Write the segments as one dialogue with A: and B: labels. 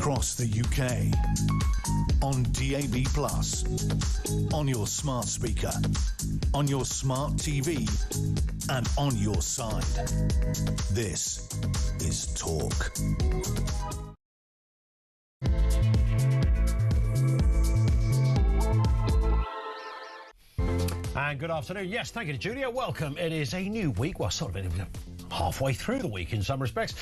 A: across the UK. On DAB+, on your smart speaker, on your smart TV, and on your side. This is Talk.
B: And good afternoon. Yes, thank you to Julia. Welcome. It is a new week. Well, sort of halfway through the week in some respects.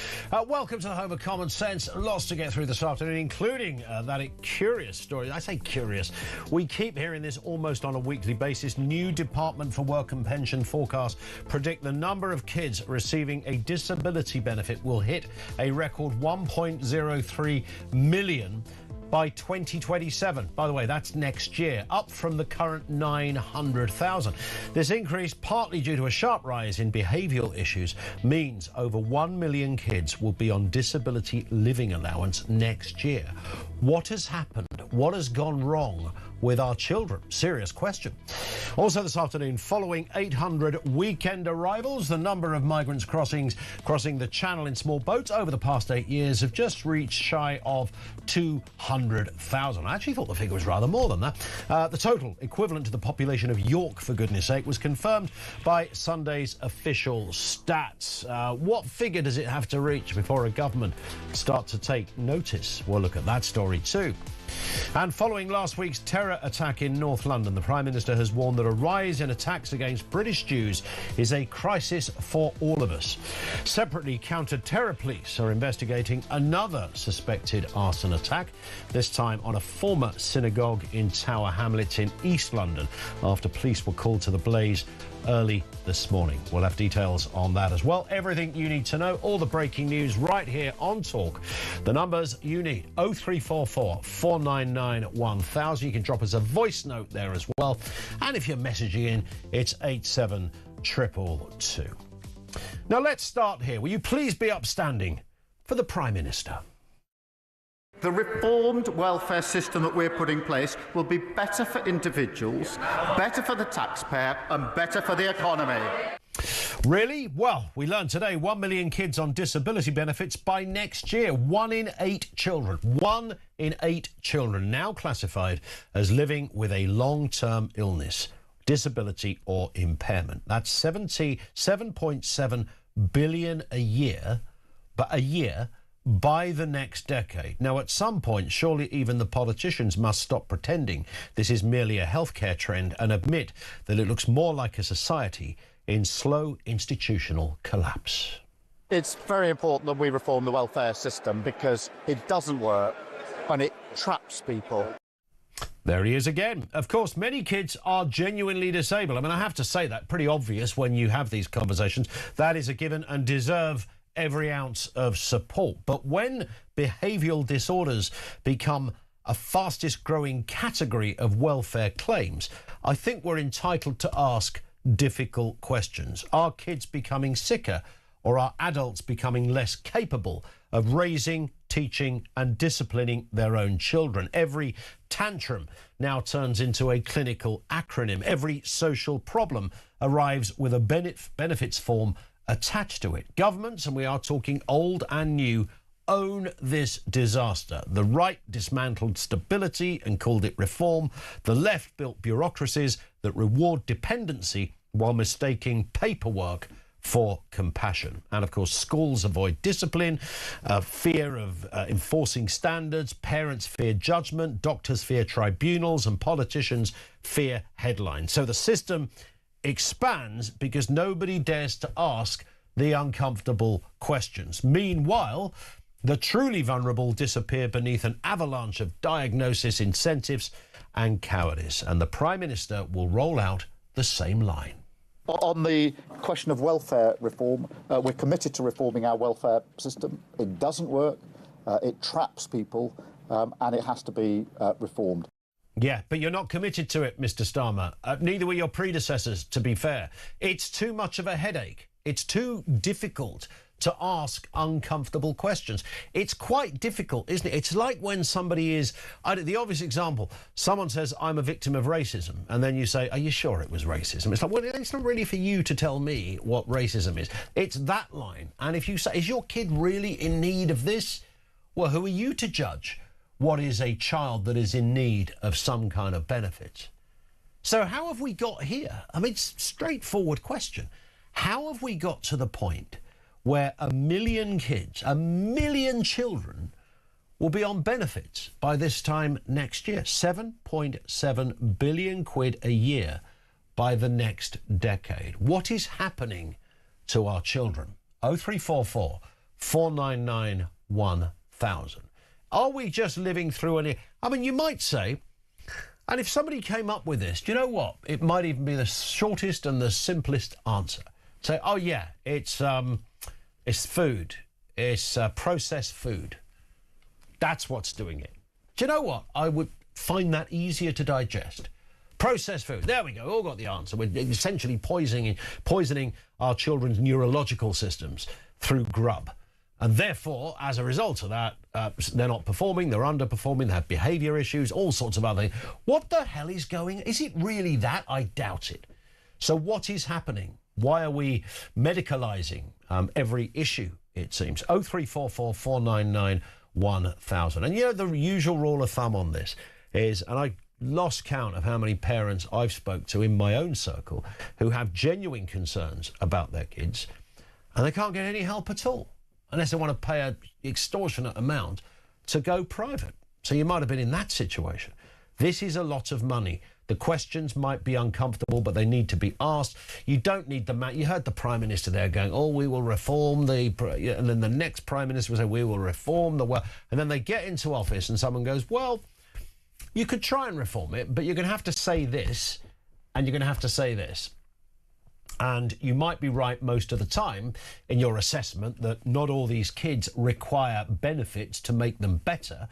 B: Welcome to the home of common sense. Lots to get through this afternoon, including that curious story. I say curious. We keep hearing this almost on a weekly basis. New Department for Work and Pension forecasts predict the number of kids receiving a disability benefit will hit a record 1.03 million by 2027. By the way, that's next year, up from the current 900,000. This increase, partly due to a sharp rise in behavioural issues, means over 1 million kids will be on disability living allowance next year. What has happened? What has gone wrong with our children? Serious question. Also this afternoon, following 800 weekend arrivals, the number of migrants crossing the channel in small boats over the past 8 years have just reached shy of 200,000. I actually thought the figure was rather more than that. The total, equivalent to the population of York, for goodness sake, was confirmed by Sunday's official stats. What figure does it have to reach before a government starts to take notice? We'll look at that story too. And following last week's terror attack in North London, the Prime Minister has warned that a rise in attacks against British Jews is a crisis for all of us. Separately, counter-terror police are investigating another suspected arson attack, this time on a former synagogue in Tower Hamlets in East London, after police were called to the blaze early this morning. We'll have details on that as well. Everything you need to know, all the breaking news right here on Talk. The numbers you need, 0344 499 1000. You can drop us a voice note there as well. And if you're messaging in, it's 87222. Now let's start here. Will you please be upstanding for the Prime Minister?
C: The reformed welfare system that we're putting in place will be better for individuals, better for the taxpayer and better for the economy.
B: Really? Well, we learned today 1 million kids on disability benefits by next year. 1 in 8 children. 1 in 8 children now classified as living with a long-term illness, disability or impairment. That's 7.7 billion a year, by the next decade. Now, at some point, surely even the politicians must stop pretending this is merely a healthcare trend and admit that it looks more like a society in slow institutional collapse.
C: It's very important that we reform the welfare system because it doesn't work and it traps people.
B: There he is again. Of course, many kids are genuinely disabled. I mean, I have to say that, pretty obvious when you have these conversations. That is a given and deserve every ounce of support. But when behavioural disorders become a fastest growing category of welfare claims, I think we're entitled to ask difficult questions. Are kids becoming sicker, or are adults becoming less capable of raising, teaching and disciplining their own children? Every tantrum now turns into a clinical acronym. Every social problem arrives with a benefits form attached to it. Governments, and we are talking old and new, own this disaster. The right dismantled stability and called it reform. The left built bureaucracies that reward dependency while mistaking paperwork for compassion. And of course, schools avoid discipline, fear of enforcing standards, parents fear judgment, doctors fear tribunals, and politicians fear headlines. So the system expands because nobody dares to ask the uncomfortable questions. Meanwhile, the truly vulnerable disappear beneath an avalanche of diagnosis, incentives and cowardice. And the Prime Minister will roll out the same line.
C: On the question of welfare reform, we're committed to reforming our welfare system. It doesn't work, it traps people, and it has to be reformed.
B: Yeah, but you're not committed to it, Mr. Starmer. Neither were your predecessors, to be fair. It's too much of a headache. It's too difficult to ask uncomfortable questions. It's quite difficult, isn't it? It's like when somebody is, the obvious example, someone says, I'm a victim of racism, and then you say, are you sure it was racism? It's like, well, it's not really for you to tell me what racism is. It's that line. And if you say, is your kid really in need of this? Well, who are you to judge what is a child that is in need of some kind of benefit? So how have we got here? I mean, it's a straightforward question. How have we got to the point where 1 million kids, 1 million children will be on benefits by this time next year? 7.7 billion quid a year by the next decade. What is happening to our children? 0344 499 1000. Are we just living through I mean, you might say, and if somebody came up with this, do you know what? It might even be the shortest and the simplest answer. Say, oh yeah, it's food. It's processed food. That's what's doing it. Do you know what? I would find that easier to digest. Processed food. There we go. All got the answer. We're essentially poisoning our children's neurological systems through grub. And therefore, as a result of that, they're not performing, they're underperforming, they have behaviour issues, all sorts of other things. What the hell is going on? Is it really that? I doubt it. So what is happening? Why are we medicalising every issue, it seems? 0344 499 1000. And you know, the usual rule of thumb on this is, and I lost count of how many parents I've spoke to in my own circle who have genuine concerns about their kids, and they can't get any help at all, unless they want to pay an extortionate amount to go private. So you might have been in that situation. This is a lot of money. The questions might be uncomfortable, but they need to be asked. You don't need you heard the Prime Minister there going, oh, we will reform and then the next Prime Minister will say, we will reform and then they get into office and someone goes, well, you could try and reform it, but you're going to have to say this and you're going to have to say this. And you might be right most of the time in your assessment that not all these kids require benefits to make them better,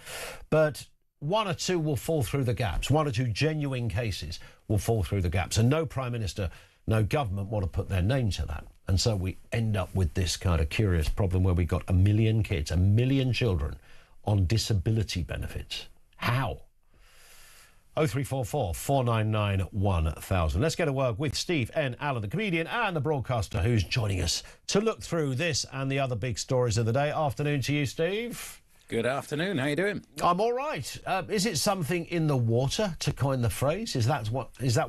B: but one or two will fall through the gaps. One or two genuine cases will fall through the gaps. And no Prime Minister, no government want to put their name to that. And so we end up with this kind of curious problem where we've got 1 million kids, 1 million children on disability benefits. How? 0344 499 1000. Let's get to work with Steve N. Allen, the comedian and the broadcaster, who's joining us to look through this and the other big stories of the day. Afternoon to you, Steve.
D: Good afternoon. How you doing?
B: I'm all right. Is it something in the water, to coin the phrase? Is that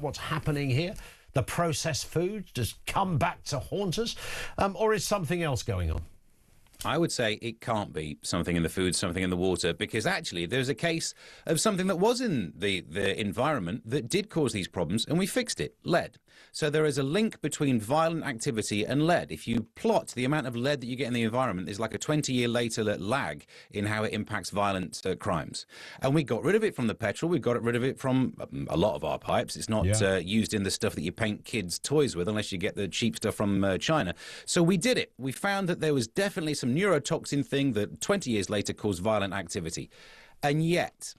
B: what's happening here? The processed food just come back to haunt us? Or is something else going on?
D: I would say it can't be something in the food, something in the water, because actually there's a case of something that was in the environment that did cause these problems, and we fixed it, lead. So there is a link between violent activity and lead. If you plot the amount of lead that you get in the environment, there's like a 20-year later lag in how it impacts violent crimes. And we got rid of it from the petrol. We got rid of it from a lot of our pipes. It's not used in the stuff that you paint kids' toys with, unless you get the cheap stuff from China. So we did it. We found that there was definitely some neurotoxin thing that 20 years later caused violent activity. And yet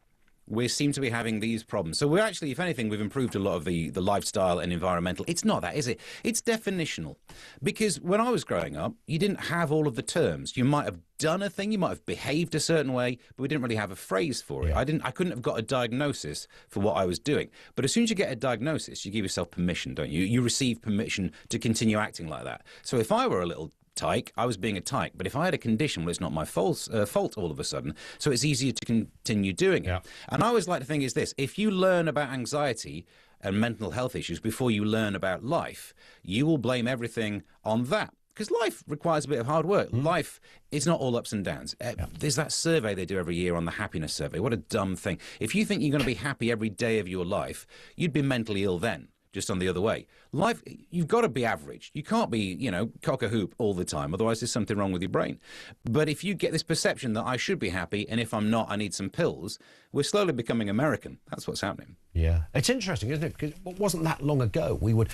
D: we seem to be having these problems. So we're actually, if anything, we've improved a lot of the lifestyle and environmental. It's not that, is it? It's definitional. Because when I was growing up, you didn't have all of the terms. You might have done a thing, you might have behaved a certain way, but we didn't really have a phrase for it. I couldn't have got a diagnosis for what I was doing. But as soon as you get a diagnosis, you give yourself permission, don't you? You receive permission to continue acting like that. So if I were a little tyke, I was being a tyke. But if I had a condition, well, it's not my fault all of a sudden. So it's easier to continue doing it. And I always like to think is this: if you learn about anxiety and mental health issues before you learn about life, you will blame everything on that. Because life requires a bit of hard work. Life is not all ups and downs. There's that survey they do every year on the happiness survey. What a dumb thing. If you think you're going to be happy every day of your life, you'd be mentally ill then. Just on the other way. Life, you've got to be average. You can't be, cock a hoop all the time. Otherwise, there's something wrong with your brain. But if you get this perception that I should be happy, and if I'm not, I need some pills, we're slowly becoming American. That's what's happening. Yeah. It's interesting, isn't it? Because it wasn't that long ago. Louis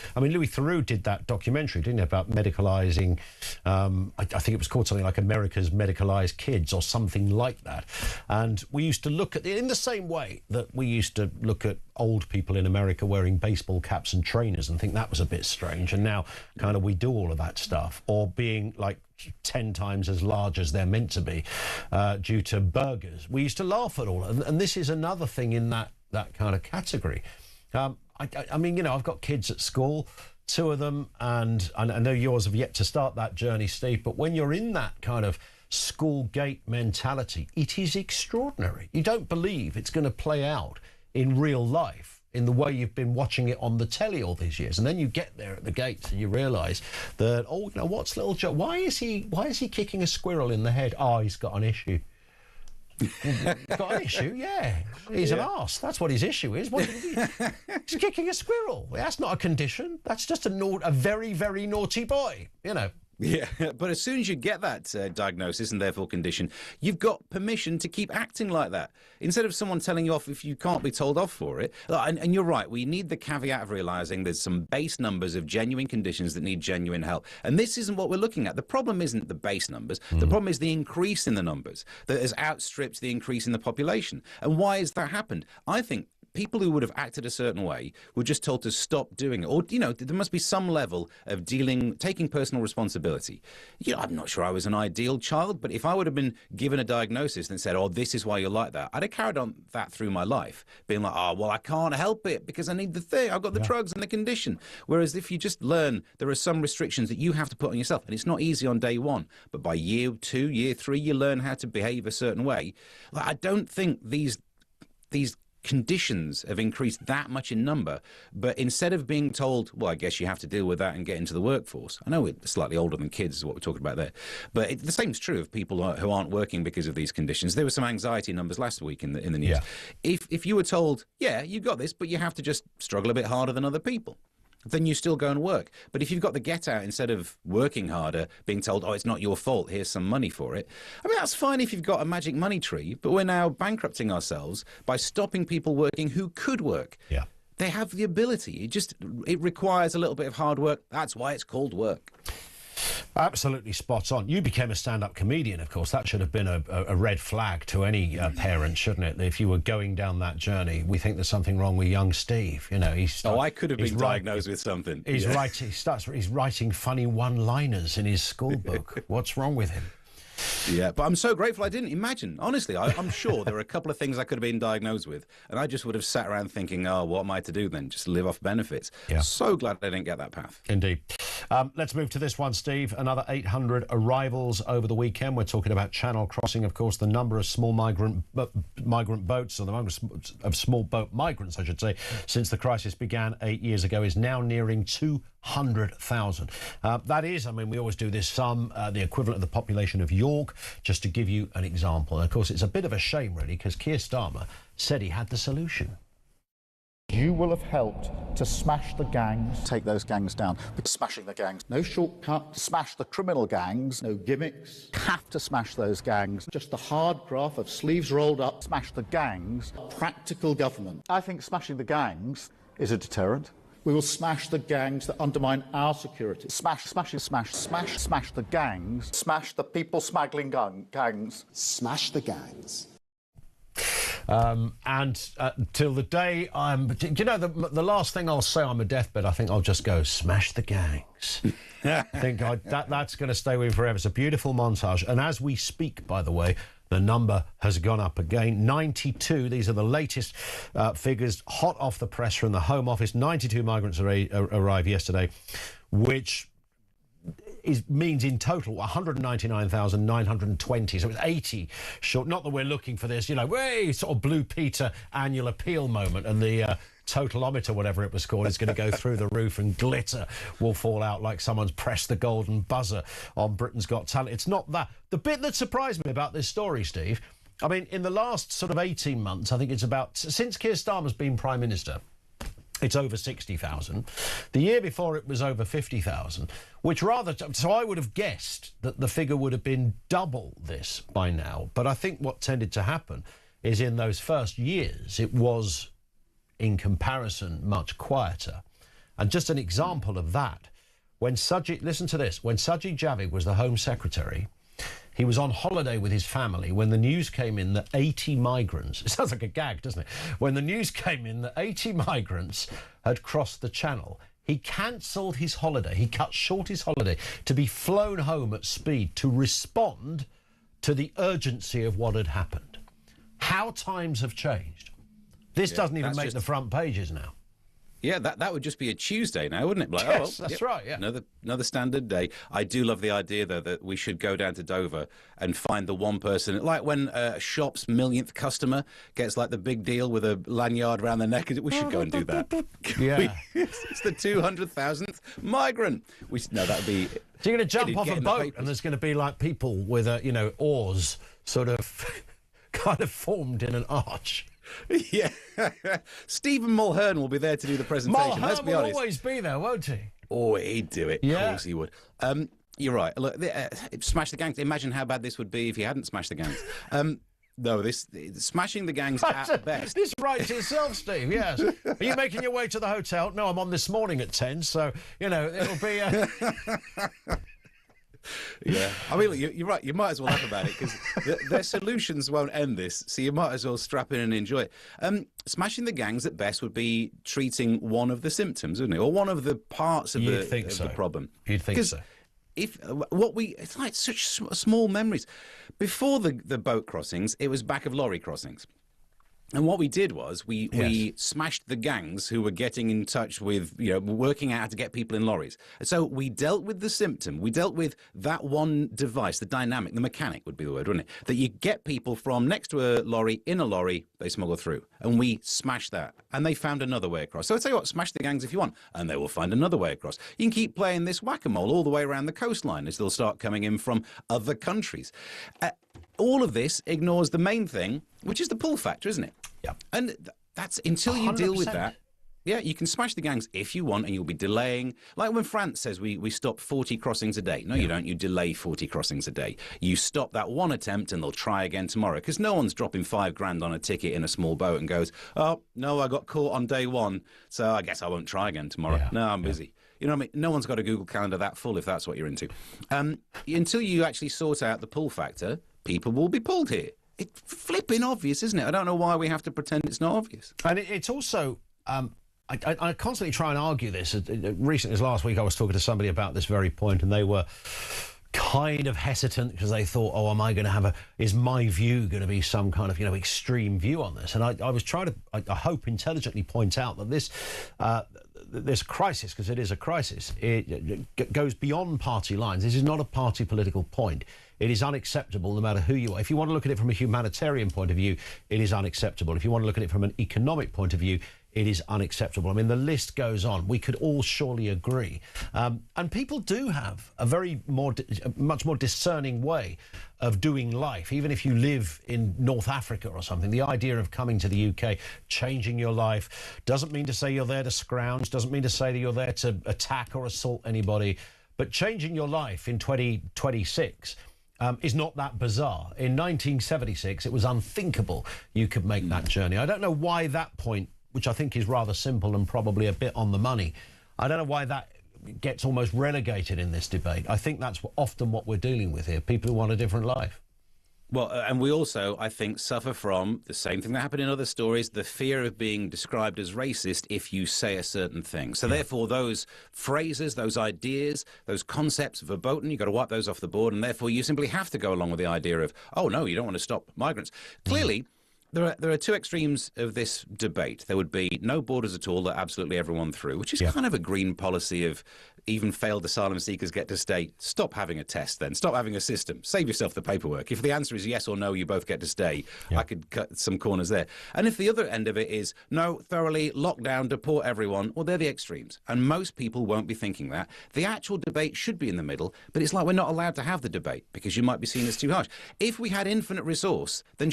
D: Theroux did that documentary, didn't he, about medicalising, I think it was called something like America's Medicalised Kids or something like that. And we used to look at it in the same way that we used to look at old people in America wearing baseball caps and trainers and think that was a bit strange. And now kind of we do all of that stuff, or being like 10 times as large as they're meant to be due to burgers. We used to laugh at all. And this is another thing in that kind of category. I've got kids at school, 2 of them, and I know yours have yet to start that journey, Steve, but when you're in that kind of
B: school gate mentality. It is extraordinary. You don't believe it's going to play out in real life in the way you've been watching it on the telly all these years. And then you get there at the gates and you realise that, oh, you know, what's little Joe? Why is he kicking a squirrel in the head? Oh, he's got an issue. He's got an issue, yeah. He's an arse. That's what his issue is. He's kicking a squirrel. That's not a condition. That's just a very, very naughty boy, you know.
D: Yeah, but as soon as you get that diagnosis and therefore condition, you've got permission to keep acting like that. Instead of someone telling you off if you can't be told off for it. And you're right, we need the caveat of realising there's some base numbers of genuine conditions that need genuine help. And this isn't what we're looking at. The problem isn't the base numbers. The problem is the increase in the numbers that has outstripped the increase in the population. And why has that happened? I think people who would have acted a certain way were just told to stop doing it. Or, you know, there must be some level of taking personal responsibility. You know, I'm not sure I was an ideal child, but if I would have been given a diagnosis and said, oh, this is why you're like that, I'd have carried on that through my life, being like, oh, well, I can't help it because I need the thing. I've got the drugs and the condition. Whereas if you just learn there are some restrictions that you have to put on yourself, and it's not easy on day one, but by year 2, year 3, you learn how to behave a certain way. Like, I don't think these conditions have increased that much in number, but instead of being told, well, I guess you have to deal with that and get into the workforce. I know we're slightly older than kids is what we're talking about there, but the same is true of people who aren't working because of these conditions. There were some anxiety numbers last week in the news. Yeah. If you were told, yeah, you got this, but you have to just struggle a bit harder than other people, then you still go and work. But if you've got the get out, instead of working harder, being told, oh, it's not your fault, here's some money for it. I mean, that's fine if you've got a magic money tree, but we're now bankrupting ourselves by stopping people working who could work. Yeah. They have the ability. It requires a little bit of hard work. That's why it's called work.
B: Absolutely spot on. You became a stand-up comedian, of course. That should have been a red flag to any parent, shouldn't it? If you were going down that journey, we think there's something wrong with young Steve. You know,
D: I could have been diagnosed with something.
B: He's writing funny one-liners in his school book. What's wrong with him?
D: Yeah, but I'm so grateful I didn't. Imagine, honestly, I'm sure there are a couple of things I could have been diagnosed with, and I just would have sat around thinking, oh, what am I to do then? Just live off benefits. Yeah. So glad I didn't get that path.
B: Indeed. Let's move to this one, Steve. Another 800 arrivals over the weekend. We're talking about Channel crossing, of course. The number of small migrant boats, or the number of small boat migrants, I should say, since the crisis began 8 years ago is now nearing 200,000. That is, I mean, we always do this the equivalent of the population of York, just to give you an example. And of course, it's a bit of a shame, really, because Keir Starmer said he had the solution.
C: You will have helped to smash the gangs, take those gangs down. But smashing the gangs, no shortcut. Smash the criminal gangs, no gimmicks. Have to smash those gangs. Just the hard graft of sleeves rolled up, smash the gangs. Practical government. I think smashing the gangs is a deterrent. We will smash the gangs that undermine our security. Smash the gangs. Smash the people smuggling gangs.
E: Smash the gangs.
B: Till the day do you know, the last thing I'll say on my deathbed, I think I'll just go, smash the gangs. I think that's going to stay with me forever. It's a beautiful montage. And as we speak, by the way, the number has gone up again. 92, these are the latest figures, hot off the press from the Home Office. 92 migrants arrived yesterday, which means in total 199,920. So it's 80 short. Not that we're looking for this, you know, sort of Blue Peter annual appeal moment, and the totalometer, whatever it was called, is going to go through the roof and glitter will fall out like someone's pressed the golden buzzer on Britain's Got Talent. It's not that. The bit that surprised me about this story, Steve, I mean, in the last sort of 18 months, I think it's about, since Keir Starmer's been Prime Minister, it's over 60,000. The year before it was over 50,000, so I would have guessed that the figure would have been double this by now. But I think what tended to happen is in those first years, it was, in comparison, much quieter. And just an example of that, listen to this, when Sajid Javid was the Home Secretary, he was on holiday with his family when the news came in that 80 migrants, it sounds like a gag, doesn't it? When the news came in that 80 migrants had crossed the Channel, he cancelled his holiday. He cut short his holiday to be flown home at speed to respond to the urgency of what had happened. How times have changed. This doesn't even make the front pages now.
D: Yeah, that would just be a Tuesday now, wouldn't it? Like,
B: Yes, that's right, yeah.
D: Another standard day. I do love the idea, though, that we should go down to Dover and find the one person, like when a shop's millionth customer gets like the big deal with a lanyard around their neck. We should go and do that.
B: Yeah.
D: It's the 200,000th migrant. No, that would be...
B: So you're going to jump off a boat
D: papers.
B: and there's going to be like people with, oars sort of kind of formed in an arch.
D: Yeah. Stephen Mulhern will be there to do the presentation. Let's
B: Mulhern
D: be
B: will
D: honest.
B: always be there, won't he?
D: Oh, he'd do it.
B: Yeah.
D: Of course he would. You're right. Look, smash the gangs. Imagine how bad this would be if you hadn't smashed the gangs. No, smashing the gangs at best.
B: This writes itself, Steve, yes. Are you making your way to the hotel? No, I'm on this morning at 10, so, it'll be...
D: Yeah, I mean, look, you're right. You might as well laugh about it because their solutions won't end this, so you might as well strap in and enjoy it. Smashing the gangs at best would be treating one of the symptoms, wouldn't it, or one of the parts of the problem.
B: You'd think so.
D: It's like such small memories. Before the boat crossings, it was back of lorry crossings. And what we did was we smashed the gangs who were getting in touch with, working out how to get people in lorries. So we dealt with the symptom. We dealt with that one device, the dynamic, the mechanic would be the word, wouldn't it? That you get people from next to a lorry, in a lorry, they smuggle through. And we smashed that. And they found another way across. So I tell you what, smash the gangs if you want. And they will find another way across. You can keep playing this whack-a-mole all the way around the coastline as they'll start coming in from other countries. All of this ignores the main thing, which is the pull factor, isn't it?
B: Yeah.
D: And that's until you deal with
B: 100%.
D: that. Yeah, you can smash the gangs if you want, and you'll be delaying. Like when France says we stop 40 crossings a day. No, you don't. You delay 40 crossings a day. You stop that one attempt, and they'll try again tomorrow. Because no one's dropping $5,000 on a ticket in a small boat and goes, oh, no, I got caught on day one, so I guess I won't try again tomorrow.
B: Yeah.
D: No, I'm busy. You know what I mean? No one's got a Google Calendar that full if that's what you're into. Until you actually sort out the pull factor, people will be pulled here. It's flipping obvious, isn't it? I don't know why we have to pretend it's not obvious.
B: And it's also... I constantly try and argue this. Recently, as last week, I was talking to somebody about this very point, and they were kind of hesitant because they thought, oh, am I going to have is my view going to be some kind of, extreme view on this? And I was trying to, I hope, intelligently point out that this crisis, because it is a crisis, it goes beyond party lines. This is not a party political point. It is unacceptable no matter who you are. If you want to look at it from a humanitarian point of view, it is unacceptable. If you want to look at it from an economic point of view, it is unacceptable. I mean, the list goes on. We could all surely agree. And people do have a much more discerning way of doing life. Even if you live in North Africa or something, the idea of coming to the UK, changing your life, doesn't mean to say you're there to scrounge, doesn't mean to say that you're there to attack or assault anybody. But changing your life in 2026 is not that bizarre. In 1976, it was unthinkable you could make that journey. I don't know why that point, which I think is rather simple and probably a bit on the money, I don't know why that gets almost relegated in this debate. I think that's often what we're dealing with here, people who want a different life.
D: Well, and we also, I think, suffer from the same thing that happened in other stories, the fear of being described as racist if you say a certain thing. So therefore, those phrases, those ideas, those concepts, verboten, you've got to wipe those off the board, and therefore you simply have to go along with the idea of, oh, no, you don't want to stop migrants. Clearly, there are two extremes of this debate. There would be no borders at all, let absolutely everyone through, which is kind of a green policy of even failed asylum seekers get to stay. Stop having a test then. Stop having a system. Save yourself the paperwork. If the answer is yes or no, you both get to stay. I could cut some corners there. And if the other end of it is no, thoroughly lock down, deport everyone, well, they're the extremes. And most people won't be thinking that. The actual debate should be in the middle, but it's like we're not allowed to have the debate because you might be seen as too harsh. If we had infinite resource, then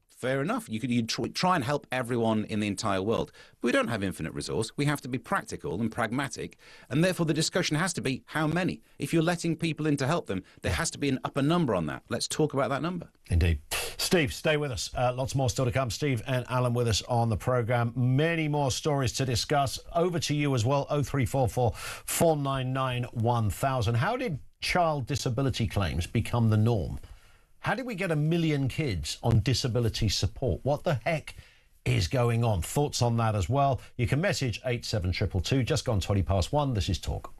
D: fair enough. You'd try and help everyone in the entire world. But we don't have infinite resource. We have to be practical and pragmatic. And therefore, the discussion has to be how many. If you're letting people in to help them, there has to be an upper number on that. Let's talk about that number.
B: Indeed. Steve, stay with us. Lots more still to come. Steve and Alan with us on the programme. Many more stories to discuss. Over to you as well. 0344 499 1000. How did child disability claims become the norm? How did we get 1 million kids on disability support? What the heck is going on? Thoughts on that as well? You can message 87222. Just gone 20 past 1. This is Talk.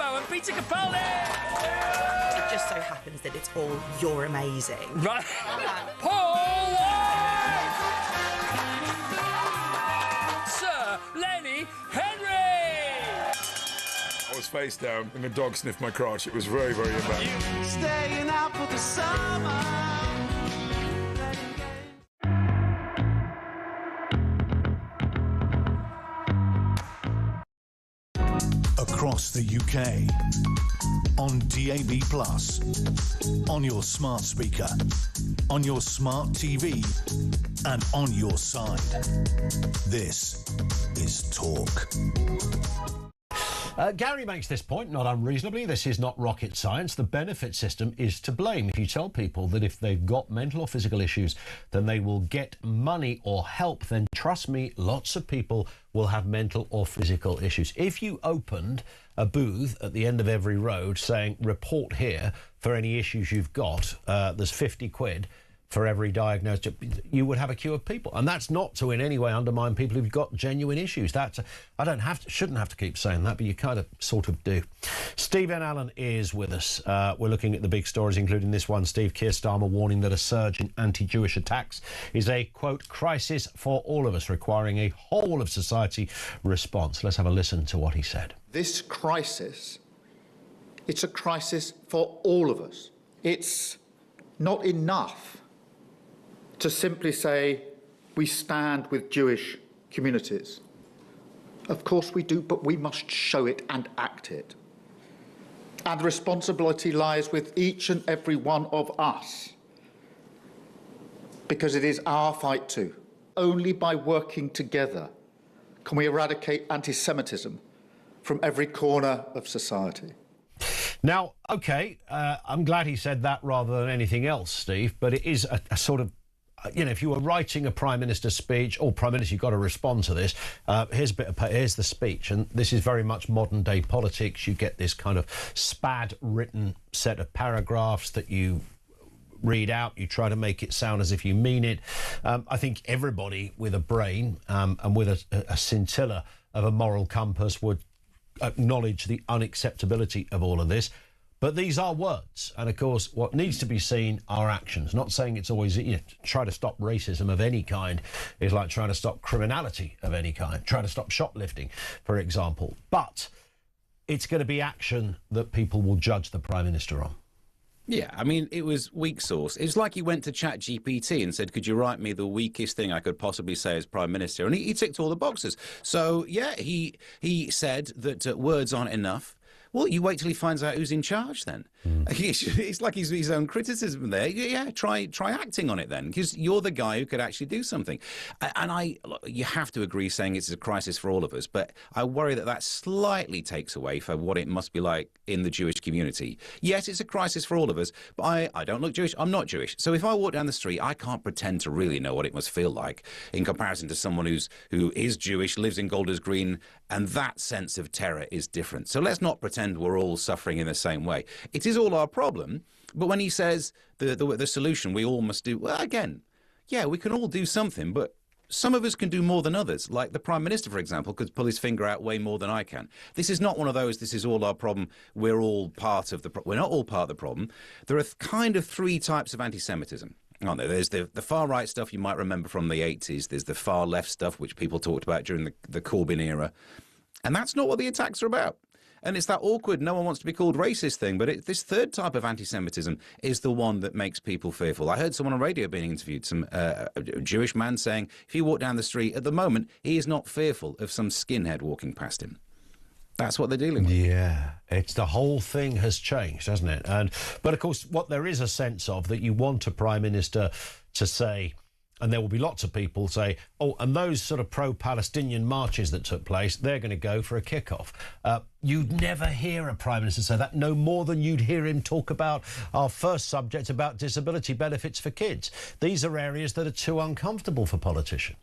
E: Bravo and Peter Capaldi!
F: It just so happens that it's all "you're amazing."
E: Right. Paul White! Sir Lenny Henry!
G: I was face down and the dog sniffed my crotch. It was very, very embarrassing.
H: Staying out for the summer.
A: Across the UK, on DAB+, on your smart speaker, on your smart TV, and on your side. This is Talk.
B: Gary makes this point, not unreasonably. This is not rocket science. The benefit system is to blame. If you tell people that if they've got mental or physical issues, then they will get money or help, then trust me, lots of people will have mental or physical issues. If you opened a booth at the end of every road saying, report here for any issues you've got, there's 50 quid for every diagnosed, you would have a queue of people. And that's not to in any way undermine people who've got genuine issues. That's, shouldn't have to keep saying that, but you kind of sort of do. Stephen Allen is with us. We're looking at the big stories, including this one. Steve, Keir Starmer warning that a surge in anti-Jewish attacks is a, quote, crisis for all of us, requiring a whole of society response. Let's have a listen to what he said.
C: This crisis, it's a crisis for all of us. It's not enough to simply say we stand with Jewish communities. Of course we do, but we must show it and act it. And the responsibility lies with each and every one of us, because it is our fight too. Only by working together can we eradicate anti-Semitism from every corner of society.
B: Now, OK, I'm glad he said that rather than anything else, Steve, but it is a sort of, you know, if you were writing a Prime Minister's speech, or Prime Minister, you've got to respond to this. Here's the speech, and this is very much modern-day politics. You get this kind of spad-written set of paragraphs that you read out. You try to make it sound as if you mean it. I think everybody with a brain and with a scintilla of a moral compass would acknowledge the unacceptability of all of this. But these are words, and of course what needs to be seen are actions. Not saying it's always, you know, try to stop racism of any kind is like trying to stop criminality of any kind, trying to stop shoplifting, for example. But it's going to be action that people will judge the Prime Minister on.
D: Yeah, I mean, it was weak sauce. It's like he went to ChatGPT and said, could you write me the weakest thing I could possibly say as Prime Minister? And he ticked all the boxes. So, yeah, he said that words aren't enough. Well, you wait till he finds out who's in charge then. It's like his own criticism there. Yeah, try acting on it then, because you're the guy who could actually do something. And you have to agree saying it's a crisis for all of us, but I worry that slightly takes away from what it must be like in the Jewish community. Yes, it's a crisis for all of us, but I don't look Jewish. I'm not Jewish. So if I walk down the street, I can't pretend to really know what it must feel like in comparison to someone who is Jewish, lives in Golders Green, and that sense of terror is different. So let's not pretend we're all suffering in the same way. It is all our problem, but when he says the solution we all must do, well, again, yeah, we can all do something, but some of us can do more than others. Like the Prime Minister, for example, could pull his finger out way more than I can. This is not one of those, this is all our problem, we're all part of the problem. We're not all part of the problem. There are kind of three types of anti-Semitism. Aren't there? There's the far-right stuff you might remember from the 80s. There's the far-left stuff, which people talked about during the Corbyn era. And that's not what the attacks are about. And it's that awkward, no one wants to be called racist thing. But this third type of anti-Semitism is the one that makes people fearful. I heard someone on radio being interviewed, a Jewish man saying if he walked down the street at the moment, he is not fearful of some skinhead walking past him. That's what they're dealing with. Yeah, it's the whole thing has changed, hasn't it? But of course, what there is a sense of that you want a Prime Minister to say, and there will be lots of people say, oh, and those sort of pro-Palestinian marches that took place, they're going to go for a kick-off. You'd never hear a Prime Minister say that, no more than you'd hear him talk about our first subject about disability benefits for kids. These are areas that are too uncomfortable for politicians.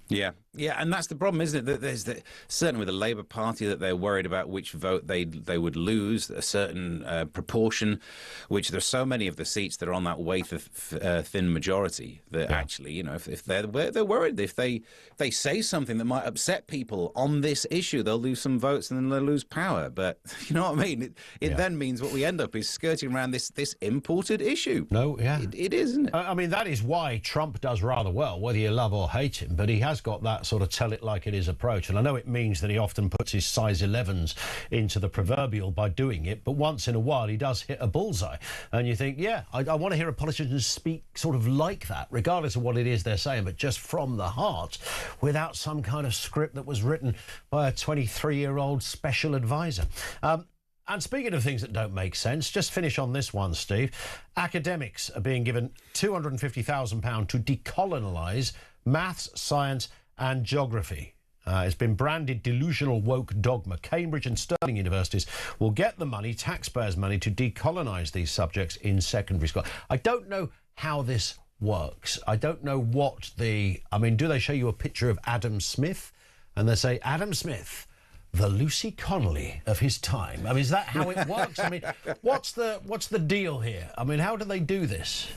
D: Yeah, and that's the problem, isn't it? That there's certainly with the Labour Party that they're worried about which vote they would lose a certain proportion, which there's so many of the seats that are on that wafer thin majority that actually, you know, if they're worried if they say something that might upset people on this issue, they'll lose some votes and then they'll lose power. But you know what I mean? It then means what we end up is skirting around this imported issue.
B: No, yeah,
D: it is, isn't it?
B: I mean, that is why Trump does rather well, whether you love or hate him. But he has got that sort of tell it like it is approach. And I know it means that he often puts his size 11s into the proverbial by doing it, but once in a while he does hit a bullseye. And you think, yeah, I want to hear a politician speak sort of like that, regardless of what it is they're saying, but just from the heart, without some kind of script that was written by a 23-year-old special advisor. And speaking of things that don't make sense, just finish on this one, Steve. Academics are being given £250,000 to decolonise maths, science and geography. It's been branded delusional woke dogma. Cambridge and Stirling universities will get the money, taxpayers' money, to decolonise these subjects in secondary school. I don't know how this works. I don't know what I mean, do they show you a picture of Adam Smith and they say, Adam Smith, the Lucy Connolly of his time? I mean, is that how it works? I mean, what's the deal here? I mean, how do they do this?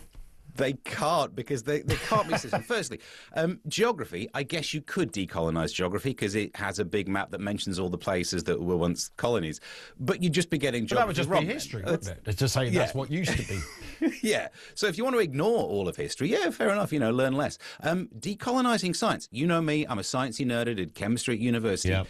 D: They can't, because they can't be system. Firstly, geography, I guess you could decolonise geography because it has a big map that mentions all the places that were once colonies. But you'd just be getting geography
B: that would just
D: wrong.
B: Be history, wouldn't it? It's just saying that's what used to be.
D: Yeah. So if you want to ignore all of history, yeah, fair enough, learn less. Decolonising science. You know me, I'm a sciencey nerd. I did chemistry at university.
B: Yeah.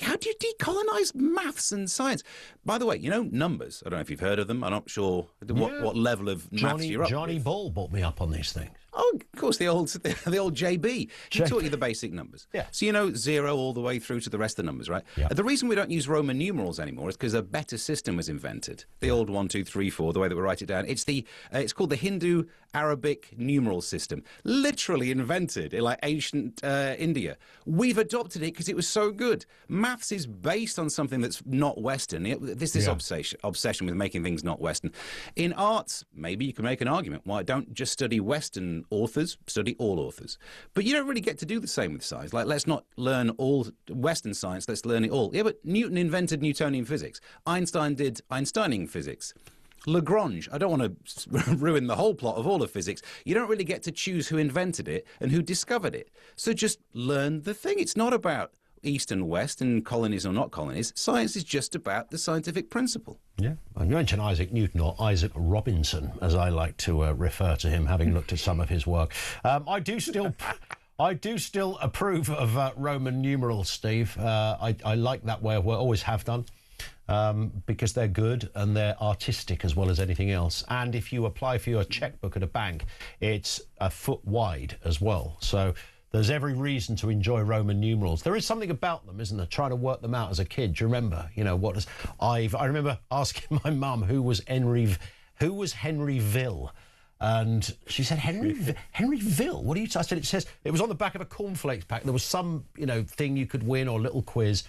D: How do you decolonise maths and science? By the way, numbers. I don't know if you've heard of them. I'm not sure what level of maths you're up
B: Johnny
D: with.
B: Ball brought me up on these things.
D: Oh, of course, the old JB. He taught you the basic numbers.
B: Yeah.
D: So 0 all the way through to the rest of the numbers, right?
B: Yeah.
D: The reason we don't use Roman numerals anymore is because a better system was invented. The old 1, 2, 3, 4, the way that we write it down. It's called the Hindu Arabic numeral system, literally invented in ancient India. We've adopted it because it was so good. Maths is based on something that's not Western. This obsession with making things not Western. In arts, maybe you can make an argument. Why don't just study Western authors, study all authors? But you don't really get to do the same with science. Let's not learn all Western science, let's learn it all. Yeah, but Newton invented Newtonian physics. Einstein did Einsteinian physics. Lagrange, I don't want to ruin the whole plot of all of physics. You don't really get to choose who invented it and who discovered it. So just learn the thing. It's not about East and West and colonies or not colonies. Science is just about the scientific principle.
B: Yeah. You mentioned Isaac Newton, or Isaac Robinson, as I like to refer to him, having looked at some of his work. I do still approve of Roman numerals, Steve. I like that way of work, always have done. Because they're good and they're artistic as well as anything else. And if you apply for your checkbook at a bank, it's a foot wide as well. So there's every reason to enjoy Roman numerals. There is something about them, isn't there? Trying to work them out as a kid. Do you remember? I remember asking my mum who was Henry Ville. And she said, Henry Ville? What do you... I said, it was on the back of a cornflakes pack. There was some, thing you could win or little quiz.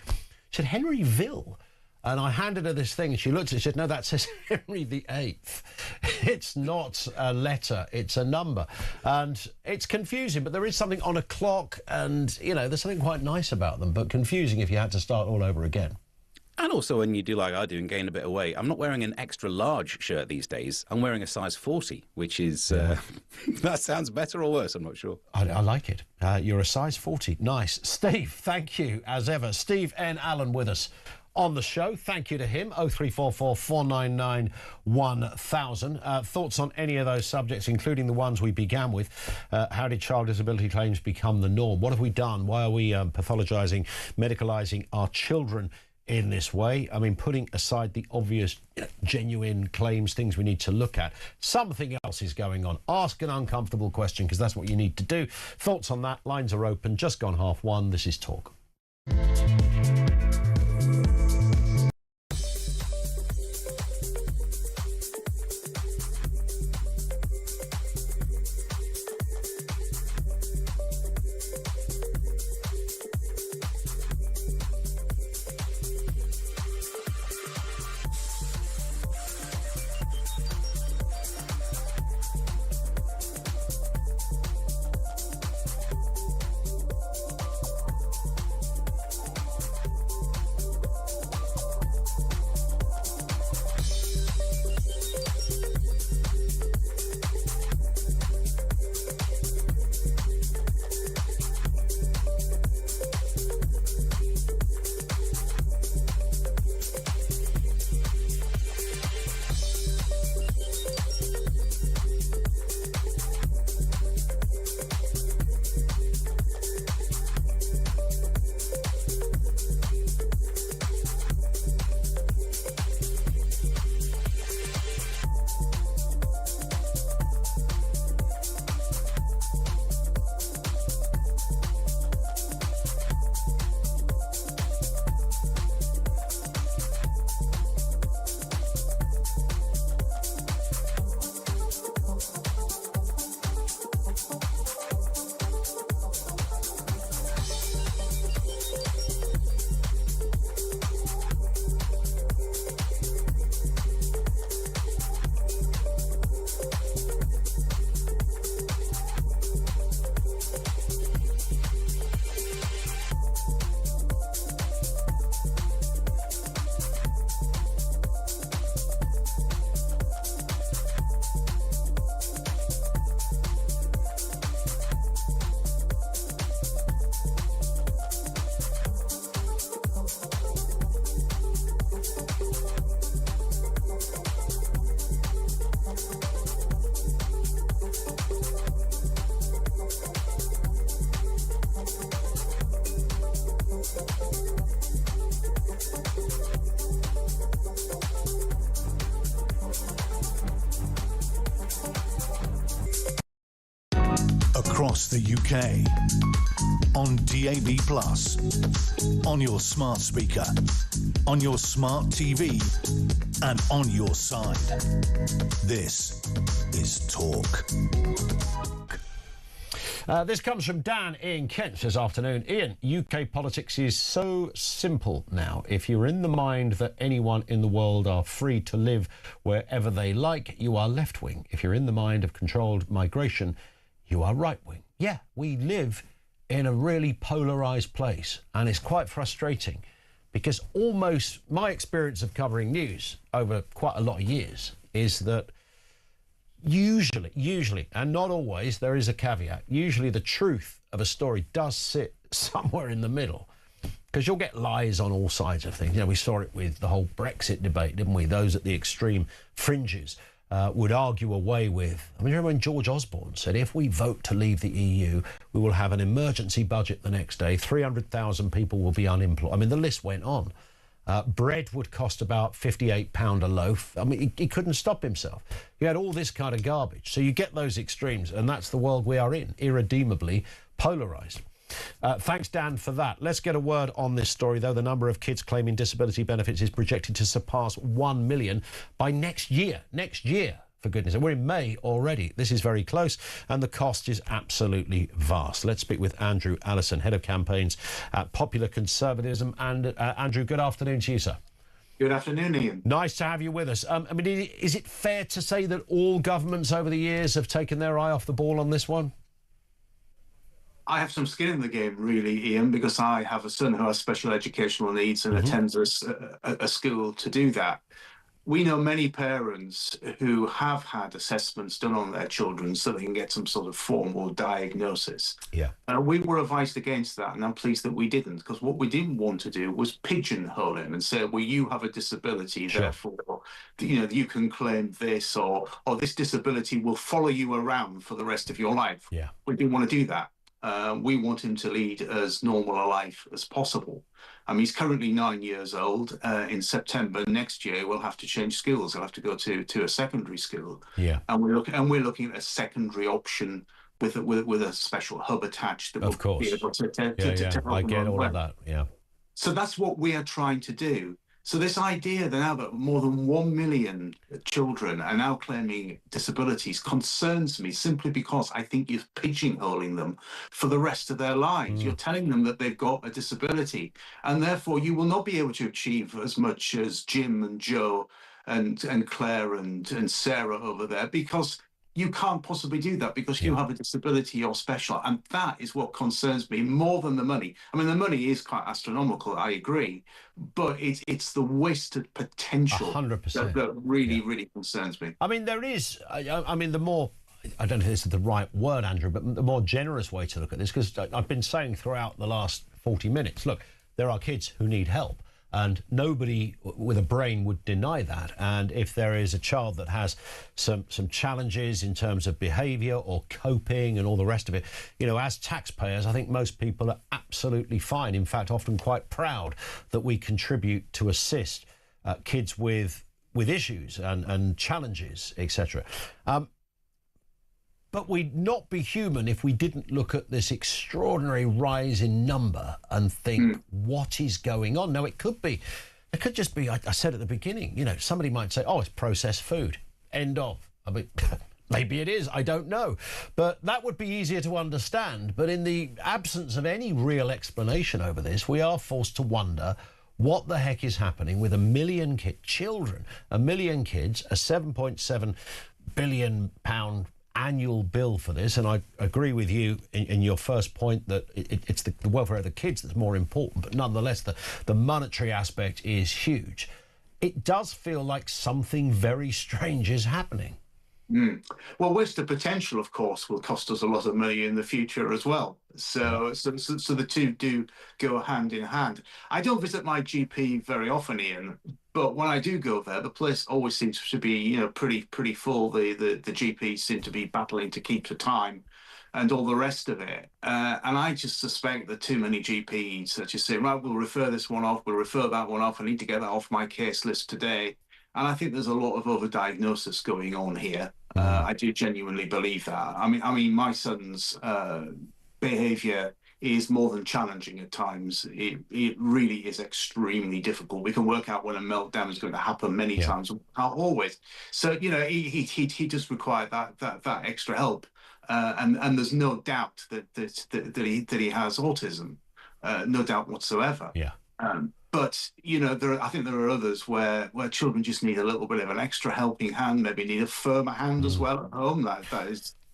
B: She said, Henry Ville? And I handed her this thing and she looked at it and she said, no, that says Henry VIII. It's not a letter, it's a number. And it's confusing, but there is something on a clock and, there's something quite nice about them, but confusing if you had to start all over again.
D: And also when you do like I do and gain a bit of weight, I'm not wearing an extra large shirt these days. I'm wearing a size 40, which is... that sounds better or worse, I'm not sure.
B: I like it. You're a size 40. Nice. Steve, thank you as ever. Steve N. Allen with us on the show. Thank you to him. 0344 499 1000. Thoughts on any of those subjects, including the ones we began with? How did child disability claims become the norm? What have we done? Why are we pathologising, medicalising our children in this way? I mean, putting aside the obvious, genuine claims, things we need to look at, something else is going on. Ask an uncomfortable question, because that's what you need to do. Thoughts on that? Lines are open. Just gone 1:30. This is Talk.
A: across the UK. On DAB+, on your smart speaker, on your smart TV, and on your side. This is Talk.
B: This comes from Dan in Kent this afternoon. Ian, UK politics is so simple now. If you're in the mind that anyone in the world are free to live wherever they like, you are left-wing. If you're in the mind of controlled migration, you are right-wing. Yeah, we live in a really polarised place, and it's quite frustrating because almost my experience of covering news over quite a lot of years is that usually, and not always, there is a caveat. Usually the truth of a story does sit somewhere in the middle, because you'll get lies on all sides of things. You know, we saw it with the whole Brexit debate, didn't we? Those at the extreme fringes would argue away with... I mean, remember when George Osborne said, if we vote to leave the EU, we will have an emergency budget the next day, 300,000 people will be unemployed. I mean, the list went on. Bread would cost about £58 a loaf. I mean, he couldn't stop himself. You had all this kind of garbage. So you get those extremes, and that's the world we are in, irredeemably polarised. Thanks, Dan, for that. Let's get a word on this story, though. The number of kids claiming disability benefits is projected to surpass 1 million by next year. Next year, for goodness sake. We're in May already. This is very close, and the cost is absolutely vast. Let's speak with Andrew Allison, Head of Campaigns at Popular Conservatism. And Andrew, good afternoon to you, sir.
I: Good afternoon, Ian.
B: Nice to have you with us. I mean, is it fair to say that all governments over the years have taken their eye off the ball on this one?
I: I have some skin in the game, really, Ian, because I have a son who has special educational needs and attends a school to do that. We know many parents who have had assessments done on their children so they can get some sort of formal diagnosis.
B: Yeah.
I: We were advised against that, and I'm pleased that we didn't, because what we didn't want to do was pigeonhole him and say, well, you have a disability, therefore, you know, you can claim this, or this disability will follow you around for the rest of your life.
B: Yeah.
I: We didn't want to do that. We want him to lead as normal a life as possible. He's currently 9 years old. In September next year, we'll have to change schools. He'll have to go to a secondary school.
B: Yeah.
I: And we're looking at a secondary option with a special hub attached that will be able to
B: I get all of that. Yeah.
I: So that's what we are trying to do. So this idea that now that more than 1 million children are now claiming disabilities concerns me, simply because I think you're pigeonholing them for the rest of their lives. You're telling them that they've got a disability, and therefore you will not be able to achieve as much as Jim and Joe and Claire and Sarah over there, because you can't possibly do that because you have a disability, you're special. And that is what concerns me more than the money. I mean, the money is quite astronomical, I agree, but it's the wasted potential
B: 100%.
I: that really concerns me.
B: I mean, there is, I mean, the more, I don't know if this is the right word, Andrew, but the more generous way to look at this, because I've been saying throughout the last 40 minutes, look, there are kids who need help. And nobody with a brain would deny that. And if there is a child that has some challenges in terms of behaviour or coping and all the rest of it, you know, as taxpayers, I think most people are absolutely fine. In fact, often quite proud that we contribute to assist kids with issues and challenges, etc. But we'd not be human if we didn't look at this extraordinary rise in number and think, what is going on? Now, it could just be, I said at the beginning, you know, somebody might say, oh, it's processed food. End of. I mean, maybe it is, I don't know. But that would be easier to understand. But in the absence of any real explanation over this, we are forced to wonder what the heck is happening with 1 million children, 1 million kids, a £7.7 billion annual bill for this, and I agree with you in your first point that it's the welfare of the kids that's more important, but nonetheless the monetary aspect is huge. It does feel like something very strange is happening.
I: Well, wasted potential, of course, will cost us a lot of money in the future as well. So the two do go hand in hand. I don't visit my GP very often, Ian, but when I do go there, the place always seems to be, you know, pretty full. The GPs seem to be battling to keep the time and all the rest of it. And I just suspect that too many GPs that just say, right, we'll refer this one off, we'll refer that one off, I need to get that off my case list today. And I think there's a lot of overdiagnosis going on here. I do genuinely believe that. I mean, my son's behaviour is more than challenging at times. It really is extremely difficult. We can work out when a meltdown is going to happen many times, not always. So he does require that extra help, and there's no doubt that he has autism, no doubt whatsoever.
B: Yeah.
I: But I think there are others where children just need a little bit of an extra helping hand, maybe need a firmer hand as well at home.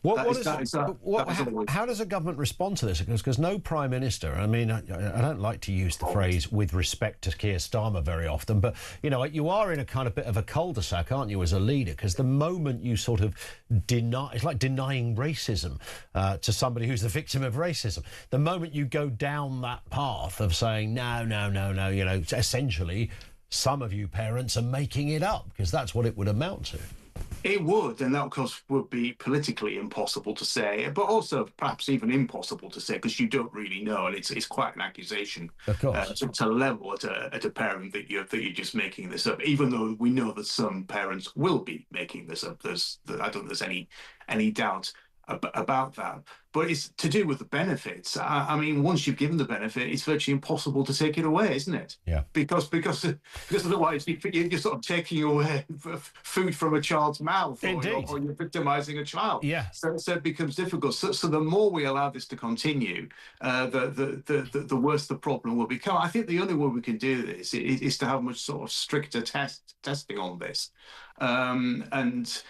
B: How does a government respond to this? Because no Prime Minister, I mean, I don't like to use the phrase with respect to Keir Starmer very often, but, you are in a kind of bit of a cul-de-sac, aren't you, as a leader? Because the moment you sort of deny, it's like denying racism to somebody who's the victim of racism. The moment you go down that path of saying, no, essentially, some of you parents are making it up, because that's what it would amount to.
I: It would, and that, of course, would be politically impossible to say, but also perhaps even impossible to say, because you don't really know, and it's quite an accusation to level at a parent that you're just making this up. Even though we know that some parents will be making this up, I don't think there's any doubt about that. But it's to do with the benefits. I mean, once you've given the benefit, it's virtually impossible to take it away, isn't it?
B: Yeah.
I: Because otherwise you're sort of taking away food from a child's mouth, or you're victimizing a child.
B: Yeah.
I: So it becomes difficult. So the more we allow this to continue, the worse the problem will become. I think the only way we can do this is to have much sort of stricter testing on this, and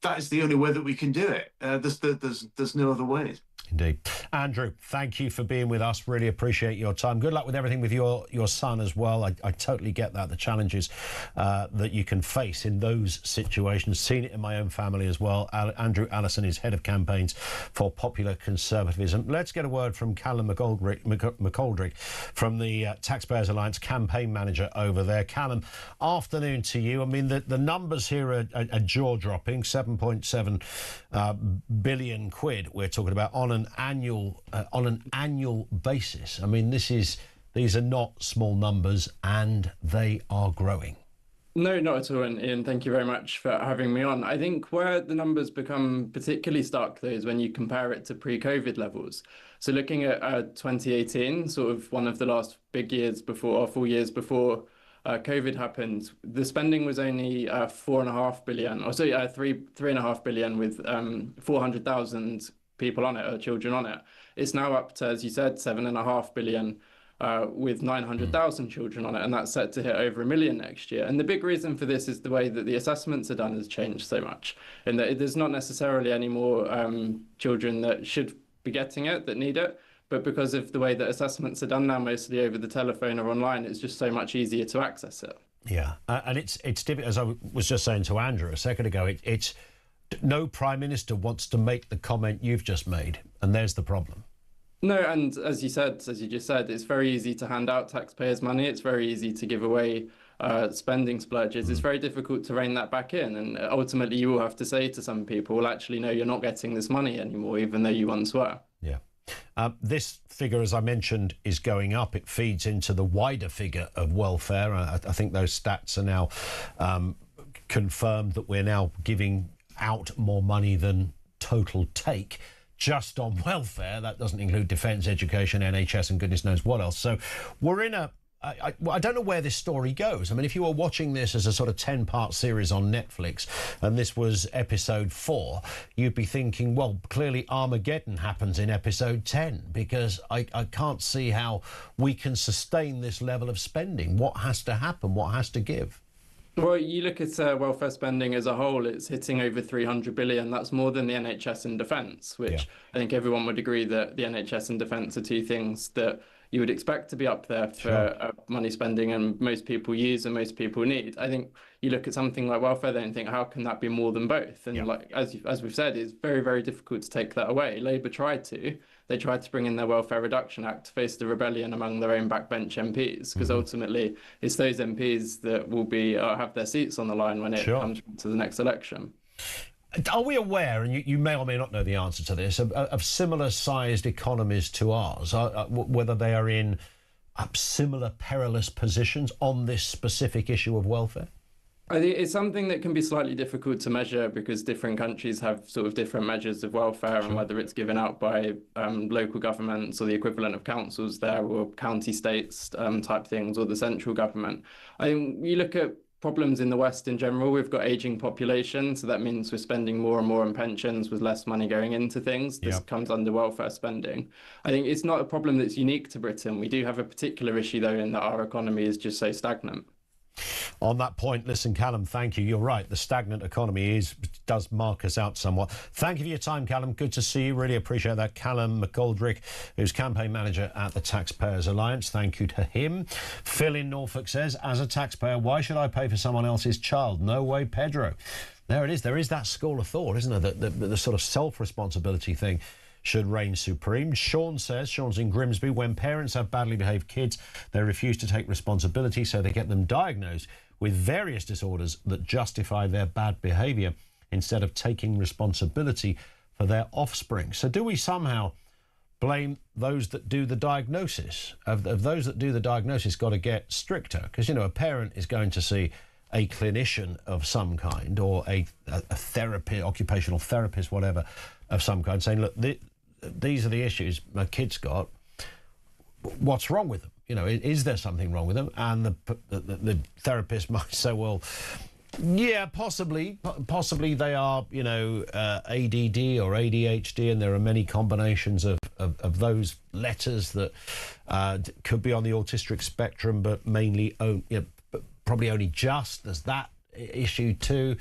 I: that is the only way that we can do it. There's no other way.
B: Indeed. Andrew, thank you for being with us. Really appreciate your time. Good luck with everything with your son as well. I totally get that, the challenges that you can face in those situations. Seen it in my own family as well. Andrew Allison is head of campaigns for Popular Conservatism. Let's get a word from Callum McGoldrick from the Taxpayers Alliance campaign manager over there. Callum, afternoon to you. I mean, the numbers here are jaw-dropping. 7.7 billion quid we're talking about on an annual basis. I mean, these are not small numbers, and they are growing.
J: No, not at all, and Ian, thank you very much for having me on. I think where the numbers become particularly stark, though, is when you compare it to pre-COVID levels. So looking at 2018, sort of one of the last big years before, or 4 years before COVID happened, the spending was only 4.5 billion, or so 3.5 billion with 400,000 people on it, or children on it. It's now up to, as you said, 7.5 billion with 900,000 children on it, and that's set to hit over 1 million next year. And the big reason for this is the way that the assessments are done has changed so much, in that there's not necessarily any more children that should be getting it, that need it, but because of the way that assessments are done now, mostly over the telephone or online, it's just so much easier to access it.
B: Yeah, and it's difficult, as I was just saying to Andrew a second ago, it's no Prime Minister wants to make the comment you've just made, and there's the problem.
J: No, and as you just said, it's very easy to hand out taxpayers' money. It's very easy to give away spending splurges. It's very difficult to rein that back in, and ultimately you will have to say to some people, well, actually, no, you're not getting this money anymore, even though you once were.
B: Yeah. This figure, as I mentioned, is going up. It feeds into the wider figure of welfare. I think those stats are now confirmed that we're now giving out more money than total take just on welfare. That doesn't include defence, education, NHS and goodness knows what else. So we're in I don't know where this story goes. I mean, if you were watching this as a sort of 10-part series on Netflix and this was episode 4, you'd be thinking, well, clearly Armageddon happens in episode 10, because I can't see how we can sustain this level of spending. What has to happen? What has to give?
J: Well, you look at welfare spending as a whole, it's hitting over 300 billion. That's more than the NHS and defence, which I think everyone would agree that the NHS and defence are two things that you would expect to be up there for money spending, and most people use and most people need. I think you look at something like welfare then and think, how can that be more than both? And like as we've said, it's very, very difficult to take that away. Labour tried to. They tried to bring in their Welfare Reduction Act to face the rebellion among their own backbench MPs, because ultimately it's those MPs that will be have their seats on the line when it comes to the next election.
B: Are we aware, and you may or may not know the answer to this, of similar-sized economies to ours, whether they are in similar perilous positions on this specific issue of welfare?
J: I think it's something that can be slightly difficult to measure because different countries have sort of different measures of welfare and whether it's given out by local governments or the equivalent of councils there or county states type things or the central government. I think you look at problems in the West in general, we've got aging population, so that means we're spending more and more on pensions with less money going into things. This comes under welfare spending. I think it's not a problem that's unique to Britain. We do have a particular issue though in that our economy is just so stagnant.
B: On that point, listen, Callum, thank you. You're right. The stagnant economy does mark us out somewhat. Thank you for your time, Callum. Good to see you. Really appreciate that. Callum McGoldrick, who's campaign manager at the Taxpayers Alliance. Thank you to him. Phil in Norfolk says, as a taxpayer, why should I pay for someone else's child? No way, Pedro. There it is. There is that school of thought, isn't there? The sort of self-responsibility thing should reign supreme. Sean says, Sean's in Grimsby, when parents have badly behaved kids, they refuse to take responsibility, so they get them diagnosed with various disorders that justify their bad behaviour instead of taking responsibility for their offspring. So do we somehow blame those that do the diagnosis? Of those that do the diagnosis got to get stricter? Because, you know, a parent is going to see a clinician of some kind or a therapist, occupational therapist, whatever, of some kind, saying, look, these are the issues my kid's got. What's wrong with them? You know, is there something wrong with them? And the therapist might say, well, yeah, possibly they are, you know, ADD or ADHD, and there are many combinations of those letters that could be on the autistic spectrum, but mainly, probably only just. There's that issue too.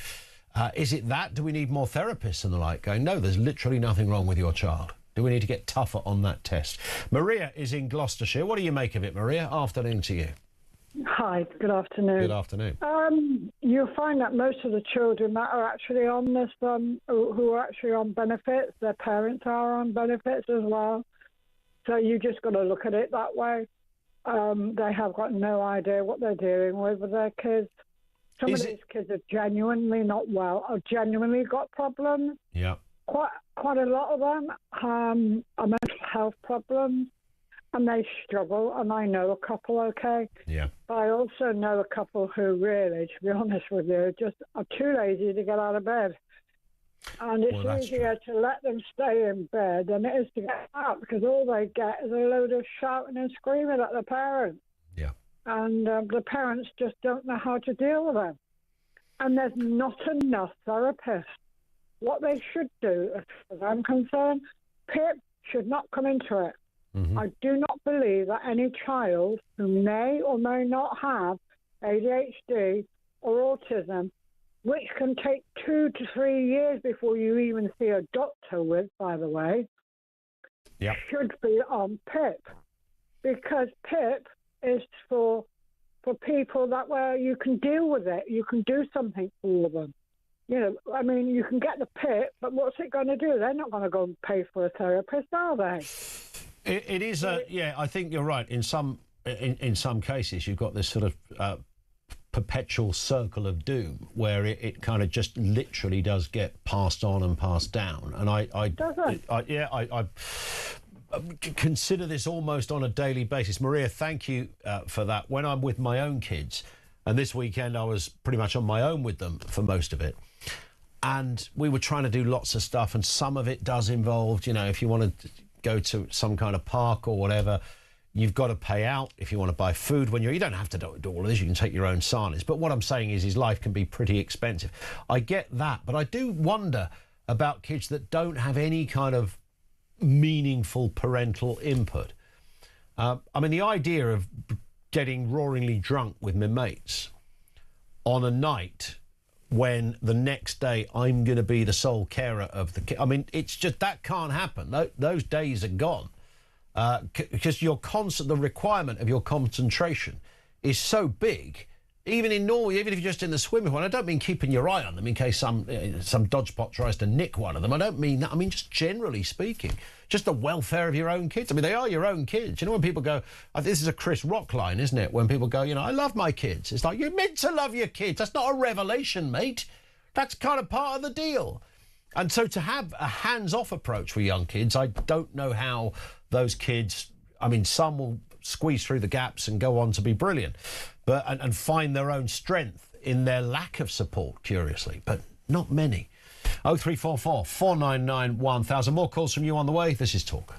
B: Is it that? Do we need more therapists and the like? Going, no, there's literally nothing wrong with your child. Do we need to get tougher on that test? Maria is in Gloucestershire. What do you make of it, Maria? Afternoon to you.
K: Hi, good afternoon.
B: Good afternoon.
K: You'll find that most of the children that are actually on this, who are actually on benefits, their parents are on benefits as well. So you just got to look at it that way. They have got no idea what they're dealing with their kids. Some of these kids are genuinely not well, or genuinely got problems.
B: Yeah.
K: Quite a lot of them are mental health problems, and they struggle, and I know a couple, okay?
B: Yeah.
K: But I also know a couple who really, to be honest with you, just are too lazy to get out of bed. And it's easier to let them stay in bed than it is to get out, because all they get is a load of shouting and screaming at the parents.
B: Yeah.
K: And the parents just don't know how to deal with them. And there's not enough therapists. What they should do, as far as I'm concerned, PIP should not come into it. Mm-hmm. I do not believe that any child who may or may not have ADHD or autism, which can take 2 to 3 years before you even see a doctor with, by the way, should be on PIP. Because PIP is for people that where you can deal with it, you can do something for them. You know, I mean, you can get the PIP, but what's it going to do? They're not going to go and pay for a therapist, are they?
B: It is I think you're right. In some cases, you've got this sort of perpetual circle of doom where it kind of just literally does get passed on and passed down. And I consider this almost on a daily basis. Maria, thank you for that. When I'm with my own kids, and this weekend I was pretty much on my own with them for most of it, and we were trying to do lots of stuff, and some of it does involve, you know, if you want to go to some kind of park or whatever, you've got to pay out. If you want to buy food when you don't have to do all of this, you can take your own sarnies. But what I'm saying is life can be pretty expensive. I get that, but I do wonder about kids that don't have any kind of meaningful parental input. I mean, the idea of getting roaringly drunk with my mates on a night when the next day I'm going to be the sole carer of the kid. I mean, it's just, that can't happen. Those days are gone. Because the requirement of your concentration is so big, even in Norway, even if you're just in the swimming pool. I don't mean keeping your eye on them in case some dodgepot tries to nick one of them. I don't mean that. I mean, just generally speaking, just the welfare of your own kids. I mean, they are your own kids. You know, when people go, this is a Chris Rock line, isn't it? When people go, you know, I love my kids. It's like, you're meant to love your kids. That's not a revelation, mate. That's kind of part of the deal. And so to have a hands-off approach for young kids, I don't know how those kids, I mean, some will squeeze through the gaps and go on to be brilliant, but and find their own strength in their lack of support, curiously, but not many. 0344 499 1000. More calls from you on the way. This is Talk.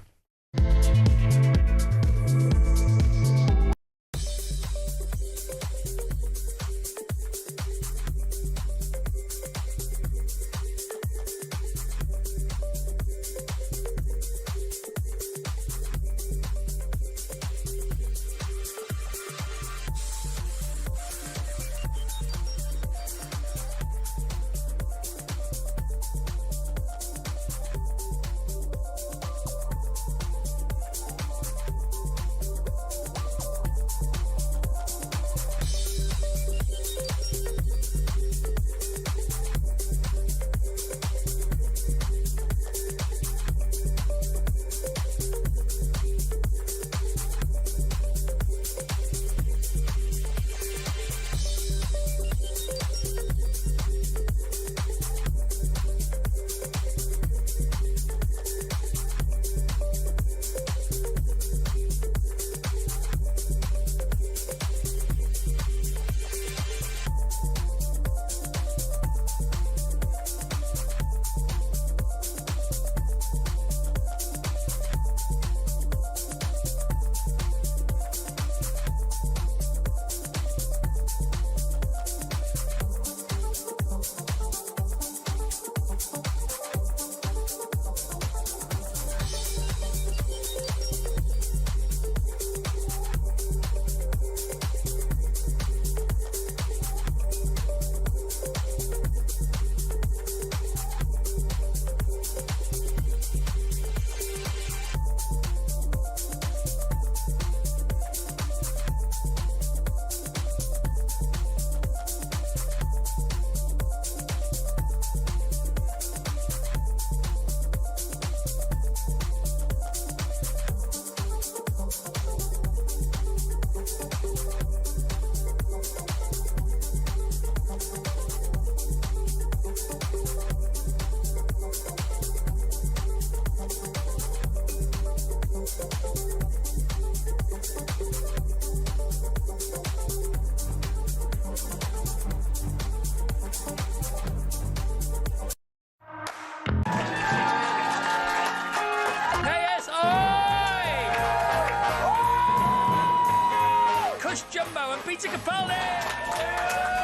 E: Peter Capaldi!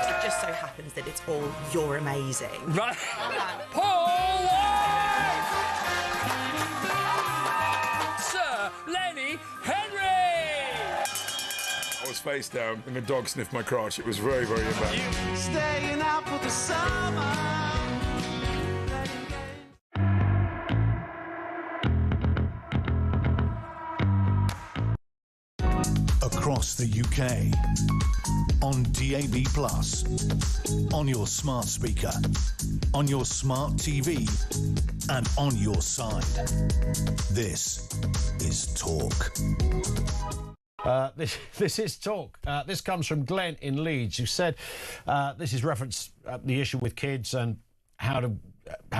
F: It just so happens that it's all you're amazing.
E: Right. Paul White! Sir Lenny Henry!
G: I was face down and the dog sniffed my crotch. It was very, very embarrassing.
H: Staying out for the summer.
A: Across the UK, on DAB+, on your smart speaker, on your smart TV, and on your side. This is Talk.
B: This is Talk. This comes from Glenn in Leeds, who said this is reference the issue with kids and how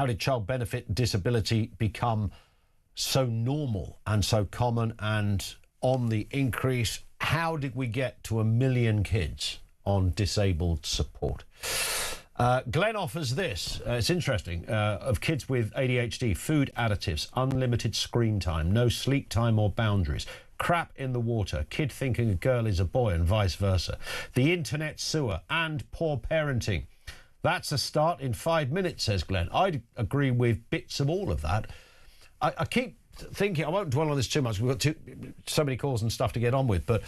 B: did child benefit disability become so normal and so common and on the increase. How did we get to 1 million kids on disabled support? Glenn offers this. It's interesting. Of kids with ADHD, food additives, unlimited screen time, no sleep time or boundaries, crap in the water, kid thinking a girl is a boy and vice versa, the internet sewer and poor parenting. That's a start in 5 minutes, says Glenn. I'd agree with bits of all of that. I keep thinking, I won't dwell on this too much, we've got so many calls and stuff to get on with, but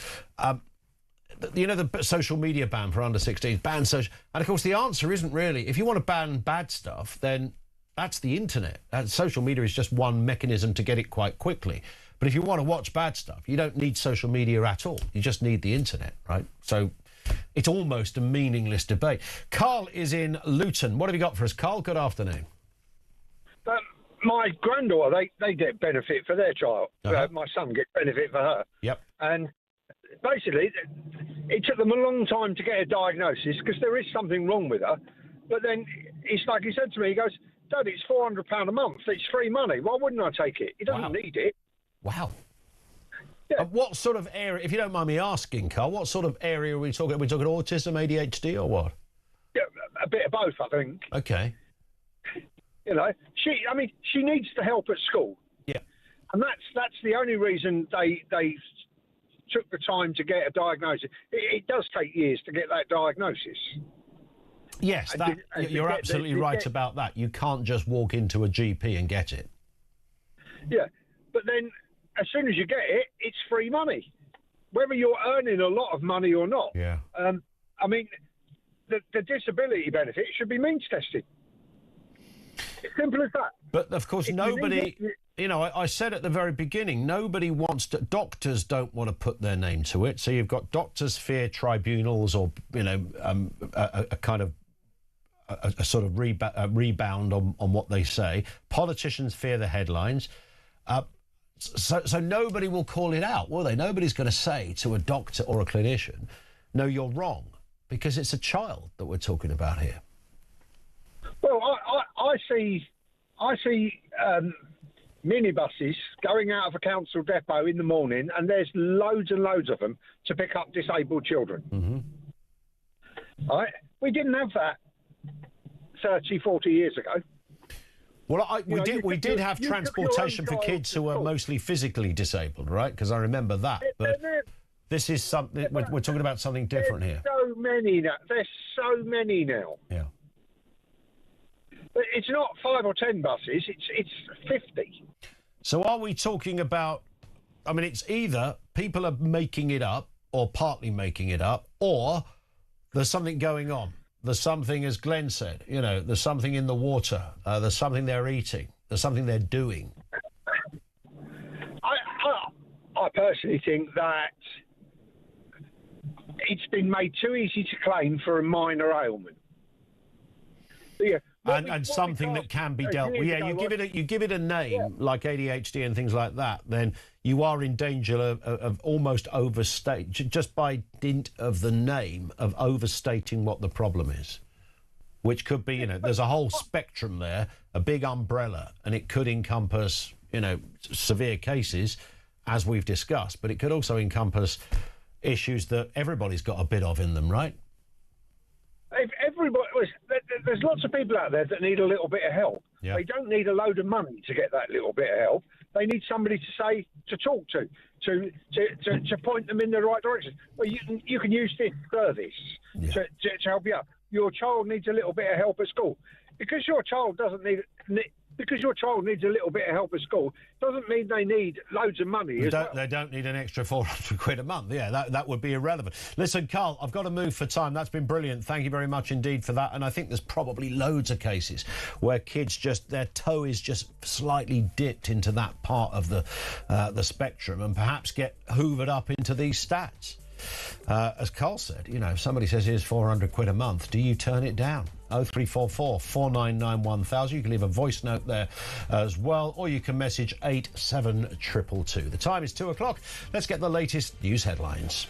B: you know, the social media ban for under 16s, ban social, and of course the answer isn't really, if you want to ban bad stuff, then that's the internet. Social media is just one mechanism to get it quite quickly. But if you want to watch bad stuff, you don't need social media at all. You just need the internet, right? So it's almost a meaningless debate. Carl is in Luton. What have you got for us, Carl? Good afternoon.
L: My granddaughter, they get benefit for their child. My son gets benefit for her.
B: Yep.
L: And basically, it took them a long time to get a diagnosis because there is something wrong with her. But then it's like he said to me, he goes, Dad, it's £400 a month. It's free money. Why wouldn't I take it? He doesn't need it.
B: Wow.
L: Yeah.
B: What sort of area, if you don't mind me asking, Carl, what sort of area are we talking? Are we talking autism, ADHD or what?
L: bit of both, I think.
B: Okay.
L: You know, she needs the help at school.
B: Yeah.
L: And that's the only reason they took the time to get a diagnosis. It does take years to get that diagnosis.
B: Yes, you're absolutely right about that. You can't just walk into a GP and get it.
L: Yeah, but then as soon as you get it, it's free money, whether you're earning a lot of money or not.
B: Yeah.
L: I mean, the disability benefit should be means tested. It's simple as that.
B: But of course, nobody. You know, I said at the very beginning, nobody wants to. Doctors don't want to put their name to it. So you've got doctors fear tribunals, or a kind of a sort of rebound on what they say. Politicians fear the headlines. So nobody will call it out, will they? Nobody's going to say to a doctor or a clinician, no, you're wrong, because it's a child that we're talking about here.
L: Well, I see minibuses going out of a council depot in the morning, and there's loads and loads of them to pick up disabled children.
B: Mm-hmm.
L: All right? We didn't have that 30, 40 years ago.
B: Well, we did have transportation for kids who were mostly physically disabled, right? Because I remember that. But this is something, we're talking about something different here.
L: So many now. There's so many now.
B: Yeah.
L: But it's not 5 or 10 buses, it's 50.
B: So are we talking about, I mean, it's either people are making it up or partly making it up, or there's something going on. There's something, as Glenn said, you know, there's something in the water. There's something they're eating. There's something they're doing.
L: I personally think that it's been made too easy to claim for a minor ailment. Yeah.
B: And something that can be dealt with. Yeah, you give it a name, like ADHD and things like that, then you are in danger of almost just by dint of the name, of overstating what the problem is, which could be, you know, there's a whole spectrum there, a big umbrella, and it could encompass, you know, severe cases, as we've discussed, but it could also encompass issues that everybody's got a bit of in them, right?
L: There's lots of people out there that need a little bit of help.
B: Yeah.
L: They don't need a load of money to get that little bit of help. They need somebody to talk to point them in the right direction. Well, you can use this service to help you out. Your child needs a little bit of help at school. Because your child needs a little bit of help at school doesn't mean they need loads of money.
B: They don't need an extra 400 quid a month. Yeah, that would be irrelevant. Listen, Carl, I've got to move for time. That's been brilliant. Thank you very much indeed for that. And I think there's probably loads of cases where kids their toe is just slightly dipped into that part of the spectrum and perhaps get hoovered up into these stats. As Carl said, you know, if somebody says here's 400 quid a month, do you turn it down? 0344 499 1000. You can leave a voice note there as well, or you can message 87222. The time is 2 o'clock. Let's get the latest news headlines.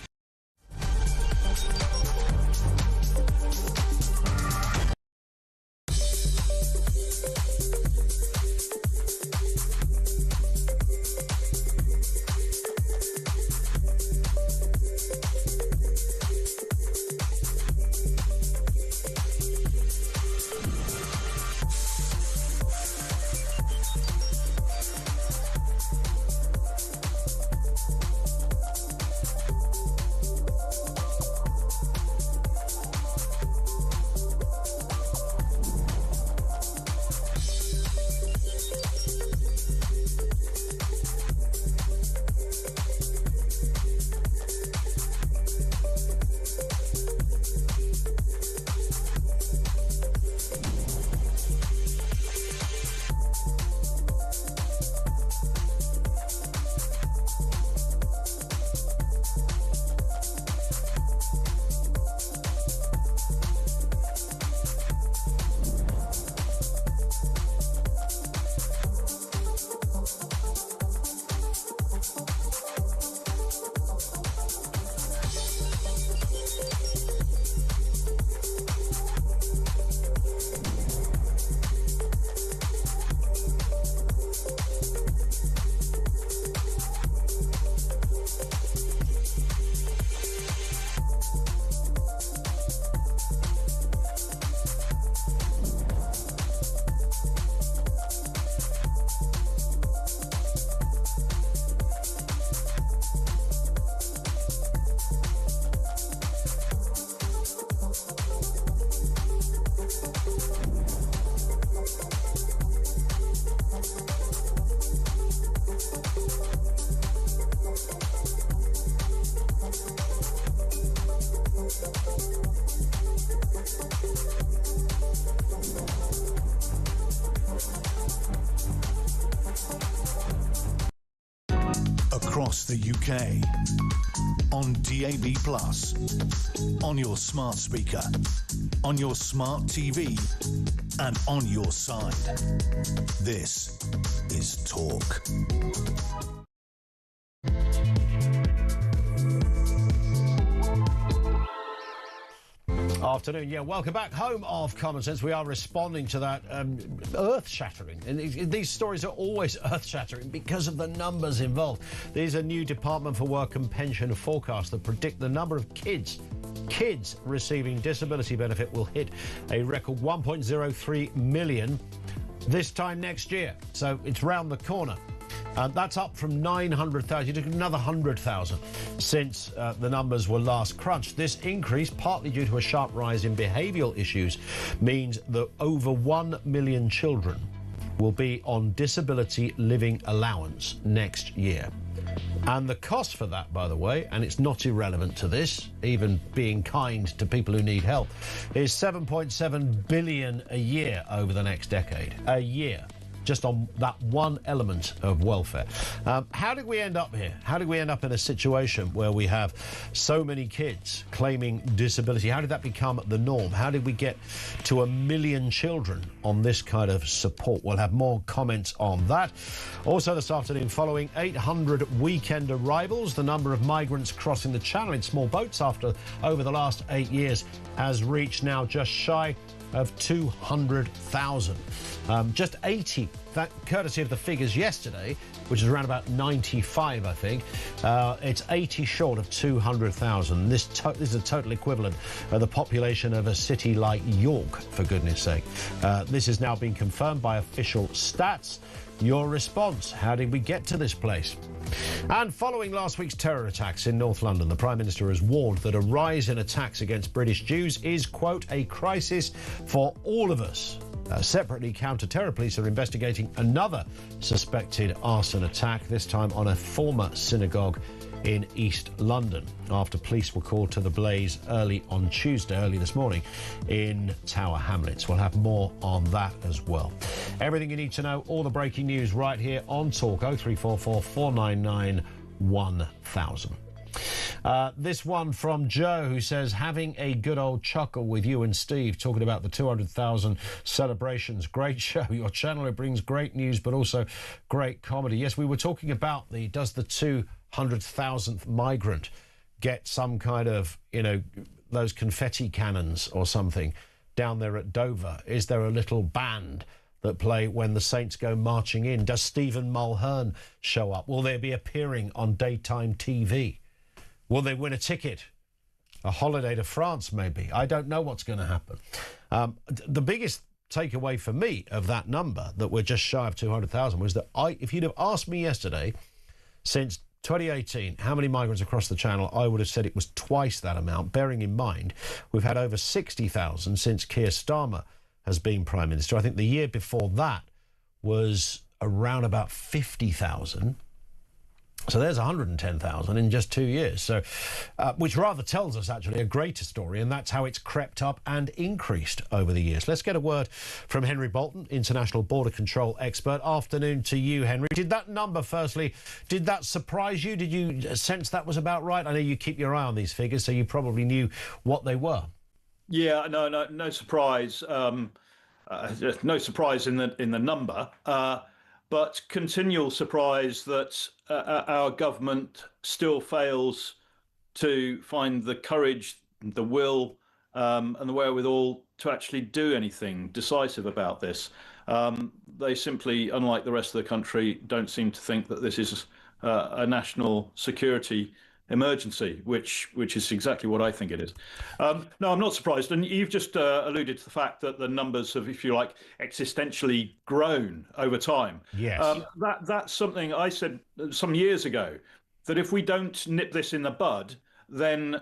A: across the UK. On DAB+, on your smart speaker, on your smart TV, and on your side. This is Talk.
B: Afternoon, yeah, welcome back. Home of Common Sense. We are responding to that earth-shattering. And these stories are always earth-shattering because of the numbers involved. There's a new Department for Work and Pension forecast that predict the number of kids receiving disability benefit will hit a record 1.03 million this time next year. So it's round the corner. That's up from 900,000, another 100,000 since the numbers were last crunched. This increase, partly due to a sharp rise in behavioural issues, means that over 1 million children will be on disability living allowance next year. And the cost for that, by the way, and it's not irrelevant to this, even being kind to people who need help, is 7.7 billion a year over the next decade. A year. Just on that one element of welfare. How did we end up here? How did we end up in a situation where we have so many kids claiming disability? How did that become the norm? How did we get to 1 million children on this kind of support? We'll have more comments on that. Also this afternoon, following 800 weekend arrivals, the number of migrants crossing the channel in small boats over the last 8 years has reached now just shy of 200,000. Just 80, that courtesy of the figures yesterday, which is around about 95, I think. It's 80 short of 200,000. This is a total equivalent of the population of a city like York, for goodness sake. This has now been confirmed by official stats. Your response, how did we get to this place? And following last week's terror attacks in North London, the Prime Minister has warned that a rise in attacks against British Jews is, quote, a crisis for all of us. Separately, counter-terror police are investigating another suspected arson attack, this time on a former synagogue in East London, after police were called to the blaze early this morning in Tower Hamlets. We'll have more on that as well. Everything you need to know, all the breaking news right here on Talk. 0344 499 1000. This one from Joe, who says, having a good old chuckle with you and Steve talking about the 200,000 celebrations. Great show. Your channel, it brings great news, but also great comedy. Yes, we were talking about does the 200,000th migrant get some kind of, those confetti cannons or something down there at Dover? Is there a little band that play when the Saints go marching in? Does Stephen Mulhern show up? Will they be appearing on daytime TV? Will they win a ticket? A holiday to France, maybe? I don't know what's going to happen. The biggest takeaway for me of that number, that we're just shy of 200,000, was that if you'd have asked me yesterday, since 2018, how many migrants across the Channel, I would have said it was twice that amount, bearing in mind we've had over 60,000 since Keir Starmer has been Prime Minister. I think the year before that was around about 50,000. So there's 110,000 in just 2 years. So, which rather tells us actually a greater story, and that's how it's crept up and increased over the years. Let's get a word from Henry Bolton, international border control expert. Afternoon to you, Henry. Did that number, firstly, did that surprise you? Did you sense that was about right? I know you keep your eye on these figures, so you probably knew what they were.
M: Yeah, no surprise. No surprise in the number. But continual surprise that our government still fails to find the courage, the will, and the wherewithal to actually do anything decisive about this. They simply, unlike the rest of the country, don't seem to think that this is a national security emergency, which is exactly what I think it is. No, I'm not surprised. And you've just alluded to the fact that the numbers have, if you like, existentially grown over time.
B: Yes.
M: That's something I said some years ago, that if we don't nip this in the bud, then,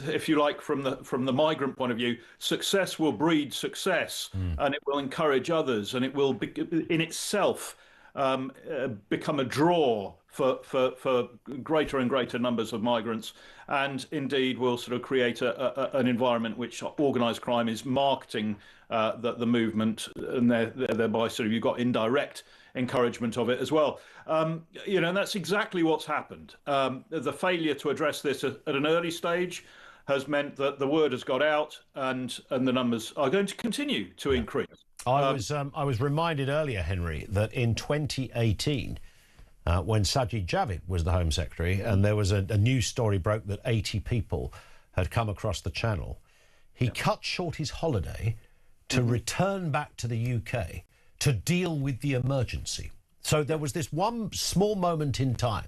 M: if you like, from the migrant point of view, success will breed success, and it will encourage others, and it will be, in itself, become a draw for greater and greater numbers of migrants, and indeed will sort of create an environment which organised crime is marketing the movement, and thereby sort of you've got indirect encouragement of it as well. And that's exactly what's happened. The failure to address this at an early stage has meant that the word has got out, and the numbers are going to continue to increase.
B: I was reminded earlier, Henry, that in 2018, when Sajid Javid was the Home Secretary, and there was a news story broke that 80 people had come across the Channel, he cut short his holiday to return back to the UK to deal with the emergency. So there was this one small moment in time,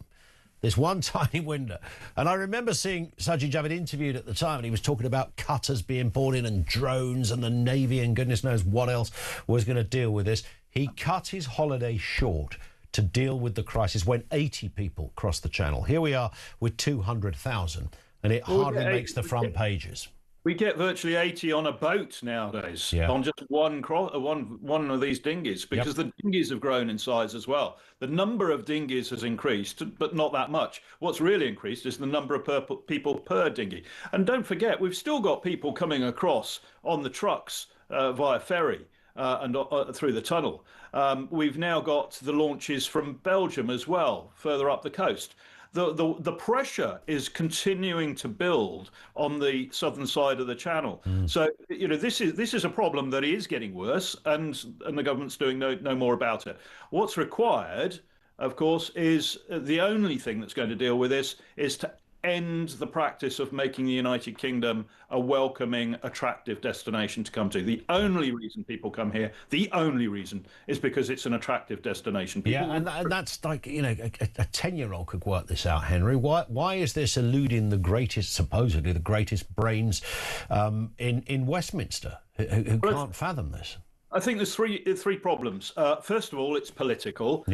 B: this one tiny window. And I remember seeing Sajid Javid interviewed at the time, and he was talking about cutters being brought in and drones and the Navy and goodness knows what else was going to deal with this. He cut his holiday short to deal with the crisis when 80 people crossed the Channel. Here we are with 200,000, and it hardly makes the front pages.
M: We get virtually 80 on a boat nowadays, on just one of these dinghies, because the dinghies have grown in size as well. The number of dinghies has increased, but not that much. What's really increased is the number of people per dinghy. And don't forget, we've still got people coming across on the trucks via ferry and through the tunnel. We've now got the launches from Belgium as well, further up the coast. The pressure is continuing to build on the southern side of the Channel. So this is a problem that is getting worse, and the government's doing no more about it. What's required, of course, is the only thing that's going to deal with this is to end the practice of making the United Kingdom a welcoming, attractive destination to come to. The only reason people come here, the only reason, is because it's an attractive destination.
B: And that's like, a 10-year-old could work this out, Henry. Why is this eluding supposedly the greatest brains in Westminster who can't fathom this?
M: I think there's three problems. First of all, it's political.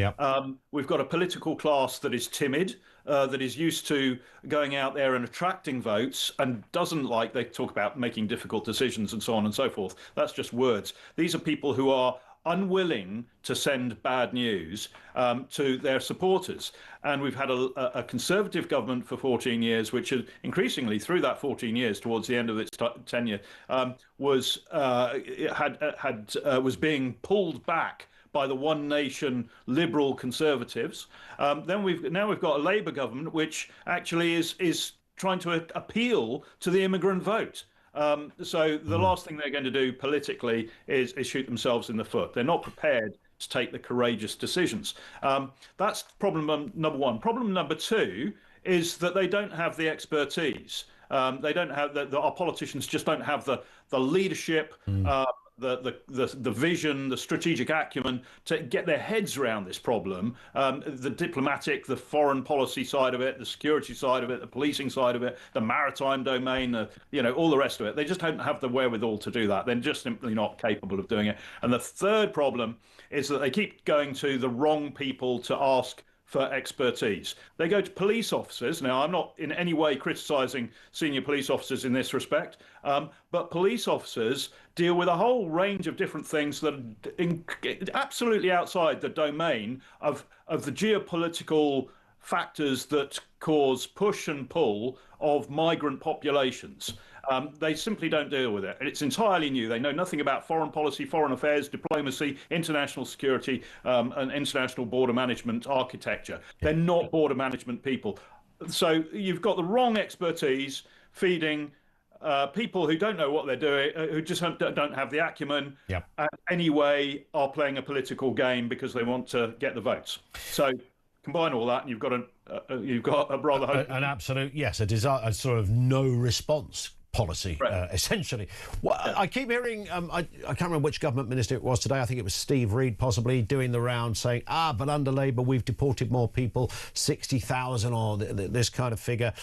M: We've got a political class that is timid, that is used to going out there and attracting votes, and they talk about making difficult decisions and so on and so forth. That's just words. These are people who are unwilling to send bad news to their supporters. And we've had a Conservative government for 14 years, which increasingly through that 14 years, towards the end of its tenure, was being pulled back by the One Nation Liberal Conservatives. Then we've got a Labour government which actually is trying to appeal to the immigrant vote. So the last thing they're going to do politically is shoot themselves in the foot. They're not prepared to take the courageous decisions. That's problem number one. Problem number two is that they don't have the expertise. They don't have our politicians just don't have the leadership, the vision, the strategic acumen to get their heads around this problem, the diplomatic, the foreign policy side of it, the security side of it, the policing side of it, the maritime domain, all the rest of it. They just don't have the wherewithal to do that. They're just simply not capable of doing it. And the third problem is that they keep going to the wrong people to ask for expertise. They go to police officers. Now, I'm not in any way criticising senior police officers in this respect, but police officers deal with a whole range of different things that are absolutely outside the domain of the geopolitical factors that cause push and pull of migrant populations. They simply don't deal with it. And it's entirely new. They know nothing about foreign policy, foreign affairs, diplomacy, international security, and international border management architecture. They're not border management people. So you've got the wrong expertise feeding people who don't know what they're doing, who just don't have the acumen, and anyway are playing a political game because they want to get the votes. So combine all that, and you've got a rather
B: an absolute a sort of no response policy, essentially. Well, I keep hearing, I can't remember which government minister it was today, I think it was Steve Reid possibly, doing the round saying, but under Labour we've deported more people, 60,000 or this kind of figure.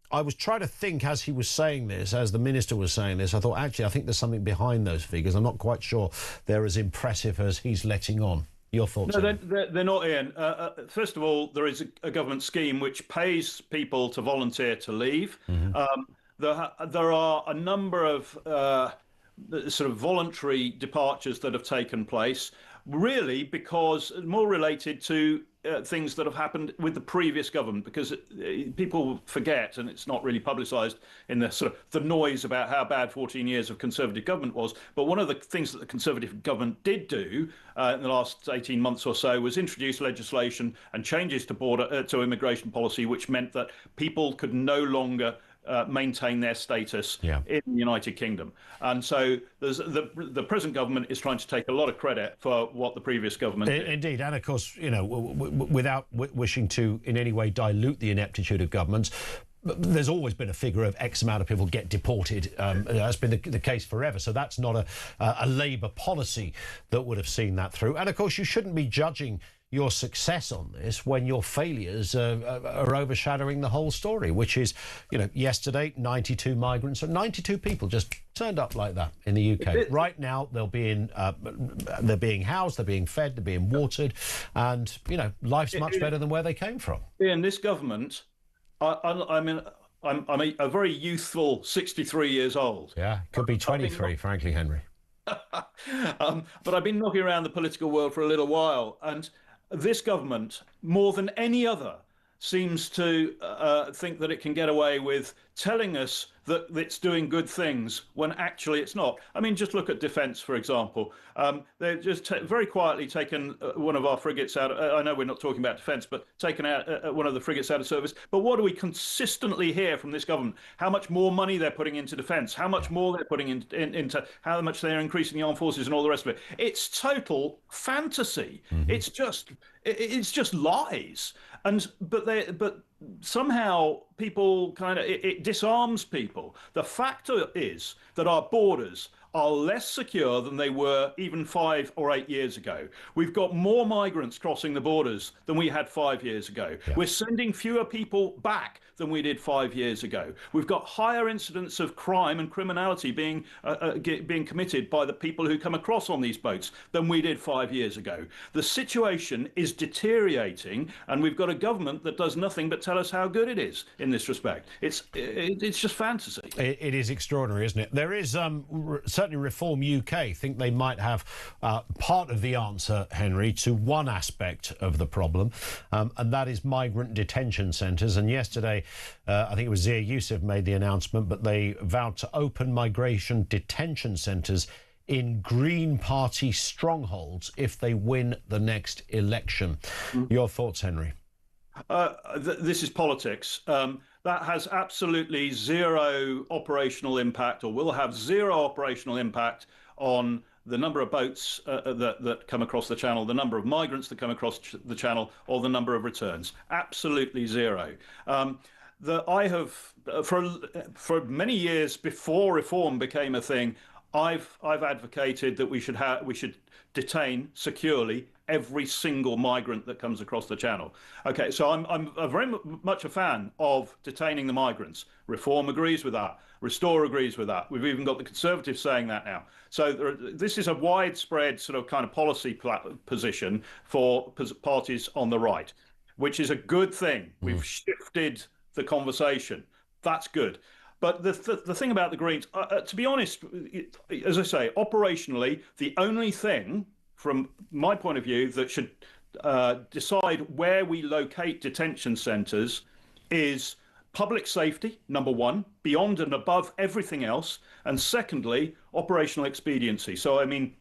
B: I was trying to think as he was saying this, as the minister was saying this, I thought, actually, I think there's something behind those figures. I'm not quite sure they're as impressive as he's letting on. Your thoughts?
M: No, they're not, Ian. First of all, there is a government scheme which pays people to volunteer to leave. There are a number of the sort of voluntary departures that have taken place, really because more related to things that have happened with the previous government, because people forget, and it's not really publicised in the sort of the noise about how bad 14 years of Conservative government was. But one of the things that the Conservative government did do in the last 18 months or so was introduce legislation and changes to to immigration policy, which meant that people could no longer maintain their status in the United Kingdom. And so the present government is trying to take a lot of credit for what the previous government did.
B: Indeed. And of course, you know, without wishing to in any way dilute the ineptitude of governments, there's always been a figure of X amount of people get deported. That's been the case forever. So that's not a Labour policy that would have seen that through. And of course, you shouldn't be judging your success on this when your failures are overshadowing the whole story, which is, you know, yesterday 92 migrants, or 92 people just turned up like that in the UK. Right now they're being housed, they're being fed, they're being watered, and you know, life's much better than where they came from.
M: In this government, I mean, I'm a very youthful 63 years old.
B: Yeah, could be 23, frankly, Henry.
M: But I've been knocking around the political world for a little while, and this government, more than any other, seems to think that it can get away with telling us that it's doing good things when actually it's not. I mean, just look at defence, for example. They've just very quietly taken one of our frigates out. I know we're not talking about defence, but taken out one of the frigates out of service. But what do we consistently hear from this government? How much more money they're putting into defence, how much more they're putting into how much they're increasing the armed forces and all the rest of it. It's total fantasy. It's just lies. But somehow people kind of, it disarms people. The fact is that our borders are less secure than they were even 5 or 8 years ago. We've got more migrants crossing the borders than we had 5 years ago. Yeah. We're sending fewer people back than we did 5 years ago. We've got higher incidents of crime and criminality being committed by the people who come across on these boats than we did 5 years ago. The situation is deteriorating, and we've got a government that does nothing but tell us how good it is in this respect. It's just fantasy.
B: It is extraordinary, isn't it? There is certainly Reform UK think they might have part of the answer, Henry, to one aspect of the problem, and that is migrant detention centres. And yesterday, I think it was Zia Youssef made the announcement, but they vowed to open migration detention centres in Green Party strongholds if they win the next election. Your thoughts, Henry?
M: This is politics. That has absolutely zero operational impact, or will have zero operational impact on the number of boats that come across the channel, the number of migrants that come across the channel, or the number of returns. Absolutely zero. I have, for many years before reform became a thing, I've advocated that we should detain securely every single migrant that comes across the channel. Okay, so I'm very much a fan of detaining the migrants. Reform agrees with that. Restore agrees with that. We've even got the Conservatives saying that now. So this is a widespread sort of kind of policy position for parties on the right, which is a good thing. We've shifted the conversation. That's good. But the thing about the Greens, to be honest, as I say, operationally, the only thing from my point of view that should decide where we locate detention centres is public safety, number one, beyond and above everything else. And secondly, operational expediency. So, I mean,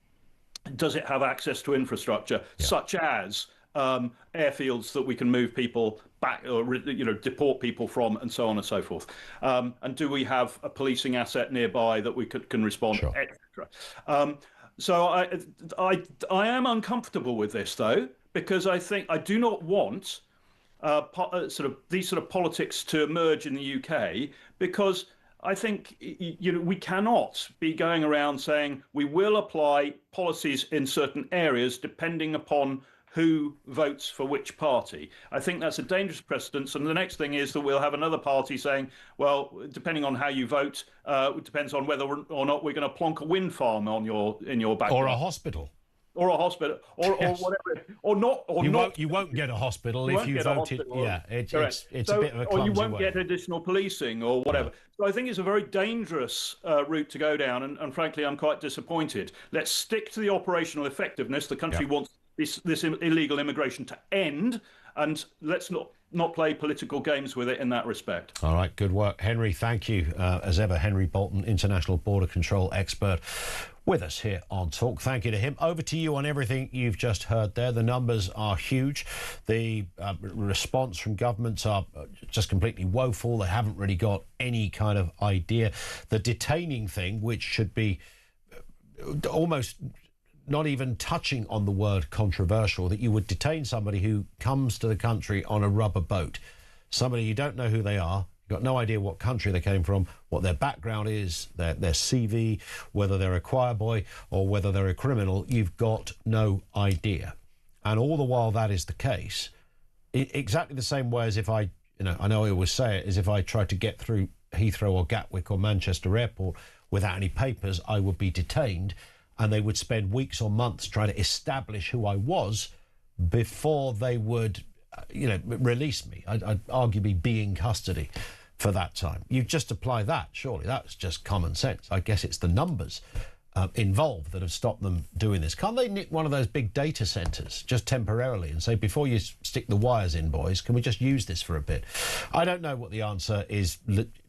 M: does it have access to infrastructure such as airfields that we can move people back, or deport people from, and so on and so forth? And do we have a policing asset nearby that we can respond, etc.? So I am uncomfortable with this, though, because I think I do not want these sort of politics to emerge in the UK, because I think we cannot be going around saying we will apply policies in certain areas depending upon who votes for which party. I think that's a dangerous precedent. And the next thing is that we'll have another party saying, well, depending on how you vote, it depends on whether or not we're going to plonk a wind farm on in your backyard.
B: Or a hospital.
M: or a hospital, or whatever, or not, or not.
B: You won't get a hospital if you voted. Yeah, it's a bit of a clumsy
M: or you won't
B: way.
M: get additional policing or whatever. So I think it's a very dangerous route to go down, and frankly, I'm quite disappointed. Let's stick to the operational effectiveness. The country wants this illegal immigration to end, and let's not play political games with it in that respect.
B: All right, good work, Henry. Thank you, as ever, Henry Bolton, international border control expert, with us here on Talk. Thank you to him. Over to you on everything you've just heard there. The numbers are huge. The response from governments are just completely woeful. They haven't really got any kind of idea. The detaining thing, which should be almost not even touching on the word controversial, that you would detain somebody who comes to the country on a rubber boat, somebody you don't know who they are, you've got no idea what country they came from, what their background is, their CV, whether they're a choir boy or whether they're a criminal. You've got no idea. And all the while that is the case, exactly the same way as if I know I always say it, is if I tried to get through Heathrow or Gatwick or Manchester Airport without any papers, I would be detained, and they would spend weeks or months trying to establish who I was before they would release me. I'd arguably be in custody for that time. You just apply that, surely. That's just common sense. I guess it's the numbers involved that have stopped them doing this. Can't they nick one of those big data centres just temporarily and say, before you stick the wires in, boys, can we just use this for a bit? I don't know what the answer is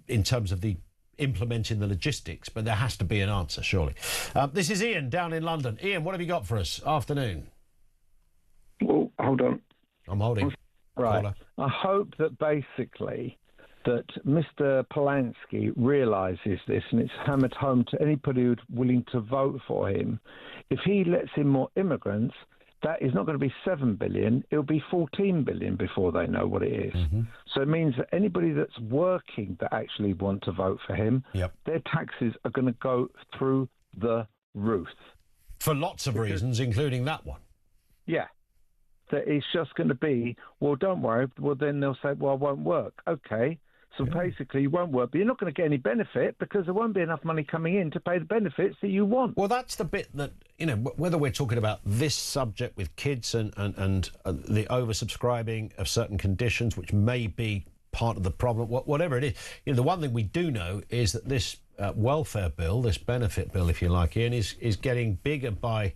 B: in terms of the implementing the logistics, but there has to be an answer, surely. This is Ian down in London. Ian, what have you got for us? Afternoon.
N: Well, hold on.
B: I'm holding.
N: Right.
B: Caller.
N: I hope that basically that Mr. Polanski realises this, and it's hammered home to anybody who's willing to vote for him. If he lets in more immigrants, that is not going to be 7 billion, it'll be 14 billion before they know what it is.
B: Mm-hmm.
N: So it means that anybody that's working that actually want to vote for him, their taxes are going to go through the roof.
B: For lots of reasons, including that one.
N: Yeah. That it's just going to be, well, don't worry. Well, then they'll say, well, it won't work. Okay. So basically, it won't work. But you're not going to get any benefit because there won't be enough money coming in to pay the benefits that you want.
B: Well, that's the bit that, whether we're talking about this subject with kids and the oversubscribing of certain conditions, which may be part of the problem, whatever it is, the one thing we do know is that this welfare bill, this benefit bill, if you like, Ian, is getting bigger by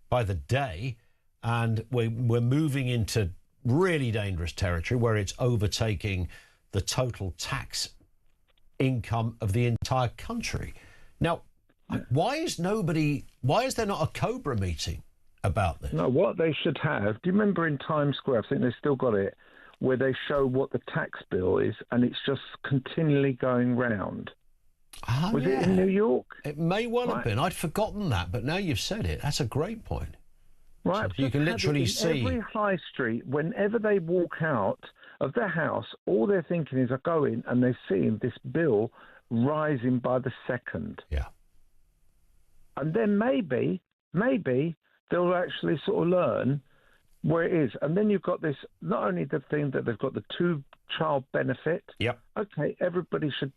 B: the day. And we're moving into really dangerous territory where it's overtaking the total tax income of the entire country. Now, why is there not a Cobra meeting about this?
N: No, what they should have, do you remember in Times Square, I think they've still got it, where they show what the tax bill is and it's just continually going round? Was it in New York?
B: It may well have been. I'd forgotten that, but now you've said it. That's a great point.
N: Right,
B: so you can literally see
N: every high street. Whenever they walk out of their house, all they're thinking is, I go in and they're seeing this bill rising by the second.
B: Yeah,
N: and then maybe they'll actually sort of learn where it is. And then you've got this, not only the thing that they've got the 2-child benefit.
B: Yep.
N: Okay, everybody should,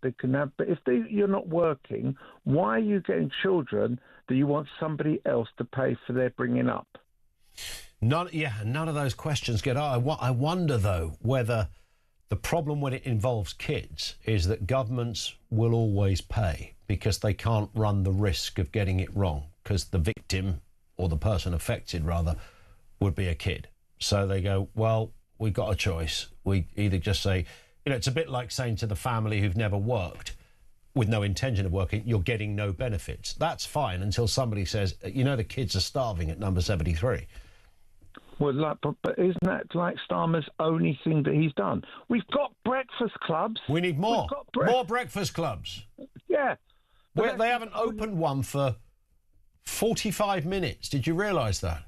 N: they can have, but if you're not working, why are you getting children that you want somebody else to pay for their bringing up?
B: None of those questions get asked. I wonder, though, whether the problem when it involves kids is that governments will always pay because they can't run the risk of getting it wrong, because the victim, or the person affected, rather, would be a kid. So they go, well, we've got a choice. We either just say, it's a bit like saying to the family who've never worked, with no intention of working, you're getting no benefits. That's fine until somebody says, the kids are starving at number 73.
N: Well, but isn't that like Starmer's only thing that he's done? We've got breakfast clubs.
B: We need more. More breakfast clubs.
N: Yeah.
B: They haven't opened one for 45 minutes. Did you realise that?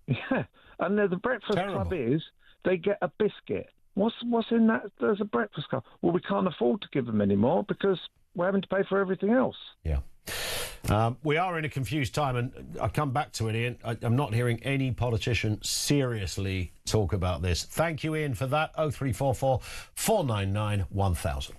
N: Yeah. And the breakfast club is they get a biscuit. What's in that? There's a breakfast club. Well, we can't afford to give them any more because we're having to pay for everything else.
B: Yeah. We are in a confused time, and I come back to it, Ian. I'm not hearing any politician seriously talk about this. Thank you, Ian, for that. 0344 499 1000.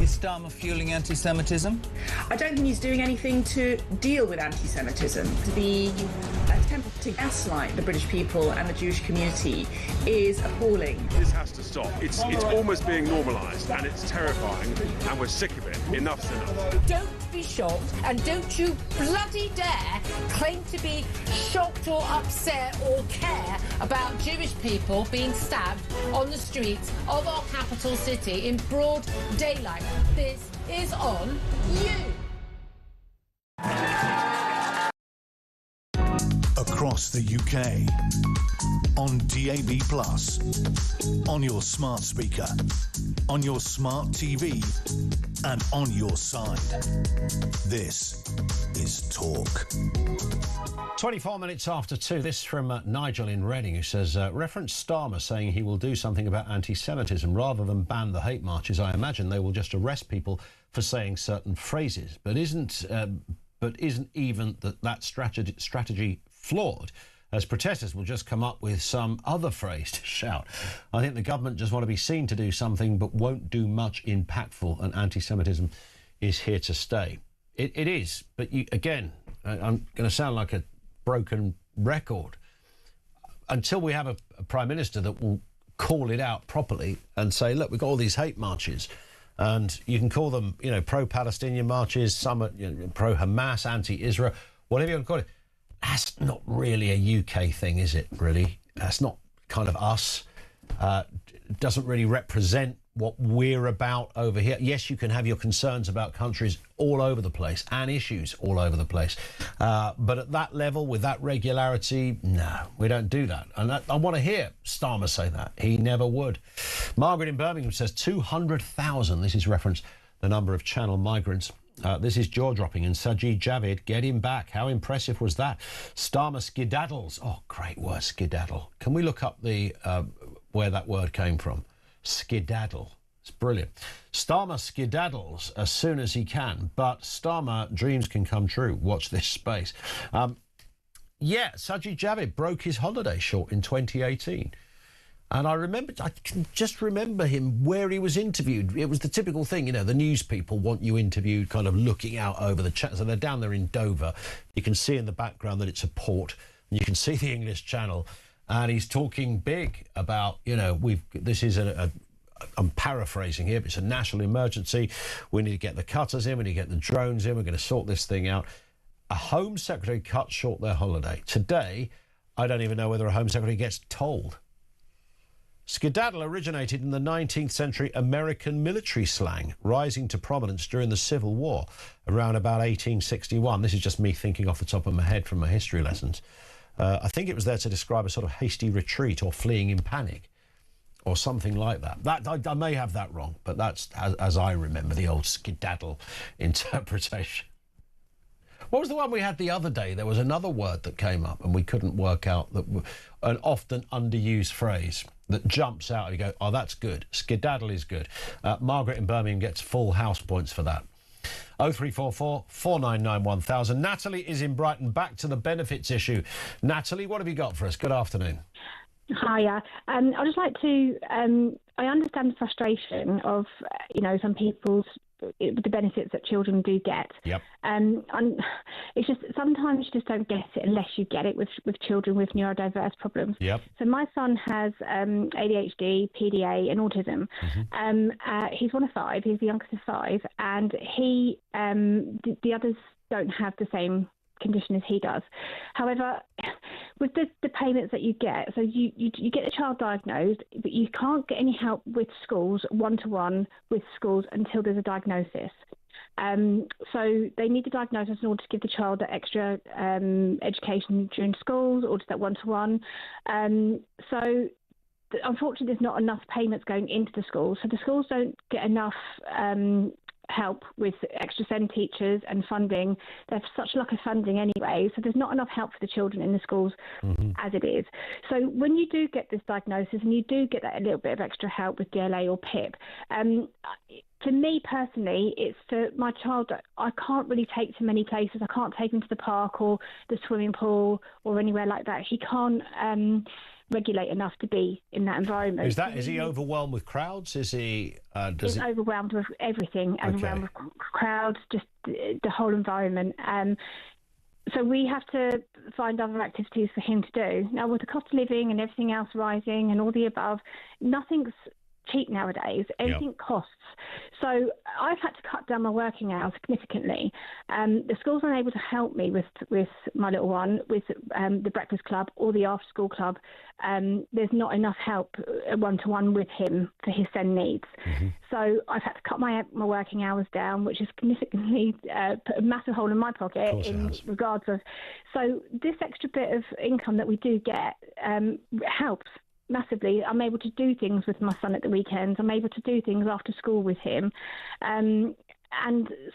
O: Is Starmer fueling anti-Semitism?
F: I don't think he's doing anything to deal with anti-Semitism. The attempt to gaslight the British people and the Jewish community is appalling.
P: This has to stop. It's almost being normalised, and it's terrifying, and we're sick of it. Enough's enough.
Q: Don't be shocked, and don't you bloody dare claim to be shocked or upset or care about Jewish people being stabbed on the streets of our capital city in broad daylight. This is on you.
A: Across the UK, on DAB+, on your smart speaker, on your smart TV, and on your side. This is Talk.
B: 24 minutes after 2, this from Nigel in Reading, who says, reference Starmer saying he will do something about anti-Semitism rather than ban the hate marches. I imagine they will just arrest people for saying certain phrases. But isn't even that strategy flawed, as protesters will just come up with some other phrase to shout? I think the government just want to be seen to do something but won't do much impactful, and anti-Semitism is here to stay. It is, but again, I'm going to sound like a broken record. Until we have a Prime Minister that will call it out properly and say, look, we've got all these hate marches, and you can call them, pro-Palestinian marches, some are pro-Hamas, anti-Israel, whatever you want to call it. That's not really a UK thing, is it, really? That's not kind of us. Doesn't really represent what we're about over here. Yes, you can have your concerns about countries all over the place and issues all over the place. But at that level, with that regularity, no, we don't do that. And I want to hear Starmer say that. He never would. Margaret in Birmingham says 200,000. This is reference the number of Channel migrants. This is jaw-dropping. And Sajid Javid, get him back. How impressive was that? Starmer skedaddles. Oh, great word, skedaddle. Can we look up the where that word came from? Skedaddle. It's brilliant. Starmer skedaddles as soon as he can, but Starmer dreams can come true. Watch this space. Yeah, Sajid Javid broke his holiday short in 2018. And I can just remember him where he was interviewed. It was the typical thing, the news people want you interviewed kind of looking out over the channel. So they're down there in Dover. You can see in the background that it's a port. And you can see the English Channel. And he's talking big about, this is I'm paraphrasing here, but it's a national emergency. We need to get the cutters in. We need to get the drones in. We're going to sort this thing out. A Home Secretary cut short their holiday. Today, I don't even know whether a Home Secretary gets told. Skedaddle originated in the 19th century American military slang, rising to prominence during the Civil War around about 1861. This is just me thinking off the top of my head from my history lessons. I think it was there to describe a sort of hasty retreat or fleeing in panic or something like that. I may have that wrong, but that's as I remember the old skedaddle interpretation. What was the one we had the other day? There was another word that came up and we couldn't work out, an often underused phrase that jumps out. You go, oh, that's good. Skedaddle is good. Margaret in Birmingham gets full house points for that. 0344 499 1000. Natalie is in Brighton. Back to the benefits issue. Natalie, what have you got for us? Good afternoon.
R: Hiya. I'd just like to, I understand the frustration of, some people's, the benefits that children do get.
B: Yep.
R: And it's just, sometimes you just don't get it unless you get it with children with neurodiverse problems.
B: Yep.
R: So my son has ADHD, PDA and autism. Mm-hmm. He's one of 5. He's the youngest of 5. And he, the others don't have the same condition as he does. However, with the payments that you get, so you get the child diagnosed, but you can't get any help with schools, one-to-one with schools until there's a diagnosis. So they need the diagnosis in order to give the child that extra education during schools or just that one-to-one. So unfortunately, there's not enough payments going into the schools. So the schools don't get enough help with extra SEND teachers and funding. There's such a lack of funding anyway, so there's not enough help for the children in the schools as it is. So when you do get this diagnosis and you do get that a little bit of extra help with DLA or PIP, for me personally, it's for my child that I can't really take to many places. I can't take him to the park or the swimming pool or anywhere like that. He can't regulate enough to be in that environment.
B: Is he overwhelmed with crowds? Is he?
R: He's overwhelmed with everything, overwhelmed with crowds, just the whole environment. So we have to find other activities for him to do. Now, with the cost of living and everything else rising and all the above, nothing's cheap nowadays. Everything costs. So I've had to cut down my working hours significantly. The schools aren't able to help me with my little one, with the breakfast club or the after school club. There's not enough help one-to-one with him for his SEND needs. So I've had to cut my working hours down, which has significantly put a massive hole in my pocket in regards of. So this extra bit of income that we do get helps massively. I'm able to do things with my son at the weekends. I'm able to do things after school with him, and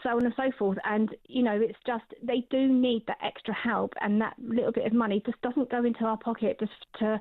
R: so on and so forth. And it's just they do need that extra help, and that little bit of money just doesn't go into our pocket. Just to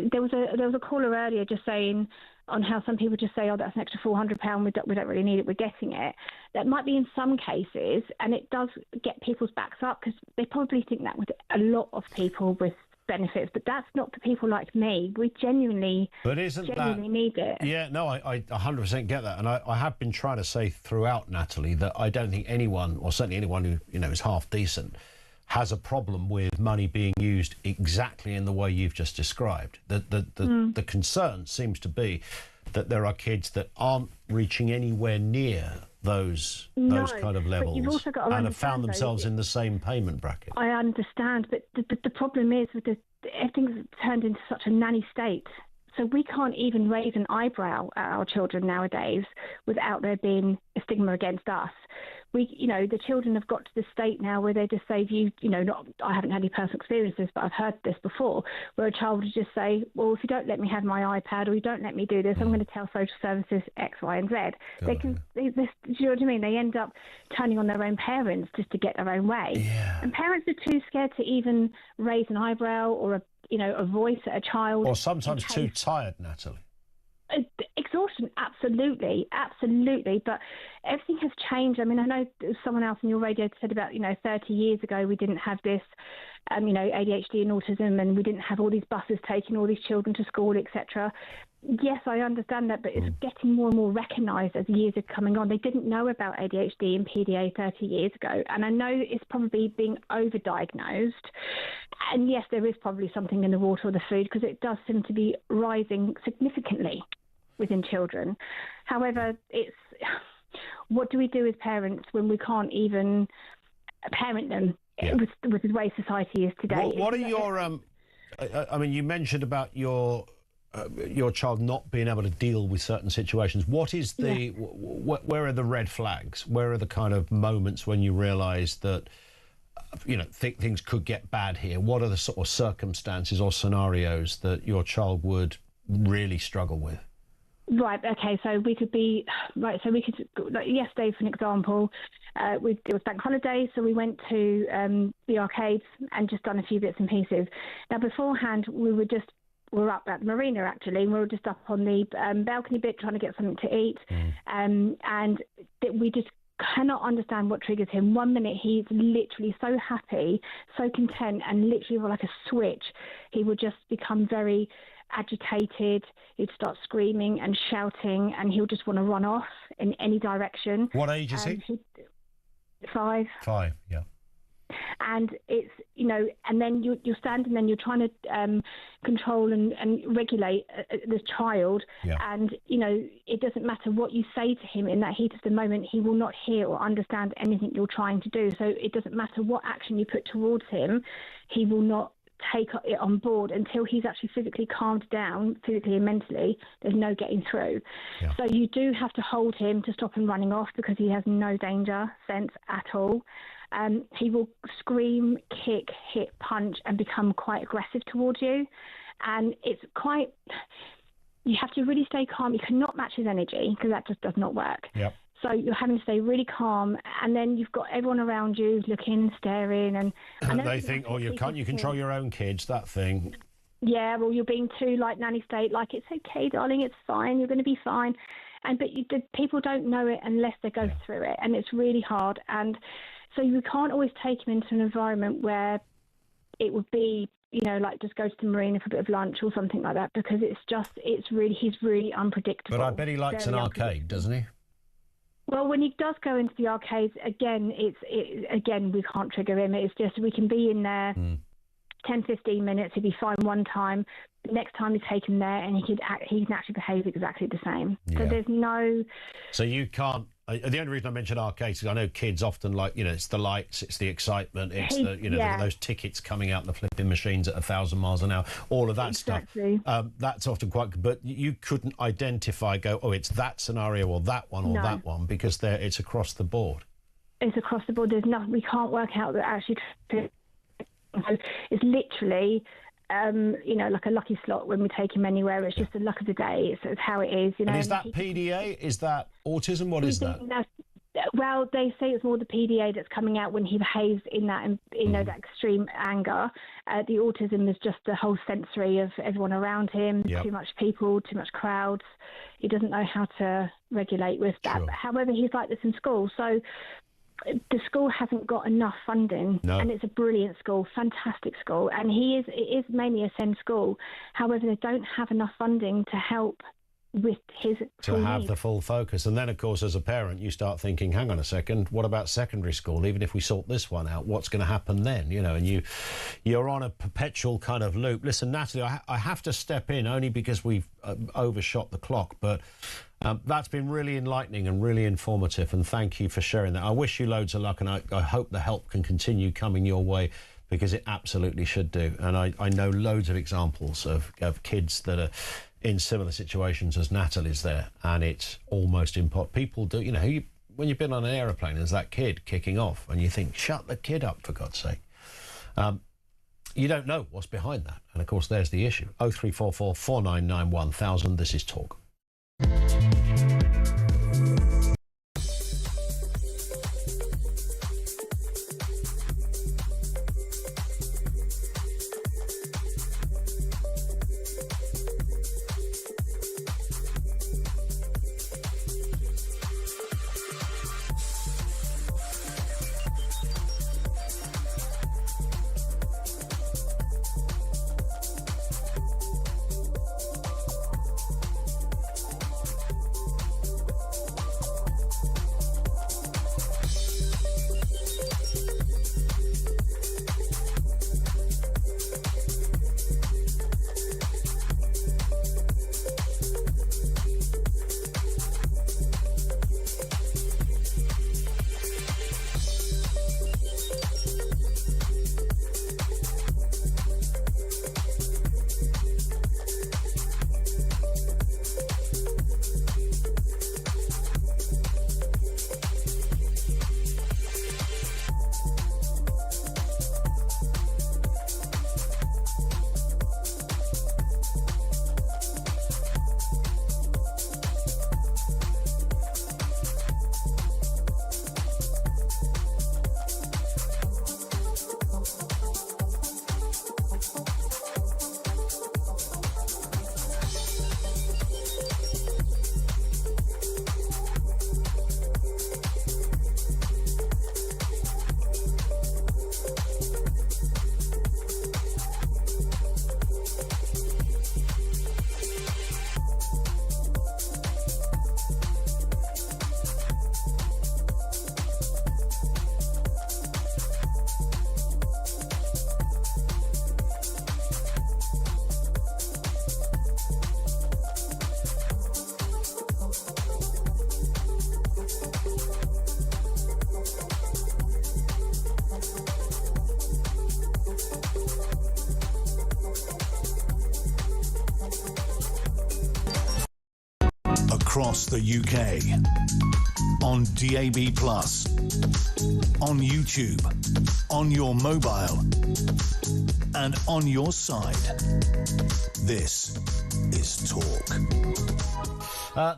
R: there was a caller earlier just saying on how some people just say, oh, that's an extra £400. We don't really need it. We're getting it. That might be in some cases, and it does get people's backs up because they probably think that with a lot of people with benefits, but that's not for people like me. We genuinely need it.
B: Yeah, no, I 100% get that, and I have been trying to say throughout, Natalie, that I don't think anyone, or certainly anyone who is half decent, has a problem with money being used exactly in the way you've just described. The concern seems to be that there are kids that aren't reaching anywhere near those kind of levels,
R: you've also got to
B: and have found themselves in the same payment bracket.
R: I understand, but the problem is with everything's turned into such a nanny state. So we can't even raise an eyebrow at our children nowadays without there being a stigma against us. The children have got to the state now where they just say, I haven't had any personal experiences, but I've heard this before, where a child would just say, well, if you don't let me have my iPad or you don't let me do this, I'm going to tell social services X, Y, and Z. Do you know what I mean? They end up turning on their own parents just to get their own way. Yeah. And parents are too scared to even raise an eyebrow or a voice at a child.
B: Or sometimes too tired, Natalie.
R: Exhaustion, absolutely, but everything has changed. I mean, I know someone else on your radio said about 30 years ago we didn't have this ADHD and autism, and we didn't have all these buses taking all these children to school, etc. Yes, I understand that, but it's getting more and more recognised as years are coming on. They didn't know about ADHD and PDA 30 years ago, and I know it's probably being overdiagnosed. And yes, there is probably something in the water or the food, because it does seem to be rising significantly within children. However, what do we do as parents when we can't even parent them with the way society is today?
B: What are your I mean, you mentioned about your child not being able to deal with certain situations. What is where are the red flags? Where are the kind of moments when you realise that things could get bad here? What are the sort of circumstances or scenarios that your child would really struggle with?
R: Right, okay, so we could yesterday, for an example, it was bank holiday, so we went to the arcades and just done a few bits and pieces. Now, beforehand, we were up at the marina, actually, and we were just up on the balcony bit trying to get something to eat, and we just cannot understand what triggers him. 1 minute he's literally so happy, so content, and literally like a switch, he would just become very agitated. He'd start screaming and shouting, and he'll just want to run off in any direction.
B: What age is he?
R: 5.
B: 5, yeah.
R: And it's, and then you're standing there and you're trying to control and regulate this child. Yeah. And, it doesn't matter what you say to him in that heat of the moment, he will not hear or understand anything you're trying to do. So it doesn't matter what action you put towards him, he will not take it on board until he's actually physically calmed down, physically and mentally. There's no getting through. Yeah. So you do have to hold him to stop him running off, because he has no danger sense at all. He will scream, kick, hit, punch, and become quite aggressive towards you. And it's quite... You have to really stay calm. You cannot match his energy, because that just does not work. Yep. So you're having to stay really calm, and then you've got everyone around you looking, staring, and
B: they think, oh, you control your own kids, that thing.
R: Yeah, well, you're being too like nanny state, like, it's okay, darling, it's fine, you're going to be fine. But people don't know it unless they go through it, and it's really hard. And so you can't always take him into an environment where it would be like just go to the marina for a bit of lunch or something like that, because he's really unpredictable.
B: But I bet he likes an arcade, doesn't he?
R: Well, when he does go into the arcades, again, again, we can't trigger him. It's just we can be in there 10, 15 minutes. He'd be fine one time. The next time you take him there, and he can actually behave exactly the same.
B: Yeah.
R: So there's no...
B: So you can't... The only reason I mention arcades is I know kids often like, it's the lights, it's the excitement, it's those tickets coming out the flipping machines at 1,000 miles an hour, all of that stuff. That's often quite... But you couldn't identify, it's that scenario or that one or that one, because it's across the board.
R: It's across the board. There's nothing... We can't work out that actually... It's literally... like a lucky slot when we take him anywhere. It's just the luck of the day. It's how it is.
B: And is that PDA? Is that autism? What is that?
R: Well, they say it's more the PDA that's coming out when he behaves in that, that extreme anger. The autism is just the whole sensory of everyone around him. Yep. Too much people, too much crowds. He doesn't know how to regulate with that.
B: Sure.
R: However, he's like this in school. So the school hasn't got enough funding, and it's a brilliant school, fantastic school, and it is mainly a SEND school. However, they don't have enough funding to help with his
B: the full focus. And then, of course, as a parent, you start thinking, hang on a second, what about secondary school? Even if we sort this one out, what's going to happen then? And you're on a perpetual kind of loop. Listen, Natalie, I have to step in only because we've overshot the clock, but that's been really enlightening and really informative, and thank you for sharing that. I wish you loads of luck, and I hope the help can continue coming your way, because it absolutely should do. And I know loads of examples of kids that are in similar situations as Natalie's there, and it's almost impossible. People do, when you've been on an aeroplane, there's that kid kicking off, and you think, shut the kid up, for God's sake. You don't know what's behind that. And, of course, there's the issue. 0344 499 1000. This is Talk.
A: Across the UK, on DAB+, on YouTube, on your mobile, and on your side. This is Talk.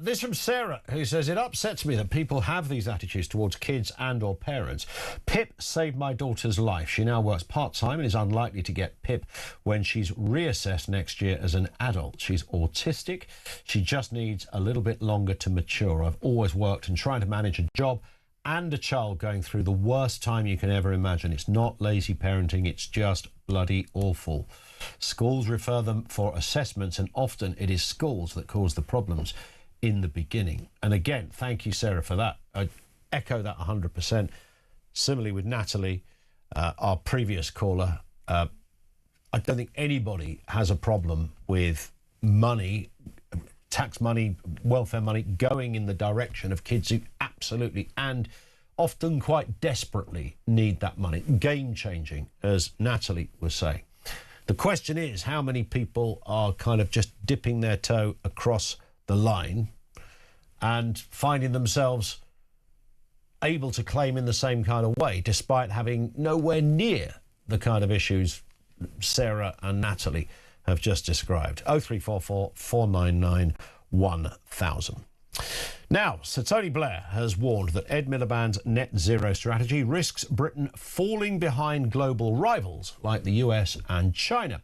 B: This from Sarah, who says, it upsets me that people have these attitudes towards kids and or parents. Pip saved my daughter's life. She now works part-time and is unlikely to get PIP when she's reassessed next year as an adult. She's autistic. She just needs a little bit longer to mature. I've always worked and trying to manage a job and a child going through the worst time you can ever imagine. It's not lazy parenting, it's just bloody awful. Schools refer them for assessments, and often it is schools that cause the problems in the beginning. And again, thank you, Sarah, for that. I echo that 100%. Similarly with Natalie, our previous caller, I don't think anybody has a problem with money, tax money, welfare money, going in the direction of kids who absolutely and often quite desperately need that money. Game-changing, as Natalie was saying. The question is, how many people are kind of just dipping their toe across the line and finding themselves able to claim in the same kind of way, despite having nowhere near the kind of issues Sarah and Natalie have just described. 0344 499 1000. Now, Sir Tony Blair has warned that Ed Miliband's net zero strategy risks Britain falling behind global rivals like the US and China.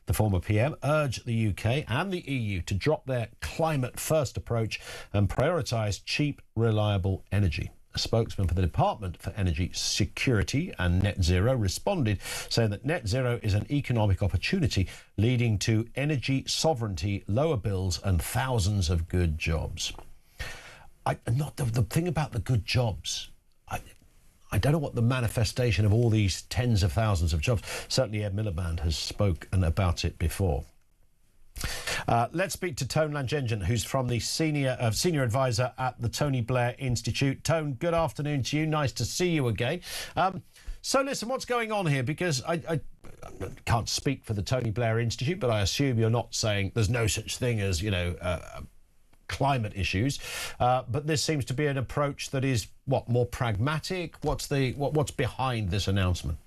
B: The former PM urged the UK and the EU to drop their climate-first approach and prioritise cheap, reliable energy. A spokesman for the Department for Energy Security and Net Zero responded, saying that net zero is an economic opportunity leading to energy sovereignty, lower bills and thousands of good jobs. The thing about the good jobs, I don't know what the manifestation of all these tens of thousands of jobs. Certainly Ed Miliband has spoken about it before. Let's speak to Tone Langengen, who's from the senior advisor at the Tony Blair Institute. Tone, good afternoon to you. Nice to see you again. So listen, what's going on here? Because I can't speak for the Tony Blair Institute, but I assume you're not saying there's no such thing as, climate issues, but this seems to be an approach that is more pragmatic. What's behind this announcement?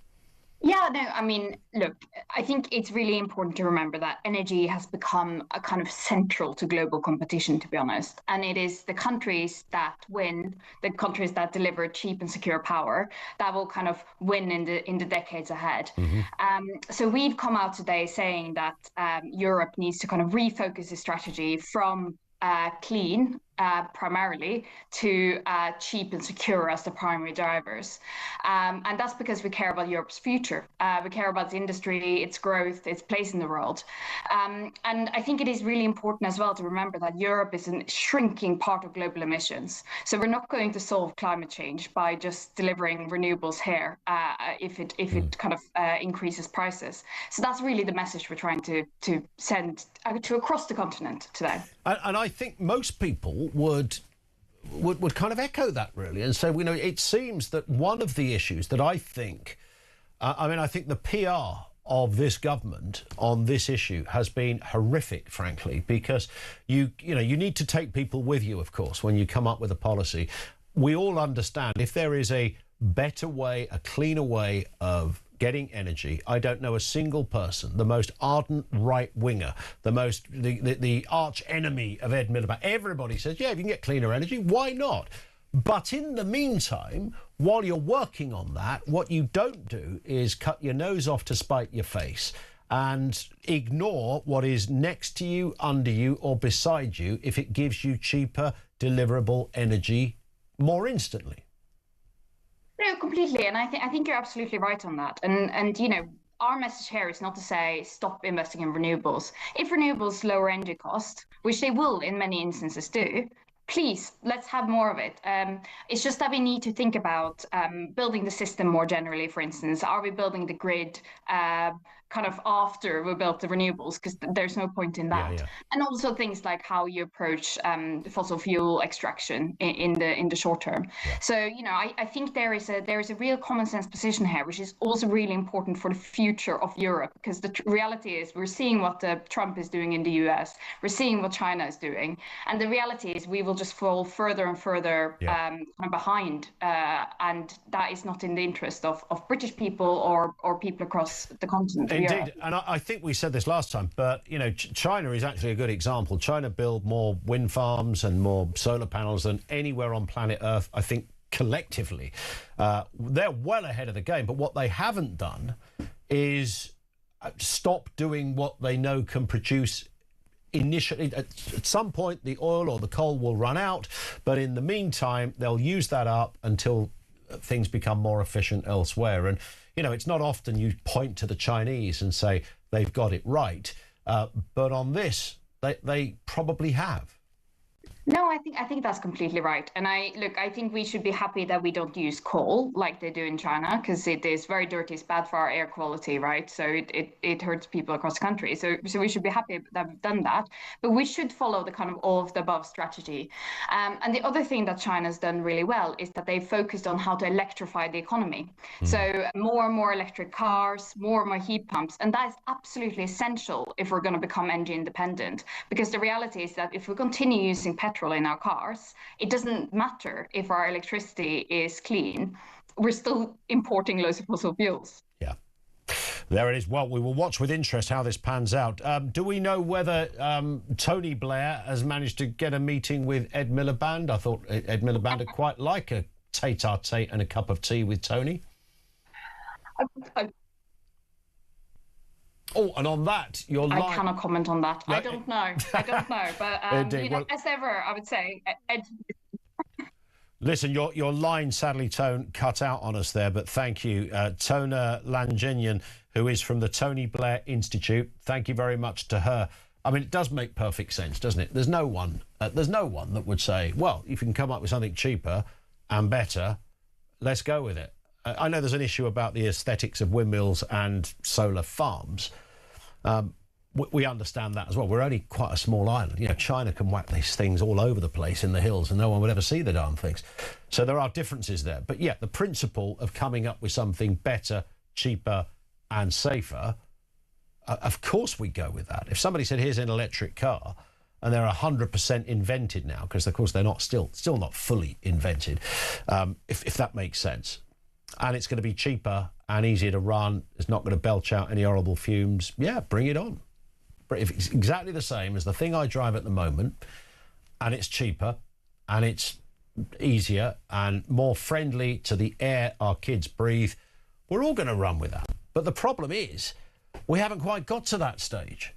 S: Yeah, no, I mean, look, I think it's really important to remember that energy has become a kind of central to global competition, to be honest. And it is the countries that win, the countries that deliver cheap and secure power, that will kind of win in the decades ahead. So we've come out today saying that Europe needs to kind of refocus its strategy from clean primarily to cheap and secure as the primary drivers. And that's because we care about Europe's future. We care about the industry, its growth, its place in the world. And I think it is really important as well to remember that Europe is a shrinking part of global emissions. So we're not going to solve climate change by just delivering renewables here if it kind of increases prices. So that's really the message we're trying to send to across the continent today.
B: And I think most people would kind of echo that, really, and say, it seems that one of the issues that I think, I think the PR of this government on this issue has been horrific, frankly, because you need to take people with you, of course, when you come up with a policy. We all understand if there is a better way, a cleaner way of getting energy. I don't know a single person, the most ardent right-winger, the arch enemy of Ed Miliband. Everybody says, yeah, if you can get cleaner energy, why not? But in the meantime, while you're working on that, what you don't do is cut your nose off to spite your face and ignore what is next to you, under you or beside you if it gives you cheaper, deliverable energy more instantly.
S: No, completely. And I think you're absolutely right on that. And our message here is not to say stop investing in renewables. If renewables lower energy cost, which they will in many instances do, please, let's have more of it. It's just that we need to think about building the system more generally, for instance. Are we building the grid kind of after we built the renewables? Because there's no point in that. Yeah. And also things like how you approach fossil fuel extraction in the short term. Yeah. So, I think there is a real common sense position here, which is also really important for the future of Europe. Because the reality is we're seeing what Trump is doing in the US. We're seeing what China is doing. And the reality is we will just fall further and further kind of behind, and that is not in the interest of British people or people across the continent.
B: Indeed, and I think we said this last time, but China is actually a good example. China build more wind farms and more solar panels than anywhere on planet Earth, I think, collectively. They're well ahead of the game, but what they haven't done is stop doing what they know can produce initially, at some point, the oil or the coal will run out, but in the meantime, they'll use that up until things become more efficient elsewhere. And, you know, it's not often you point to the Chinese and say they've got it right, but on this, they probably have.
S: No, I think that's completely right. And I think we should be happy that we don't use coal like they do in China, because it is very dirty. It's bad for our air quality, right? So it hurts people across the country. So we should be happy that we've done that. But we should follow the kind of all of the above strategy. And the other thing that China's done really well is that they've focused on how to electrify the economy. So more and more electric cars, more and more heat pumps. And that is absolutely essential if we're going to become energy independent. Because the reality is that if we continue using petrol in our cars, it doesn't matter if our electricity is clean. We're still importing loads of fossil fuels.
B: Yeah. There it is. Well, we will watch with interest how this pans out. Do we know whether Tony Blair has managed to get a meeting with Ed Miliband? I thought Ed Miliband would quite like a tete-a-tete and a cup of tea with Tony. Oh, and on that, your line...
S: I cannot comment on that. I don't know. But you know, as ever, I would say...
B: Listen, your line, sadly, Tone, cut out on us there, but thank you. Tona Langenian, who is from the Tony Blair Institute, thank you very much to her. I mean, it does make perfect sense, doesn't it? There's no one that would say, well, if you can come up with something cheaper and better, let's go with it. I know there's an issue about the aesthetics of windmills and solar farms. We understand that as well. We're only quite a small island. You know, China can whack these things all over the place in the hills and no one would ever see the darn things. So there are differences there. But yeah, the principle of coming up with something better, cheaper and safer, of course we go with that. If somebody said, here's an electric car, and they're 100% invented now, because of course they're not still not fully invented, if that makes sense. And it's going to be cheaper and easier to run. It's not going to belch out any horrible fumes. Yeah, bring it on. But if it's exactly the same as the thing I drive at the moment, and it's cheaper and it's easier and more friendly to the air our kids breathe, we're all going to run with that. But the problem is we haven't quite got to that stage.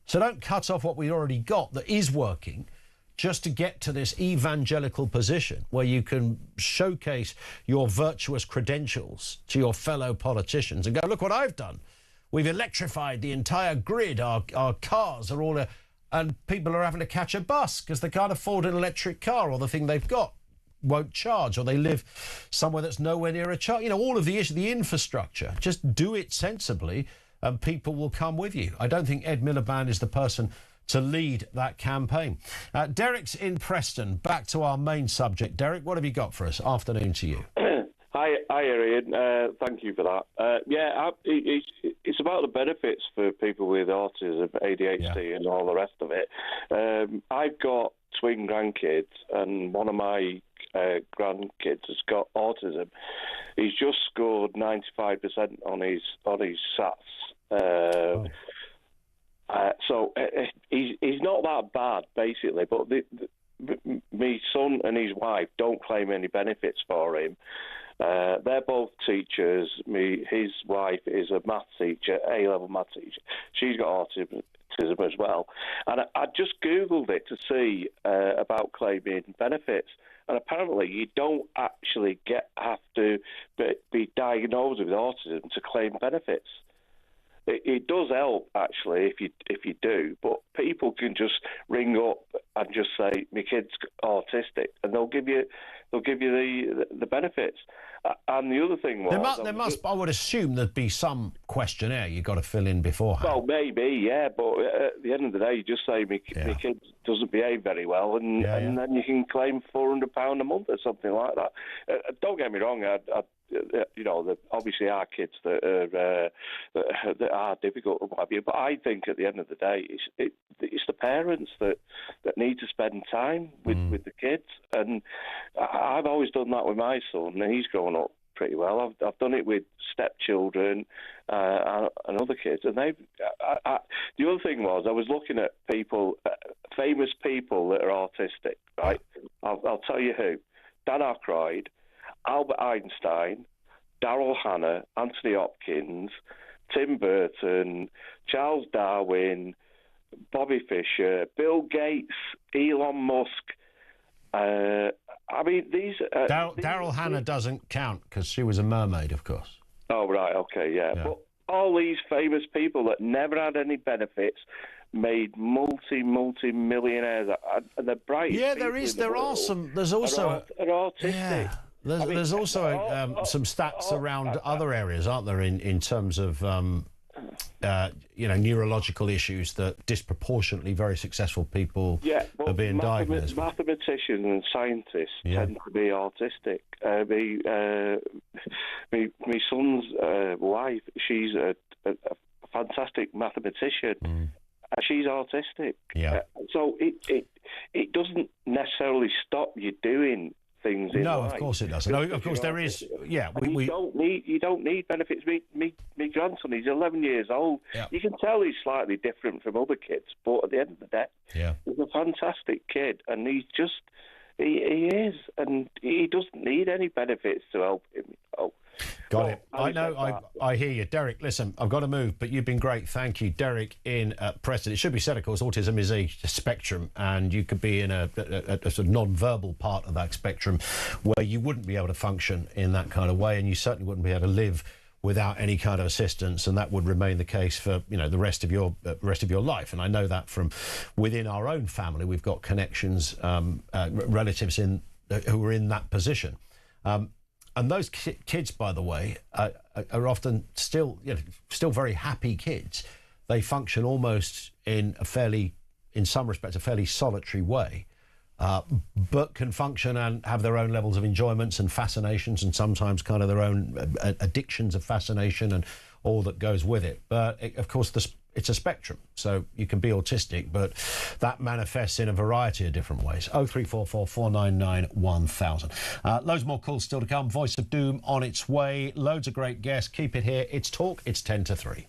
B: So don't cut off what we already got that is working just to get to this evangelical position where you can showcase your virtuous credentials to your fellow politicians and go, look what I've done. We've electrified the entire grid. Our cars are all... and people are having to catch a bus because they can't afford an electric car, or the thing they've got won't charge, or they live somewhere that's nowhere near a charge. You know, all of the issue, the infrastructure. Just do it sensibly and people will come with you. I don't think Ed Miliband is the person to lead that campaign. Derek's in Preston. Back to our main subject. Derek, what have you got for us? Afternoon to you.
T: Hi, Ian. Thank you for that. It's about the benefits for people with autism, ADHD, and all the rest of it. I've got twin grandkids, and one of my grandkids has got autism. He's just scored 95% on his SATs. So he's not that bad, basically, but my son and his wife don't claim any benefits for him. They're both teachers. His wife is a maths teacher, A-level maths teacher. She's got autism as well. And I just Googled it to see about claiming benefits. And apparently you don't actually have to be diagnosed with autism to claim benefits. It does help, actually, if you do, but people can just ring up and just say, my kid's autistic, and they'll give you the benefits. And the other thing was...
B: I would assume there'd be some questionnaire you've got to fill in beforehand.
T: Well, maybe, yeah, but at the end of the day, you just say, my kid doesn't behave very well, and then you can claim £400 a month or something like that. Don't get me wrong, obviously our kids that are difficult and what have you, but I think at the end of the day, it's the parents that need to spend time with the kids, and I've always done that with my son, and he's grown up pretty well. I've done it with stepchildren and other kids, and the other thing was I was looking at people, famous people that are autistic, right? I'll tell you who: Dan Aykroyd, Albert Einstein, Daryl Hannah, Anthony Hopkins, Tim Burton, Charles Darwin, Bobby Fischer, Bill Gates, Elon Musk. I mean, these...
B: Daryl Hannah doesn't count because she was a mermaid, of course.
T: Oh, right, okay, yeah. But all these famous people that never had any benefits made multi-millionaires, and the brightest
B: there are some... There's also...
T: Are autistic.
B: Yeah. There's also some stats around other areas, aren't there, in terms of... neurological issues that disproportionately very successful people are being diagnosed with.
T: Mathematicians and scientists tend to be autistic. My son's wife, she's a fantastic mathematician. She's autistic. So it doesn't necessarily stop you doing things in life.
B: Of course it doesn't. No, of course there is. Yeah,
T: you don't need benefits. My grandson, he's 11 years old. You can tell he's slightly different from other kids, but at the end of the day, he's a fantastic kid, and he is, and he doesn't need any benefits to help him.
B: Got it. I hear you. Derek, listen, I've got to move, but you've been great. Thank you. Derek in Preston. It should be said, of course, autism is a spectrum, and you could be in a sort of non-verbal part of that spectrum where you wouldn't be able to function in that kind of way, and you certainly wouldn't be able to live without any kind of assistance, and that would remain the case for the rest of your life. And I know that from within our own family, we've got connections, relatives who are in that position. And those kids, by the way, are often still very happy kids. They function almost in some respects, a fairly solitary way, but can function and have their own levels of enjoyments and fascinations, and sometimes kind of their own addictions of fascination and all that goes with it. But of course, it's a spectrum, so you can be autistic, but that manifests in a variety of different ways. 0344 499 1000. Loads more calls still to come. Voice of Doom on its way. Loads of great guests. Keep it here. It's Talk. It's 10 to 3.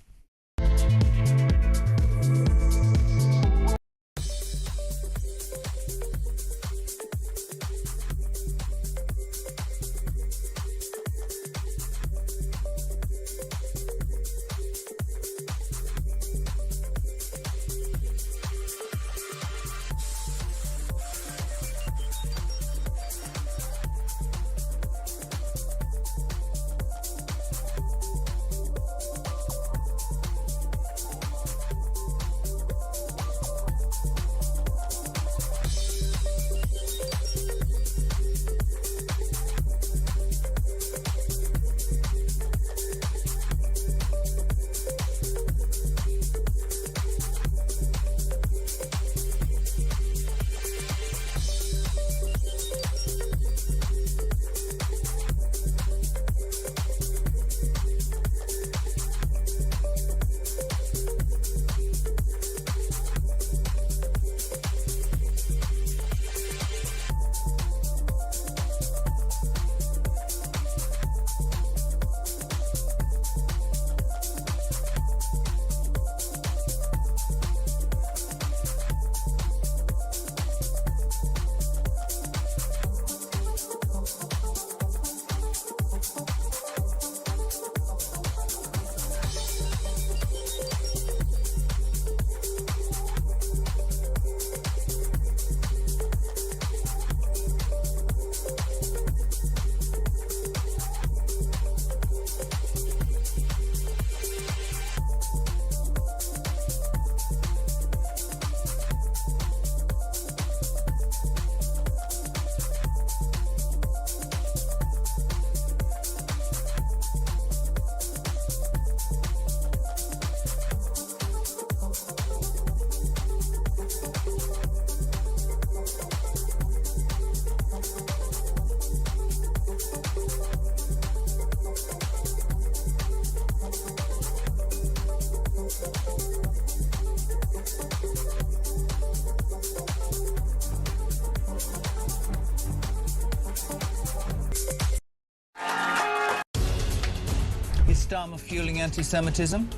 O: Starmer fueling anti-Semitism?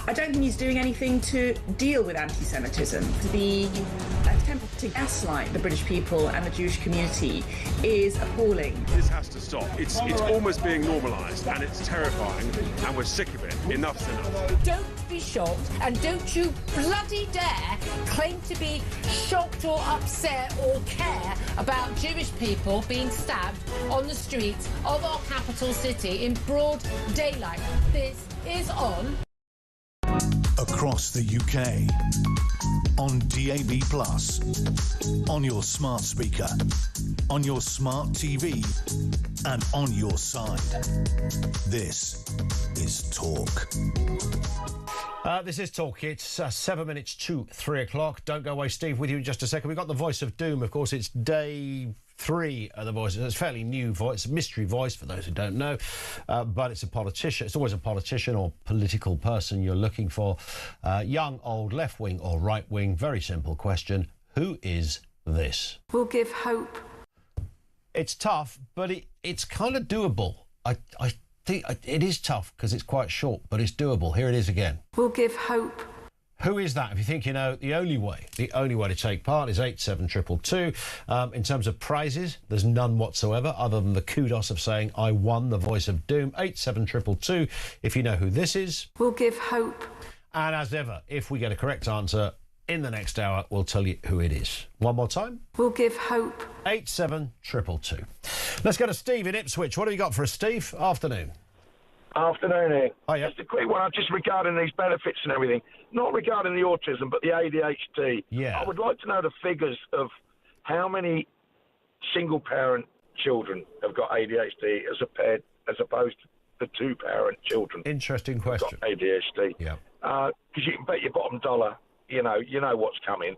F: I don't think he's doing anything to deal with anti-Semitism. The attempt to gaslight the British people and the Jewish community is appalling.
P: This has to stop. It's almost being normalised, and it's terrifying, and we're sick of it. Enough's enough.
Q: Don't be shocked, and don't you bloody dare claim to be shocked or upset or care about Jewish people being stabbed on the streets of our capital city in broad daylight. This is on.
A: Across the UK, on DAB+, on your smart speaker, on your smart TV, and on your side. This is Talk.
B: This is Talk. It's 7 minutes to 3 o'clock. Don't go away, Steve, with you in just a second. We've got the voice of doom. Of course, it's day 3 of the voice. It's a fairly new voice, a mystery voice for those who don't know, but it's a politician. It's always a politician or political person you're looking for. Young, old, left-wing or right-wing. Very simple question. Who is this?
U: We'll give hope.
B: It's tough, but it's kind of doable. I think it is tough because it's quite short, but it's doable. Here it is again.
U: We'll give hope.
B: Who is that? If you think you know, the only way to take part is 87222. In terms of prizes, there's none whatsoever other than the kudos of saying I won the voice of doom. 87222. If you know who this is,
U: we'll give hope.
B: And as ever, if we get a correct answer in the next hour, we'll tell you who it is. One more time.
U: We'll give hope.
B: 87222. Let's go to Steve in Ipswich. What have you got for us, Steve? Afternoon.
V: Afternoon, Ian.
B: Oh, yeah.
V: Just a quick one, just regarding these benefits and everything. Not regarding the autism, but the ADHD.
B: Yeah.
V: I would like to know the figures of how many single-parent children have got ADHD as opposed to the two-parent children.
B: Interesting question.
V: Got ADHD.
B: Yeah.
V: Because you can bet your bottom dollar, you know what's coming,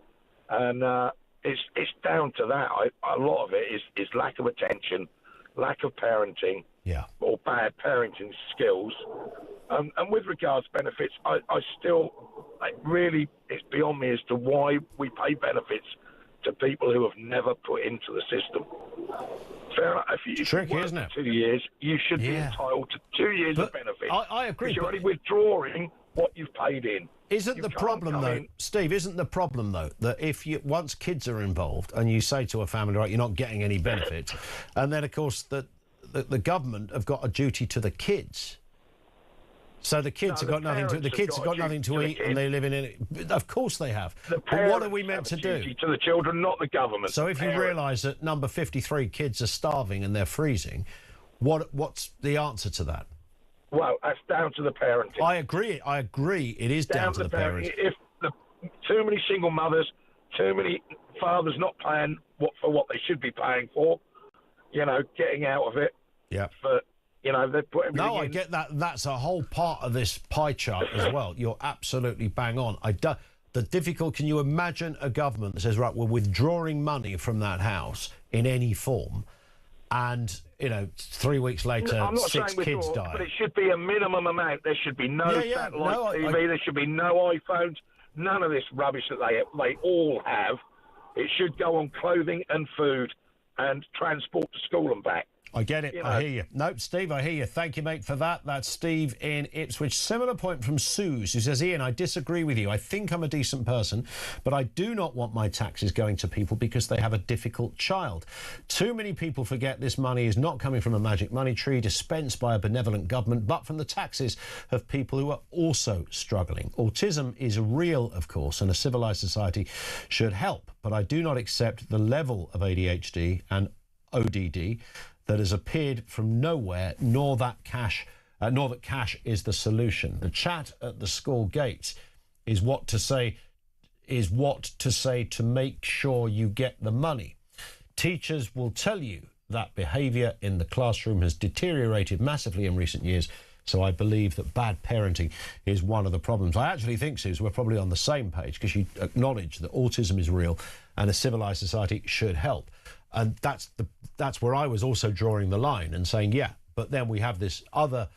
V: and it's down to that. A lot of it is lack of attention, lack of parenting.
B: Yeah.
V: Or bad parenting skills. And with regards to benefits, I still, it's beyond me as to why we pay benefits to people who have never put into the system. Fair enough. If you
B: tricky, isn't it?
V: 2 years, you should be entitled to 2 years of benefits.
B: I agree.
V: Because you're only withdrawing what you've paid in.
B: Isn't the problem, though, Steve, isn't the problem, though, that if once kids are involved and you say to a family, right, you're not getting any benefits, and then, of course, the government have got a duty to the kids. So the kids have got nothing to. The kids have got nothing to eat, and they live in it. Of course they have. But what are we meant to do?
V: To the children, not the government.
B: So if you realise that number 53 kids are starving and they're freezing, what's the answer to that?
V: Well, that's down to the parenting.
B: I agree. It is down to the parents.
V: If too many single mothers, too many fathers not paying for what they should be paying for, getting out of it.
B: Yeah.
V: But, they put everything
B: I get that. That's a whole part of this pie chart as well. You're absolutely bang on. Can you imagine a government that says, right, we're withdrawing money from that house in any form, and 3 weeks later,
V: I'm not
B: 6 kids die.
V: But it should be a minimum amount. There should be no satellite TV. There should be no iPhones. None of this rubbish that they all have. It should go on clothing and food and transport to school and back.
B: I get it. I hear you. Nope, Steve, I hear you. Thank you, mate, for that. That's Steve in Ipswich. Similar point from Suze, who says, Ian, I disagree with you. I think I'm a decent person, but I do not want my taxes going to people because they have a difficult child. Too many people forget this money is not coming from a magic money tree dispensed by a benevolent government, but from the taxes of people who are also struggling. Autism is real, of course, and a civilised society should help, but I do not accept the level of ADHD and ODD that has appeared from nowhere, nor that cash is the solution. The chat at the school gates is what to say to make sure you get the money. Teachers will tell you that behaviour in the classroom has deteriorated massively in recent years, so I believe that bad parenting is one of the problems. I actually think, Suze, we're probably on the same page because you acknowledge that autism is real and a civilised society should help. And that's where I was also drawing the line and saying, yeah, but then we have this other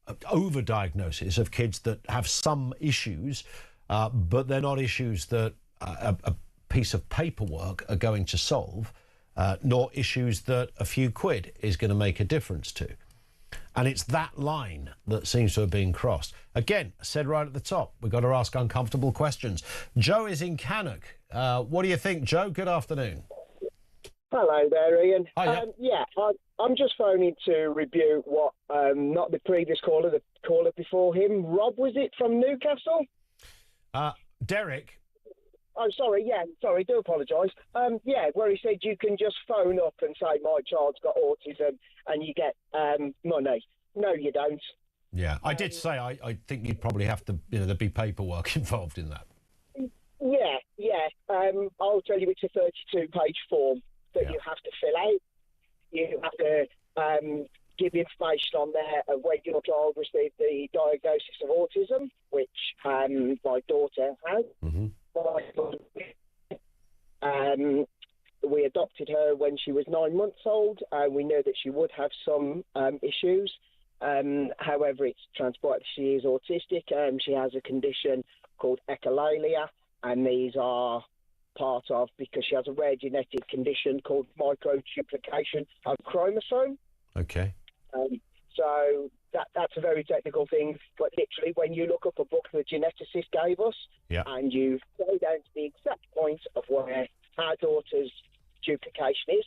B: overdiagnosis of kids that have some issues, but they're not issues that a piece of paperwork are going to solve, nor issues that a few quid is going to make a difference to. And it's that line that seems to have been crossed. Again, I said right at the top, we've got to ask uncomfortable questions. Joe is in Cannock. What do you think, Joe? Good afternoon.
C: Hello there, Ian.
B: Hiya.
C: I'm just phoning to rebuke what, not the previous caller, the caller before him. Rob, was it, from Newcastle?
B: Derek.
C: Oh, sorry, do apologise. Where he said you can just phone up and say my child's got autism and you get money. No, you don't.
B: Yeah, I did say I think you'd probably have to, there'd be paperwork involved in that.
C: Yeah. I'll tell you, it's a 32-page form that you have to fill out. You have to give information on there of when your child received the diagnosis of autism, which my daughter has.
B: Mm-hmm.
C: We adopted her when she was 9 months old, and we know that she would have some issues. However, it's transpired that she is autistic. She has a condition called echolalia, and these are part of, because she has a rare genetic condition called microduplication of chromosome.
B: Okay.
C: So that's a very technical thing, but literally when you look up a book the geneticist gave us, and you go down to the exact point of where our daughter's duplication is,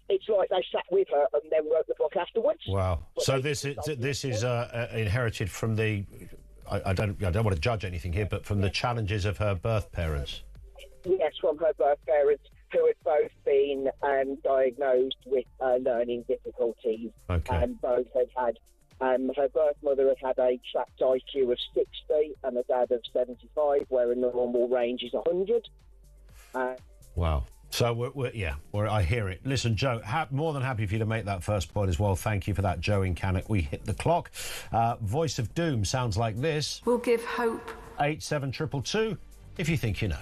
C: it's like they sat with her and then wrote the book afterwards.
B: Wow. So this is inherited from the, I don't want to judge anything here, but from the challenges of her birth parents.
C: Yes, from her birth parents, who had both been diagnosed with learning difficulties.
B: Okay.
C: And both had her birth mother had a trapped IQ of 60 and a dad of 75, where a normal range is 100.
B: Wow. So, I hear it. Listen, Joe, more than happy for you to make that first point as well. Thank you for that, Joe in Cannock. We hit the clock. Voice of Doom sounds like this.
U: We'll give hope.
B: 87222, if you think you know.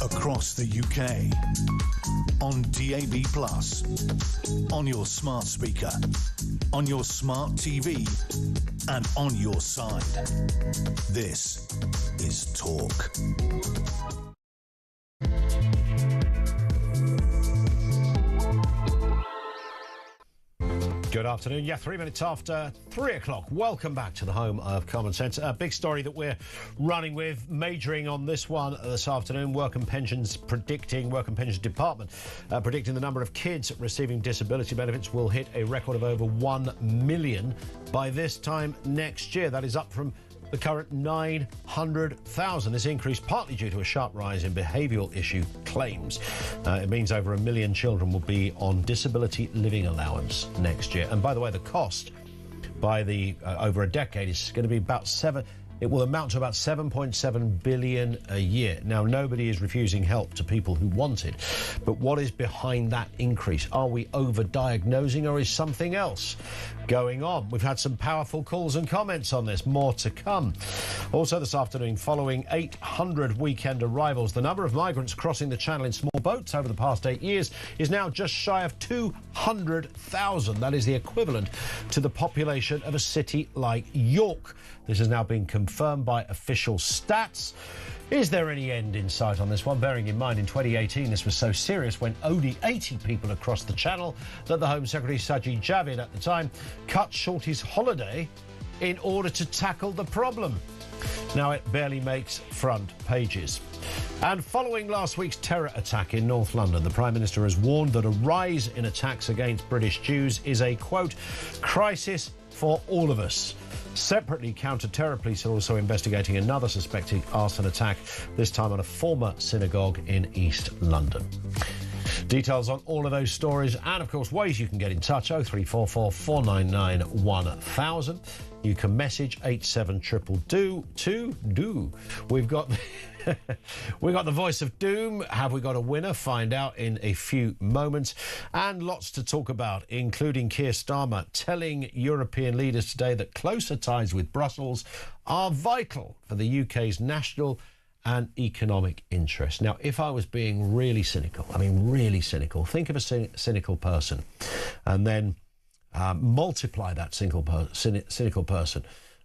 A: Across the UK, on DAB+, on your smart speaker, on your smart TV, and on your side. This is Talk.
B: Good afternoon. Yeah, 3 minutes after 3 o'clock. Welcome back to the home of Common Sense. A big story that we're running with, majoring on this one this afternoon. Work and Pensions Department predicting the number of kids receiving disability benefits will hit a record of over 1 million by this time next year. That is up from the current 900,000. This increase partly due to a sharp rise in behavioural issue claims. It means over 1 million children will be on disability living allowance next year. And by the way, the cost by the over a decade is going to be about it will amount to about 7.7 billion a year. Now, nobody is refusing help to people who want it, but what is behind that increase? Are we over-diagnosing, or is something else going on? We've had some powerful calls and comments on this. More to come. Also this afternoon, following 800 weekend arrivals, the number of migrants crossing the Channel in small boats over the past 8 years is now just shy of 200,000. That is the equivalent to the population of a city like York. This has now been confirmed by official stats. Is there any end in sight on this one? Bearing in mind, in 2018, this was so serious when only 80 people had crossed the Channel that the Home Secretary Sajid Javid at the time cut short his holiday in order to tackle the problem. Now it barely makes front pages. And following last week's terror attack in North London, the Prime Minister has warned that a rise in attacks against British Jews is a, quote, crisis for all of us. Separately, counter-terror police are also investigating another suspected arson attack, this time on a former synagogue in East London. Details on all of those stories and, of course, ways you can get in touch, 0344 499 1000. You can message 87222. We've got the voice of doom. Have we got a winner? Find out in a few moments. And lots to talk about, including Keir Starmer telling European leaders today that closer ties with Brussels are vital for the UK's national and economic interest. Now, if I was being really cynical, think of a cynical person and then multiply that cynical person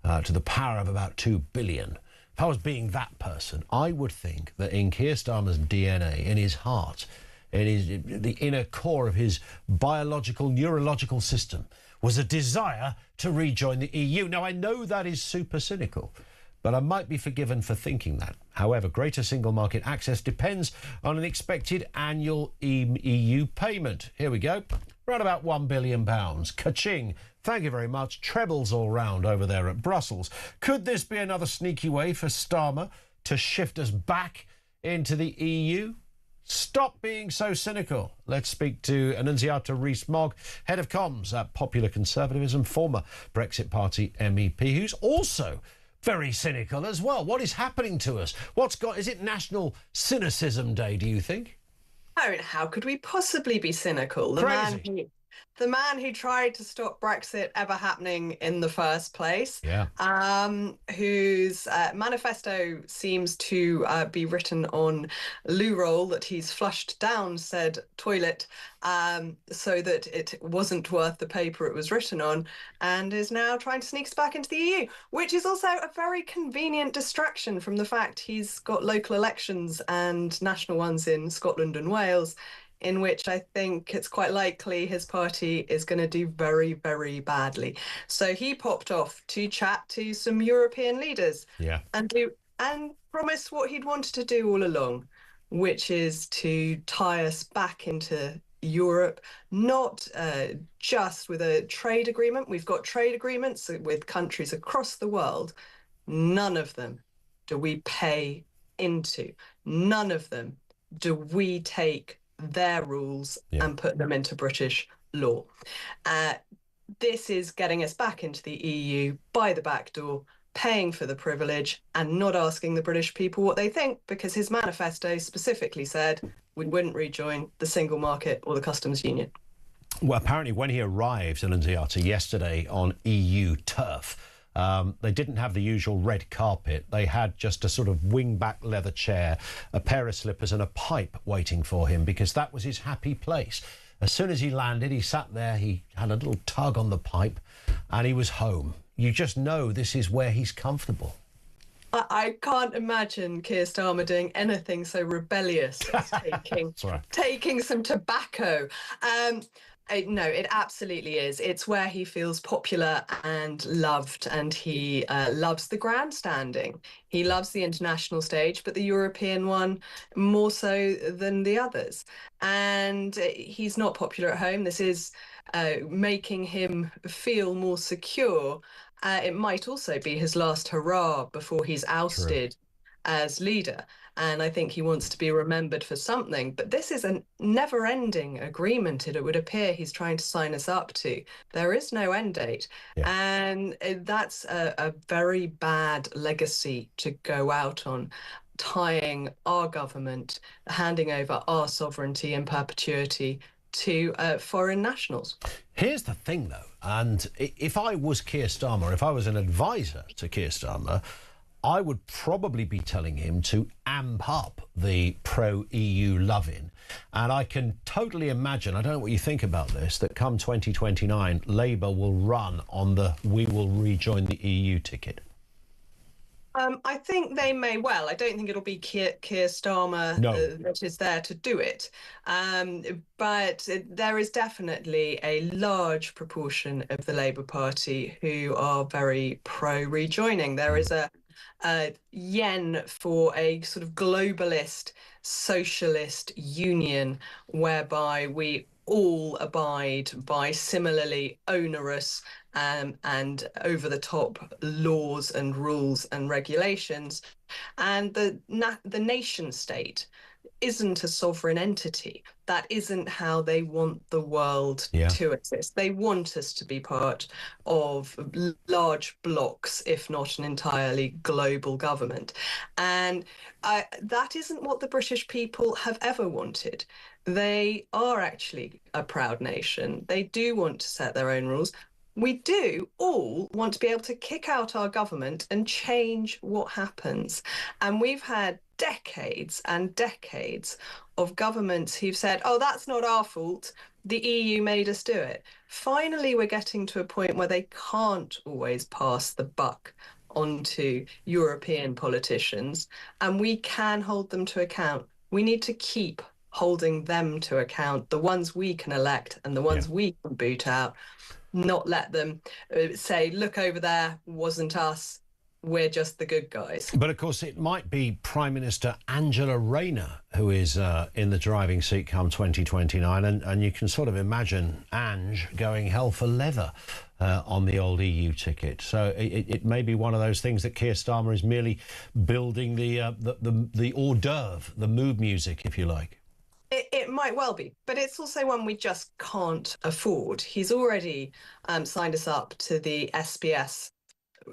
B: to the power of about 2 billion. If I was being that person, I would think that in Keir Starmer's DNA, in his heart, in the inner core of his biological, neurological system, was a desire to rejoin the EU. Now, I know that is super cynical, but I might be forgiven for thinking that. However, greater single market access depends on an expected annual EU payment. Here we go. Around about £1 billion. Ka-ching. Thank you very much. Trebles all round over there at Brussels. Could this be another sneaky way for Starmer to shift us back into the EU? Stop being so cynical. Let's speak to Annunziata Rees-Mogg, head of comms at Popular Conservatism, former Brexit Party MEP, who's also very cynical as well. What is happening to us? Is it National Cynicism Day, do you think?
D: I mean, how could we possibly be cynical? The man who tried to stop Brexit ever happening in the first place, whose manifesto seems to be written on loo roll that he's flushed down said toilet so that it wasn't worth the paper it was written on, and is now trying to sneak us back into the EU, which is also a very convenient distraction from the fact he's got local elections and national ones in Scotland and Wales, in which I think it's quite likely his party is going to do very, very badly. So he popped off to chat to some European leaders and promise what he'd wanted to do all along, which is to tie us back into Europe, not just with a trade agreement. We've got trade agreements with countries across the world. None of them do we pay into. None of them do we take their rules and put them into British law. This is getting us back into the EU by the back door, paying for the privilege and not asking the British people what they think, because his manifesto specifically said we wouldn't rejoin the single market or the customs union.
B: Well, apparently when he arrived, Annunziata, yesterday on EU turf, they didn't have the usual red carpet. They had just a sort of wing-back leather chair, a pair of slippers and a pipe waiting for him, because that was his happy place. As soon as he landed, he sat there, he had a little tug on the pipe, and he was home. You just know this is where he's comfortable.
D: I can't imagine Keir Starmer doing anything so rebellious as taking some tobacco. No, it absolutely is. It's where he feels popular and loved, and he loves the grandstanding. He loves the international stage, but the European one more so than the others. And he's not popular at home. This is making him feel more secure. It might also be his last hurrah before he's ousted as leader. And I think he wants to be remembered for something. But this is a never-ending agreement, it would appear he's trying to sign us up to. There is no end date. Yeah. And that's a very bad legacy to go out on, tying our government, handing over our sovereignty in perpetuity to foreign nationals.
B: Here's the thing, though, and if I was Keir Starmer, if I was an advisor to Keir Starmer, I would probably be telling him to amp up the pro-EU loving. And I can totally imagine, I don't know what you think about this, that come 2029, Labour will run on the "we will rejoin the EU" ticket.
D: I think they may well. I don't think it'll be Keir Starmer that is there to do it. But there is definitely a large proportion of the Labour Party who are very pro-rejoining. There is a yen for a sort of globalist socialist union whereby we all abide by similarly onerous and over-the-top laws and rules and regulations. And the nation state isn't a sovereign entity. That isn't how they want the world to exist. They want us to be part of large blocks, if not an entirely global government. And that isn't what the British people have ever wanted. They are actually a proud nation. They do want to set their own rules. We do all want to be able to kick out our government and change what happens. And we've had decades and decades of governments who've said, oh, that's not our fault. The EU made us do it. Finally, we're getting to a point where they can't always pass the buck onto European politicians, and we can hold them to account. We need to keep holding them to account, the ones we can elect and the ones we can boot out. Not let them say, look over there, wasn't us, we're just the good guys.
B: But of course it might be Prime Minister Angela Rayner who is in the driving seat come 2029, and you can sort of imagine Ange going hell for leather on the old EU ticket. So it may be one of those things that Keir Starmer is merely building the hors d'oeuvre, the mood music, if you like.
D: It might well be, but it's also one we just can't afford. He's already signed us up to the SPS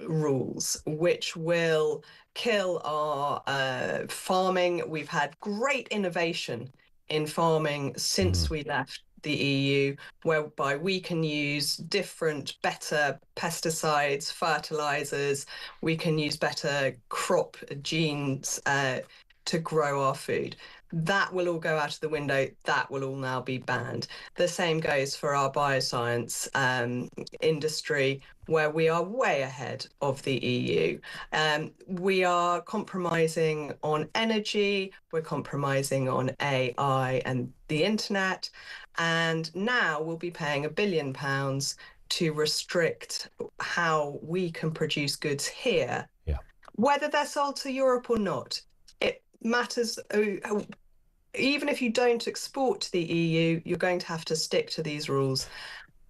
D: rules, which will kill our farming. We've had great innovation in farming since we left the EU, whereby we can use different, better pesticides, fertilizers. We can use better crop genes to grow our food. That will all go out of the window. That will all now be banned. The same goes for our bioscience industry, where we are way ahead of the EU. We are compromising on energy. We're compromising on AI and the internet. And now we'll be paying £1 billion to restrict how we can produce goods here, whether they're sold to Europe or not. It matters. Even if you don't export to the EU, you're going to have to stick to these rules,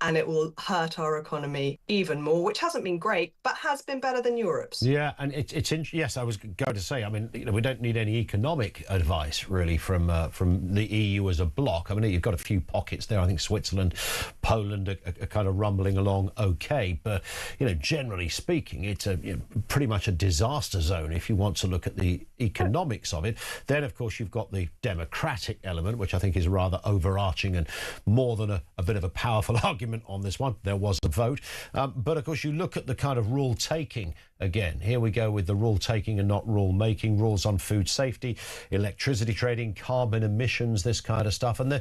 D: and it will hurt our economy even more, which hasn't been great, but has been better than Europe's.
B: Yeah, and yes, I was going to say, I mean, we don't need any economic advice, really, from the EU as a bloc. I mean, you've got a few pockets there. I think Switzerland, Poland are kind of rumbling along okay, but, generally speaking, it's pretty much a disaster zone if you want to look at the economics of it. Then, of course, you've got the democratic element, which I think is rather overarching and more than a bit of a powerful argument on this one. There was a vote. But of course, you look at the kind of rule taking again. Here we go with the rule taking and not rule making, rules on food safety, electricity trading, carbon emissions, this kind of stuff. And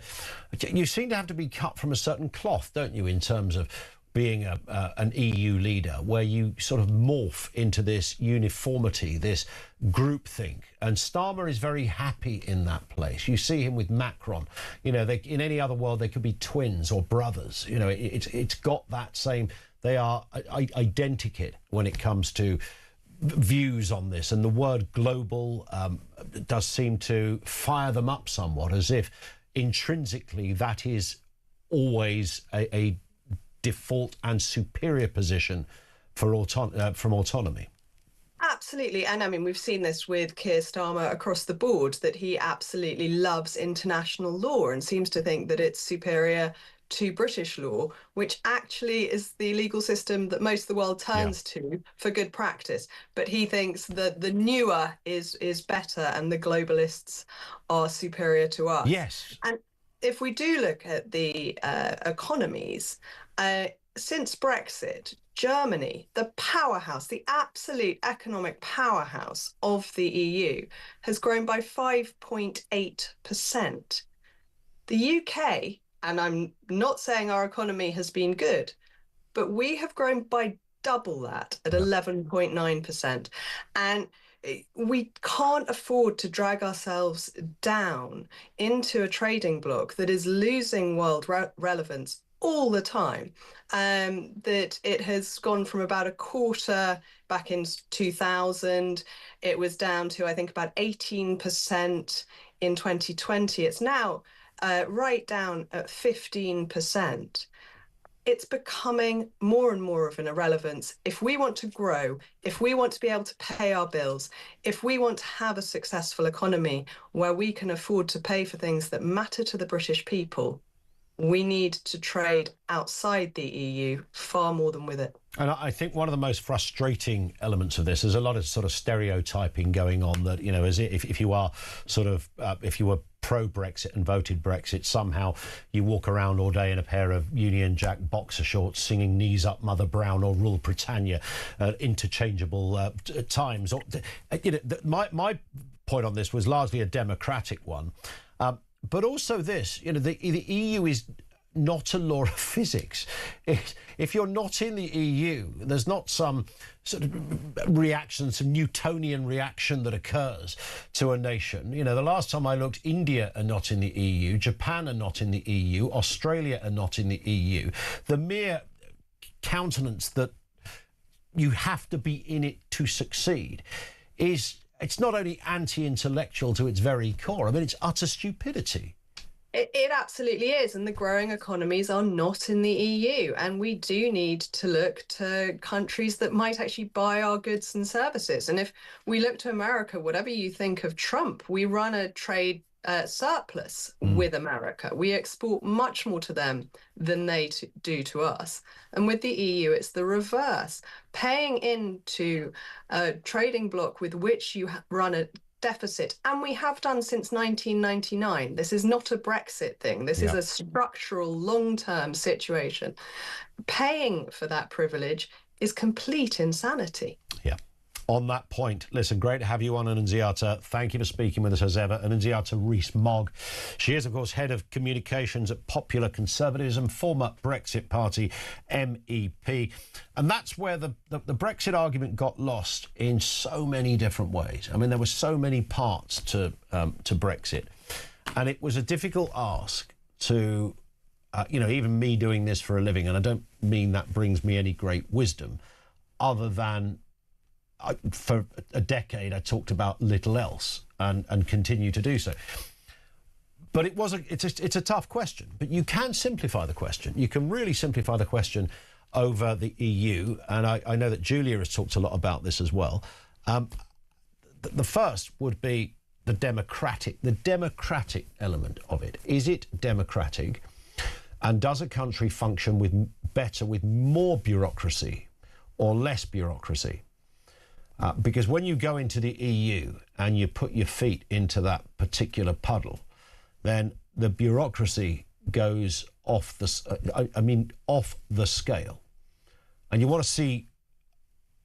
B: you seem to have to be cut from a certain cloth, don't you, in terms of being an EU leader, where you sort of morph into this uniformity, this groupthink. And Starmer is very happy in that place. You see him with Macron. You know, in any other world, they could be twins or brothers. You know, it's got that same... They are identikit when it comes to views on this. And the word global does seem to fire them up somewhat, as if intrinsically that is always a default and superior position for from autonomy.
D: Absolutely. And I mean, we've seen this with Keir Starmer across the board, that he absolutely loves international law and seems to think that it's superior to British law, which actually is the legal system that most of the world turns to for good practice. But he thinks that the newer is better and the globalists are superior to us.
B: Yes.
D: And if we do look at the economies, since Brexit, Germany, the powerhouse, the absolute economic powerhouse of the EU, has grown by 5.8%. The UK, and I'm not saying our economy has been good, but we have grown by double that at 11.9%. And we can't afford to drag ourselves down into a trading bloc that is losing world relevance all the time. That it has gone from about a quarter back in 2000. It was down to, I think, about 18% in 2020. It's now right down at 15%. It's becoming more and more of an irrelevance. If we want to grow, if we want to be able to pay our bills, if we want to have a successful economy where we can afford to pay for things that matter to the British people, we need to trade outside the EU far more than with it.
B: And I think one of the most frustrating elements of this is a lot of sort of stereotyping going on, that, you know, as if you are sort of, if you were pro-Brexit and voted Brexit, somehow you walk around all day in a pair of Union Jack boxer shorts singing Knees Up Mother Brown or Rule Britannia, interchangeable times. Or, you know, my point on this was largely a democratic one. But also this, you know, the EU is not a law of physics. If you're not in the EU, there's not some sort of reaction, some Newtonian reaction that occurs to a nation. You know, the last time I looked, India are not in the EU, Japan are not in the EU, Australia are not in the EU. The mere countenance that you have to be in it to succeed is... It's not only anti-intellectual to its very core. I mean, it's utter stupidity.
D: It absolutely is. And the growing economies are not in the EU. And we do need to look to countries that might actually buy our goods and services. And if we look to America, whatever you think of Trump, we run a trade surplus with America. We export much more to them than they do to us. And with the EU, it's the reverse. Paying into a trading bloc with which you run a deficit, and we have done since 1999. This is not a Brexit thing. This is a structural, long-term situation. Paying for that privilege is complete insanity.
B: Yeah. On that point, listen, great to have you on, Annunziata. Thank you for speaking with us as ever. Annunziata Rees-Mogg. She is, of course, head of communications at Popular Conservatism, former Brexit Party MEP. And that's where the Brexit argument got lost in so many different ways. I mean, there were so many parts to Brexit. And it was a difficult ask to, you know, even me doing this for a living, and I don't mean that brings me any great wisdom, other than... for a decade, I talked about little else and continue to do so. But it's a tough question. But you can simplify the question. You can really simplify the question over the EU. And I know that Julia has talked a lot about this as well. The first would be the democratic element of it. Is it democratic? And does a country function better with more bureaucracy or less bureaucracy? Because when you go into the EU and you put your feet into that particular puddle, then the bureaucracy goes off the scale. And you want to see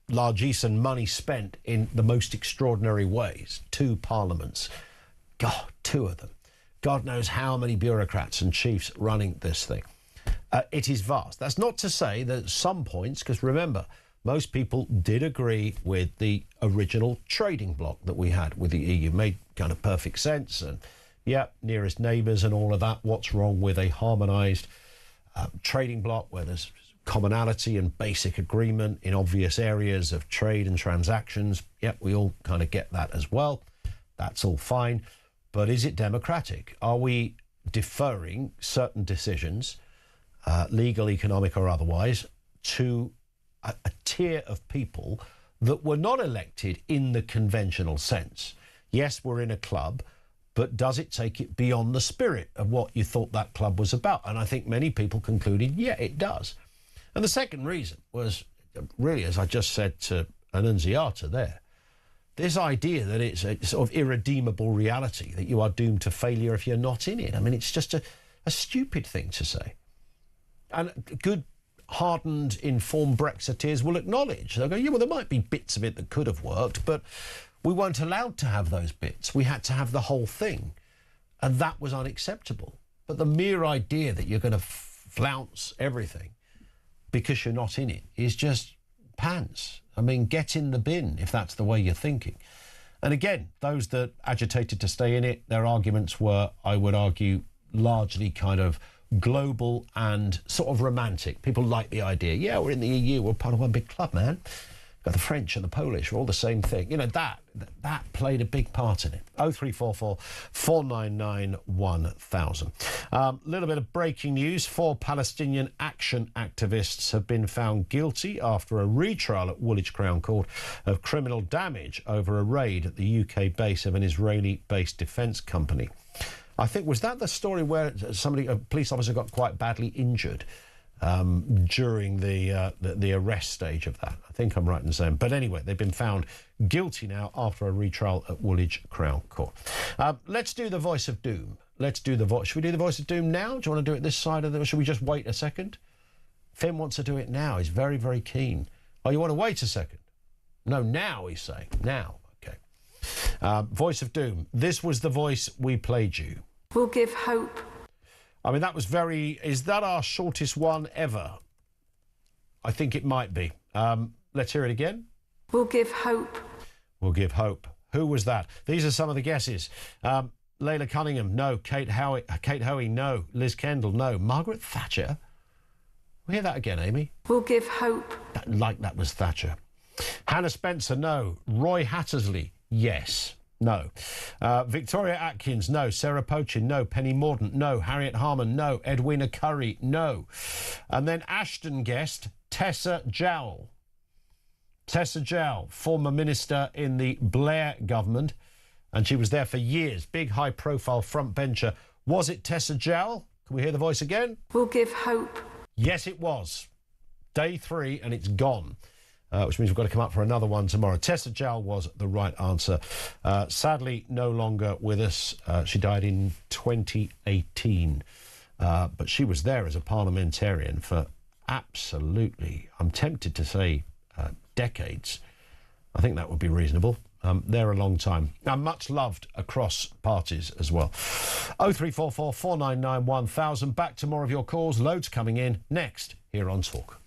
B: largesse money spent in the most extraordinary ways. 2 parliaments. God, 2 of them. God knows how many bureaucrats and chiefs running this thing. It is vast. That's not to say that at some points, because remember, most people did agree with the original trading bloc that we had with the EU. Made kind of perfect sense. And, yeah, nearest neighbours and all of that. What's wrong with a harmonised trading bloc where there's commonality and basic agreement in obvious areas of trade and transactions? Yep, we all kind of get that as well. That's all fine. But is it democratic? Are we deferring certain decisions, legal, economic or otherwise, to a tier of people that were not elected in the conventional sense? Yes, we're in a club, but does it take it beyond the spirit of what you thought that club was about? And I think many people concluded, yeah, it does. And the second reason was really, as I just said to Annunziata there, this idea that it's a sort of irredeemable reality, that you are doomed to failure if you're not in it. I mean, it's just a stupid thing to say. And good, hardened, informed Brexiteers will acknowledge. They'll go, yeah, well, there might be bits of it that could have worked, but we weren't allowed to have those bits. We had to have the whole thing. And that was unacceptable. But the mere idea that you're going to flounce everything because you're not in it is just pants. I mean, get in the bin if that's the way you're thinking. And again, those that agitated to stay in it, their arguments were, I would argue, largely kind of global and sort of romantic. People like the idea, yeah, we're in the EU, we're part of one big club, man. Got the French and the Polish, we're all the same thing. You know, that played a big part in it. 0344 499 1000. Little bit of breaking news. 4 Palestinian action activists have been found guilty after a retrial at Woolwich Crown Court of criminal damage over a raid at the UK base of an Israeli-based defence company. I think, was that the story where a police officer got quite badly injured during the arrest stage of that? I think I'm right in saying. But anyway, they've been found guilty now after a retrial at Woolwich Crown Court. Let's do the voice of doom. Should we do the voice of doom now? Do you want to do it this side of the... Or should we just wait a second? Finn wants to do it now. He's very, very keen. Oh, you want to wait a second? No, now, he's saying. Now. Okay. Voice of doom. This was the voice we played you.
U: Will give hope.
B: I mean, that was very... Is that our shortest one ever? I think it might be. Let's hear it again.
U: Will give hope.
B: Will give hope. Who was that? These are some of the guesses. Layla Cunningham, no. Kate Hoey, no. Liz Kendall, no. Margaret Thatcher. We'll hear that again, Amy.
U: Will give hope.
B: That was Thatcher. Hannah Spencer, no. Roy Hattersley, yes. No. Victoria Atkins, no. Sarah Pochin, no. Penny Mordaunt, no. Harriet Harman, no. Edwina Curry, no. And then Ashton guest, Tessa Jowell. Tessa Jowell, former minister in the Blair government, and she was there for years. Big, high-profile front bencher. Was it Tessa Jowell? Can we hear the voice again?
U: Will give hope.
B: Yes, it was. Day 3, and it's gone. Which means we've got to come up for another one tomorrow. Tessa Jowell was the right answer. Sadly, no longer with us. She died in 2018. But she was there as a parliamentarian for absolutely, I'm tempted to say, decades. I think that would be reasonable. There a long time. And much loved across parties as well. 0344 499 1000. Back to more of your calls. Loads coming in next here on Talk.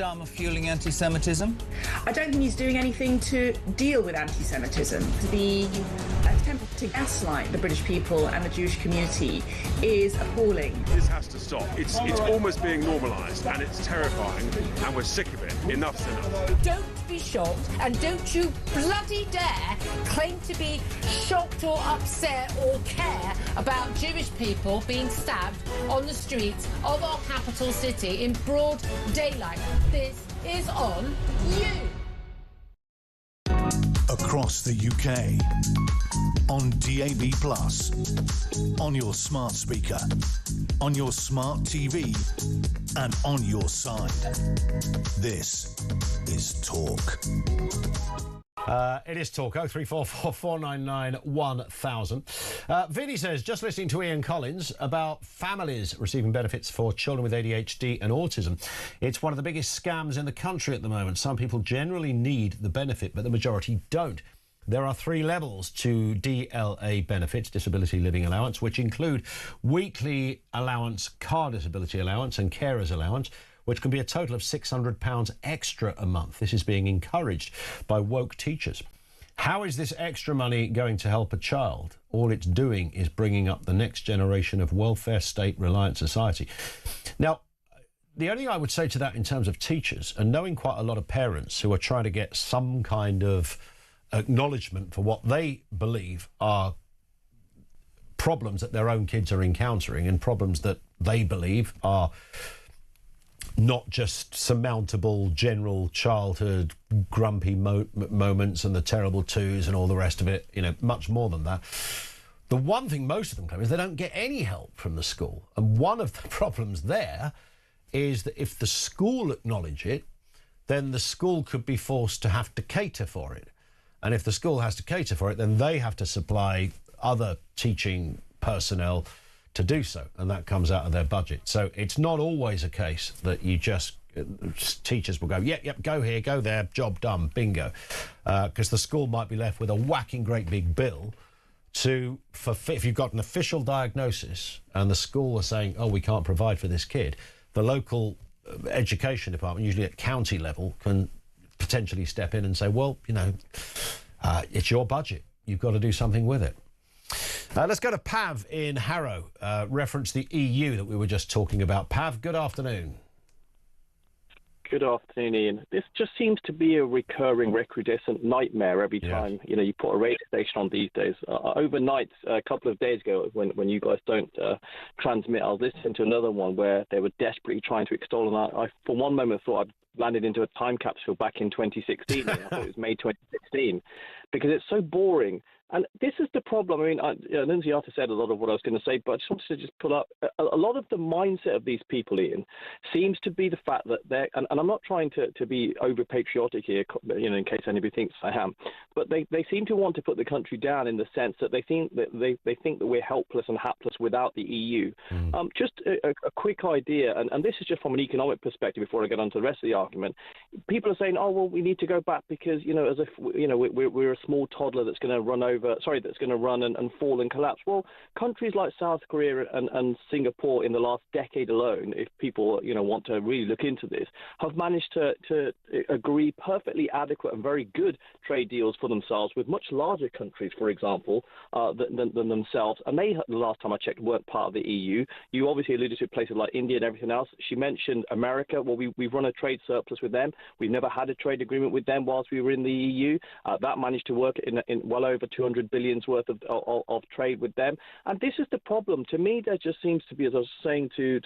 O: first arm of fueling anti-Semitism?
F: I don't think he's doing anything to deal with anti-Semitism. The attempt to gaslight the British people and the Jewish community is appalling.
P: This has to stop. It's almost being normalised, and it's terrifying, and we're sick of it. Enough's enough.
Q: Don't be shocked, and don't you bloody dare claim to be shocked or upset or care about Jewish people being stabbed on the streets of our capital city in broad daylight. This is on you.
A: Across the UK, on DAB+, on your smart speaker, on your smart TV, and on your side. This is Talk.
B: It is Talk, 0344 499 1000. Vinny says, just listening to Ian Collins about families receiving benefits for children with ADHD and autism. It's one of the biggest scams in the country at the moment. Some people generally need the benefit, but the majority don't. There are 3 levels to DLA benefits, disability living allowance, which include weekly allowance, car disability allowance and carers allowance, which can be a total of £600 extra a month. This is being encouraged by woke teachers. How is this extra money going to help a child? All it's doing is bringing up the next generation of welfare state-reliant society. Now, the only thing I would say to that in terms of teachers, and knowing quite a lot of parents who are trying to get some kind of acknowledgement for what they believe are problems that their own kids are encountering and problems that they believe are not just surmountable general childhood grumpy moments and the terrible twos and all the rest of it, you know, much more than that. The one thing most of them claim is they don't get any help from the school. And one of the problems there is that if the school acknowledge it, then the school could be forced to have to cater for it. And if the school has to cater for it, then they have to supply other teaching personnel to do so, and that comes out of their budget. So it's not always a case that you just teachers will go, yep, go here, go there, job done, bingo, because the school might be left with a whacking great big bill if you've got an official diagnosis and the school are saying, oh, we can't provide for this kid, the local education department, usually at county level, can potentially step in and say, well, you know, it's your budget, you've got to do something with it. Let's go to Pav in Harrow, reference the EU that we were just talking about. Pav, good afternoon.
I: Good afternoon, Ian. This just seems to be a recurring, recrudescent nightmare every time, you know, you put a radio station on these days. Overnight, a couple of days ago, when you guys don't transmit, I was listening to another one where they were desperately trying to extol, and I for one moment, thought I'd landed into a time capsule back in 2016. I thought it was May 2016, because it's so boring. And this is the problem. I mean, Lindsay Arthur said a lot of what I was going to say, but I just wanted to just pull up a lot of the mindset of these people, Ian, seems to be the fact that they're, and I'm not trying to be over patriotic here, you know, in case anybody thinks I am, but they seem to want to put the country down in the sense that they think that we're helpless and hapless without the EU. Just a quick idea, and this is just from an economic perspective before I get on to the rest of the argument. People are saying, oh, well, we need to go back because, you know, as if, you know, we're a small toddler that's going to run and fall and collapse. Well, countries like South Korea and Singapore in the last decade alone, if people, you know, want to really look into this, have managed to agree perfectly adequate and very good trade deals for themselves with much larger countries, for example, than themselves. And they, the last time I checked, weren't part of the EU. You obviously alluded to places like India and everything else. She mentioned America. Well, we've run a trade surplus with them. We've never had a trade agreement with them whilst we were in the EU. That managed to work in well over 200 billions worth of trade with them. And this is the problem. To me, there just seems to be, as I was saying to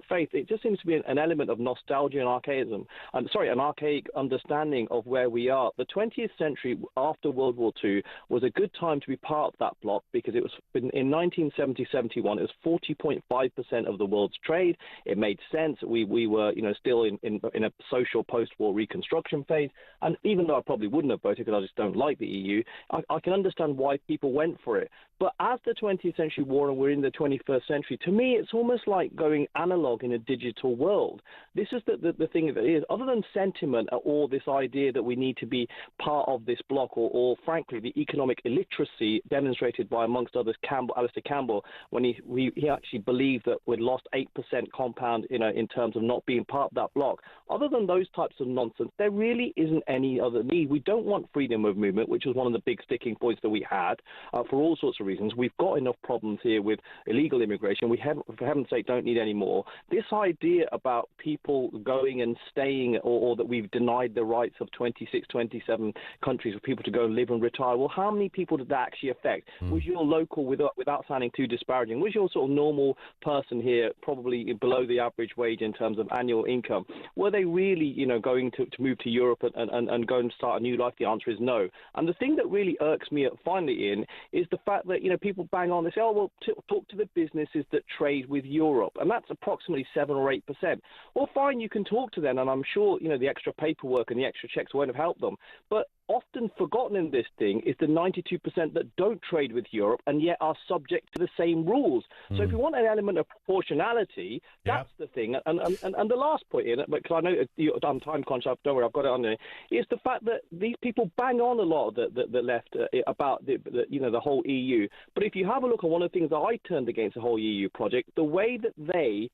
I: Faith, it just seems to be an element of nostalgia and archaism. An archaic understanding of where we are. The 20th century after World War II was a good time to be part of that bloc because it was in 1970-71, it was 40.5% of the world's trade. It made sense. We were, you know, still in a social post-war reconstruction phase. And even though I probably wouldn't have voted because I just don't like the EU, I can understand why people went for it. But as the 20th century wore and we're in the 21st century, to me, it's almost like going analog in a digital world. This is the thing that it is. Other than sentiment or this idea that we need to be part of this bloc or frankly, the economic illiteracy demonstrated by, amongst others, Alistair Campbell, when he actually believed that we'd lost 8% compound, you know, in terms of not being part of that bloc. Other other than those types of nonsense, there really isn't any other need. We don't want freedom of movement, which was one of the big sticking points that we had for all sorts of reasons. We've got enough problems here with illegal immigration. We have, for heaven's sake, don't need any more. This idea about people going and staying, or that we've denied the rights of 26, 27 countries for people to go and live and retire. Well, how many people did that actually affect? Was your local, without sounding too disparaging, was your sort of normal person here probably below the average wage in terms of annual income? Were they really, going to move to Europe and go and start a new life? The answer is no. And the thing that really irks me finally, Ian, is the fact that, people bang on, they say, oh, well, talk to the businesses that trade with Europe. And that's approximately 7 or 8%. Well, fine, you can talk to them, and I'm sure, the extra paperwork and the extra checks won't have helped them. But often forgotten in this thing is the 92% that don't trade with Europe and yet are subject to the same rules. So if you want an element of proportionality, that's the thing. And the last point in it, because I know I'm time conscious, don't worry, I've got it on there, is the fact that these people bang on a lot of the left about the whole EU. But if you have a look at one of the things that I turned against the whole EU project, the way that they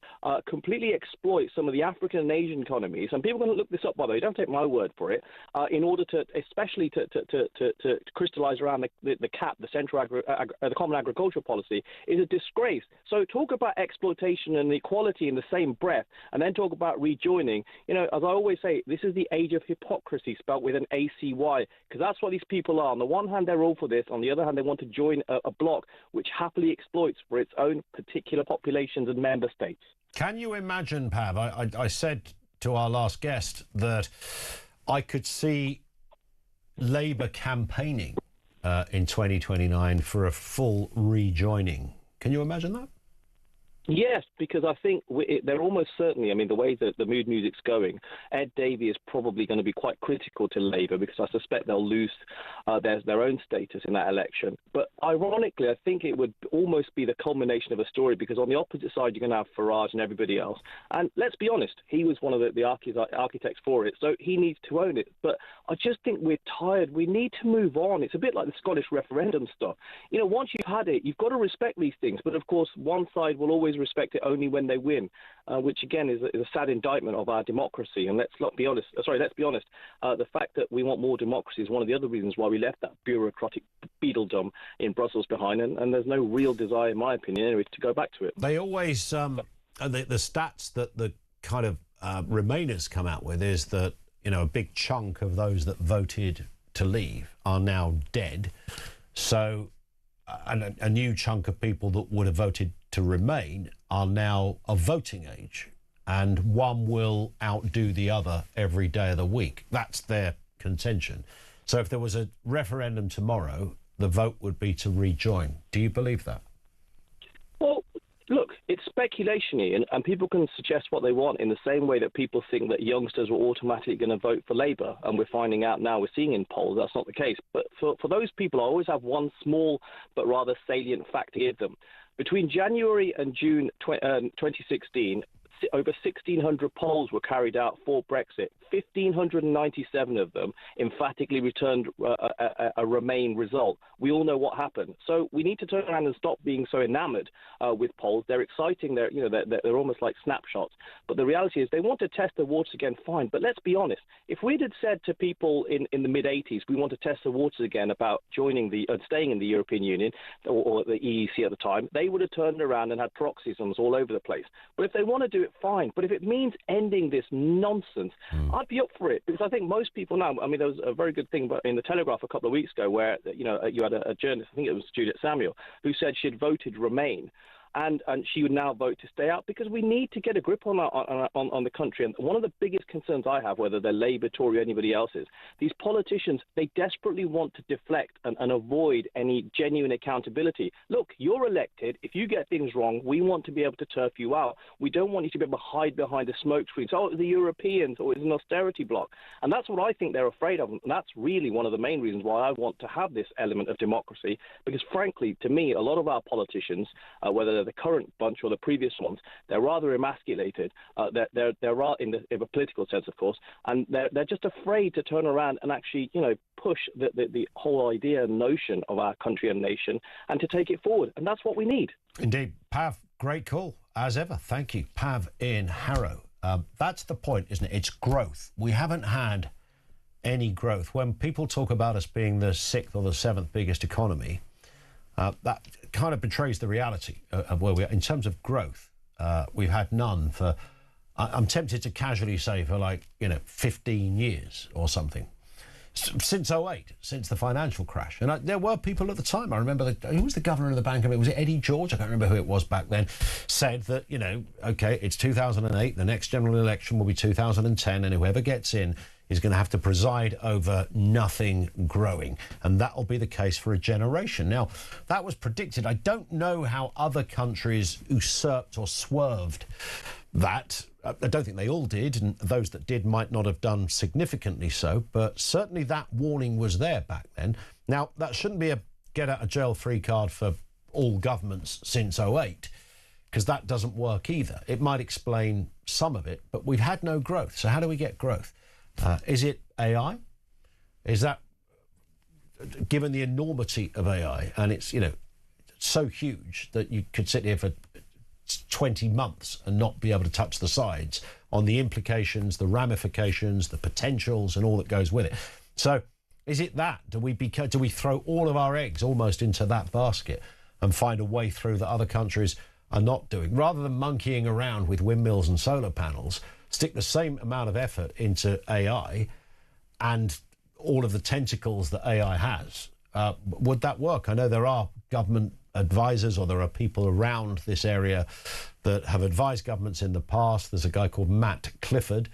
I: completely exploit some of the African and Asian economies, and people are going to look this up, by the way, don't take my word for it, in order to, especially to crystallise around the CAP, the Common Agricultural Policy, is a disgrace. So talk about exploitation and equality in the same breath, and then talk about rejoining. As I always say, this is the age of hypocrisy, spelt with an ACY, because that's what these people are. On the one hand, they're all for this. On the other hand, they want to join a bloc which happily exploits for its own particular populations and member states.
B: Can you imagine, Pav? I said to our last guest that I could see Labour campaigning in 2029 for a full rejoining. Can you imagine that?
I: Yes, because I think they're almost certainly, the way that the mood music's going, Ed Davey is probably going to be quite critical to Labour, because I suspect they'll lose their own status in that election. But ironically, I think it would almost be the culmination of a story, because on the opposite side, you're going to have Farage and everybody else. And let's be honest, he was one of the architects for it, so he needs to own it. But I just think we're tired. We need to move on. It's a bit like the Scottish referendum stuff. Once you've had it, you've got to respect these things. But of course, one side will always respect it only when they win, which again is a sad indictment of our democracy. And let's be honest. The fact that we want more democracy is one of the other reasons why we left that bureaucratic beetledom in Brussels behind, and there's no real desire, in my opinion, anyway, to go back to it.
B: They always the stats that the kind of Remainers come out with is that a big chunk of those that voted to leave are now dead. So and a new chunk of people that would have voted to remain are now of voting age, and one will outdo the other every day of the week. That's their contention. So if there was a referendum tomorrow, the vote would be to rejoin. Do you believe that?
I: Well, look, it's speculation, Ian, and people can suggest what they want in the same way that people think that youngsters were automatically going to vote for Labour, and we're finding out now, we're seeing in polls that's not the case. But for those people, I always have one small but rather salient fact to give them. Between January and June 2016, over 1,600 polls were carried out for Brexit. 1,597 of them emphatically returned a Remain result. We all know what happened. So we need to turn around and stop being so enamoured with polls. They're exciting. They're almost like snapshots. But the reality is they want to test the waters again, fine. But let's be honest. If we'd had said to people in the mid-'80s, we want to test the waters again about joining staying in the European Union or the EEC at the time, they would have turned around and had paroxysms all over the place. But if they want to do it, fine. But if it means ending this nonsense, I'd be up for it, because I think most people now, there was a very good thing in the Telegraph a couple of weeks ago where, you had a journalist, I think it was Judith Samuel, who said she'd voted Remain. And she would now vote to stay out, because we need to get a grip on the country. And one of the biggest concerns I have, whether they're Labour, Tory, or anybody else's, these politicians, they desperately want to deflect and avoid any genuine accountability. Look, you're elected. If you get things wrong, we want to be able to turf you out. We don't want you to be able to hide behind a smoke screen. So, the Europeans, or it's an austerity bloc. And that's what I think they're afraid of. And that's really one of the main reasons why I want to have this element of democracy, because frankly, to me, a lot of our politicians, whether the current bunch or the previous ones, they're rather emasculated. They're in a political sense, of course, and they're just afraid to turn around and actually, push the whole idea and notion of our country and nation, and to take it forward. And that's what we need.
B: Indeed. Pav, great call, as ever. Thank you. Pav in Harrow. That's the point, isn't it? It's growth. We haven't had any growth. When people talk about us being the 6th or the 7th biggest economy, that kind of betrays the reality of where we are. In terms of growth, we've had none for, I'm tempted to casually say, for 15 years or something. Since 2008, since the financial crash. And there were people at the time, I remember, who was the governor of the Bank of it? Was it Eddie George? I can't remember who it was back then, said that, OK, it's 2008, the next general election will be 2010, and whoever gets in is going to have to preside over nothing growing. And that'll be the case for a generation. Now, that was predicted. I don't know how other countries usurped or swerved that. I don't think they all did, and those that did might not have done significantly so, but certainly that warning was there back then. Now, that shouldn't be a get-out-of-jail-free card for all governments since 2008, because that doesn't work either. It might explain some of it, but we've had no growth. So how do we get growth? Is it AI? Is that, given the enormity of AI, and it's, so huge that you could sit here for 20 months and not be able to touch the sides on the implications, the ramifications, the potentials and all that goes with it. So is it that? Do we throw all of our eggs almost into that basket and find a way through that other countries are not doing? Rather than monkeying around with windmills and solar panels, stick the same amount of effort into AI and all of the tentacles that AI has. Would that work? I know there are government advisors, or there are people around this area that have advised governments in the past. There's a guy called Matt Clifford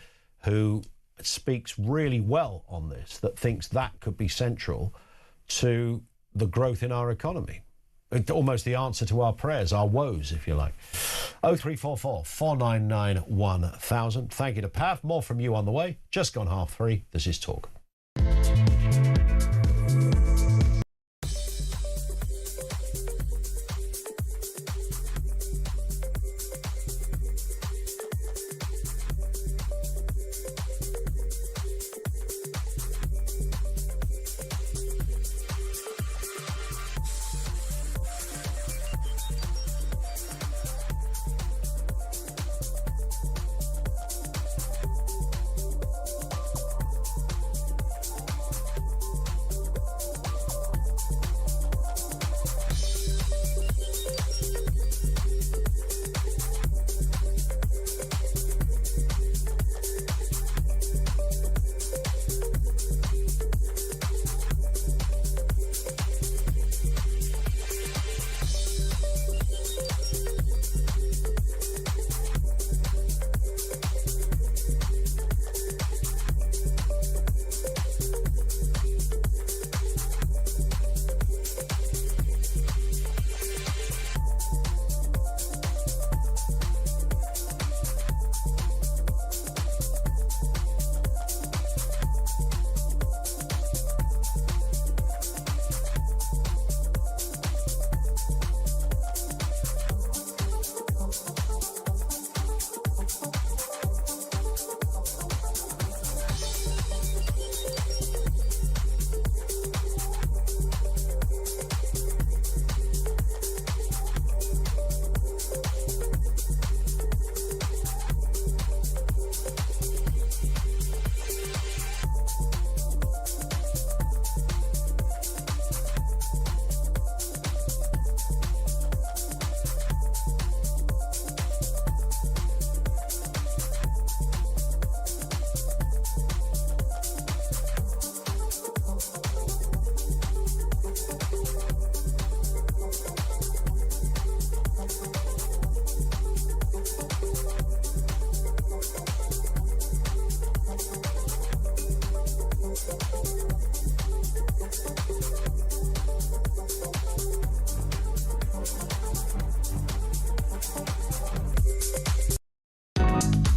B: who speaks really well on this, that thinks that could be central to the growth in our economy. Almost the answer to our prayers, our woes, if you like. 0344 499 1000. Thank you to Pav. More from you on the way. Just gone 3:30. This is Talk.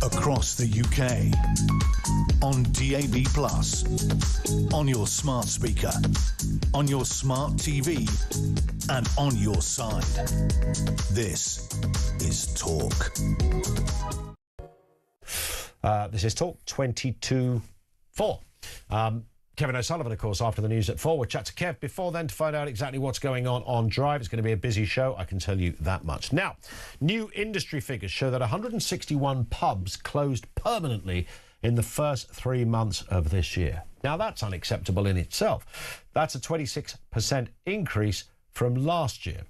A: Across the UK, on DAB+, on your smart speaker, on your smart TV, and on your side. This is Talk.
B: This is Talk 22.4. Kevin O'Sullivan, of course, after the news at 4. We'll chat to Kev before then to find out exactly what's going on Drive. It's going to be a busy show, I can tell you that much. Now, new industry figures show that 161 pubs closed permanently in the first 3 months of this year. Now, that's unacceptable in itself. That's a 26% increase from last year.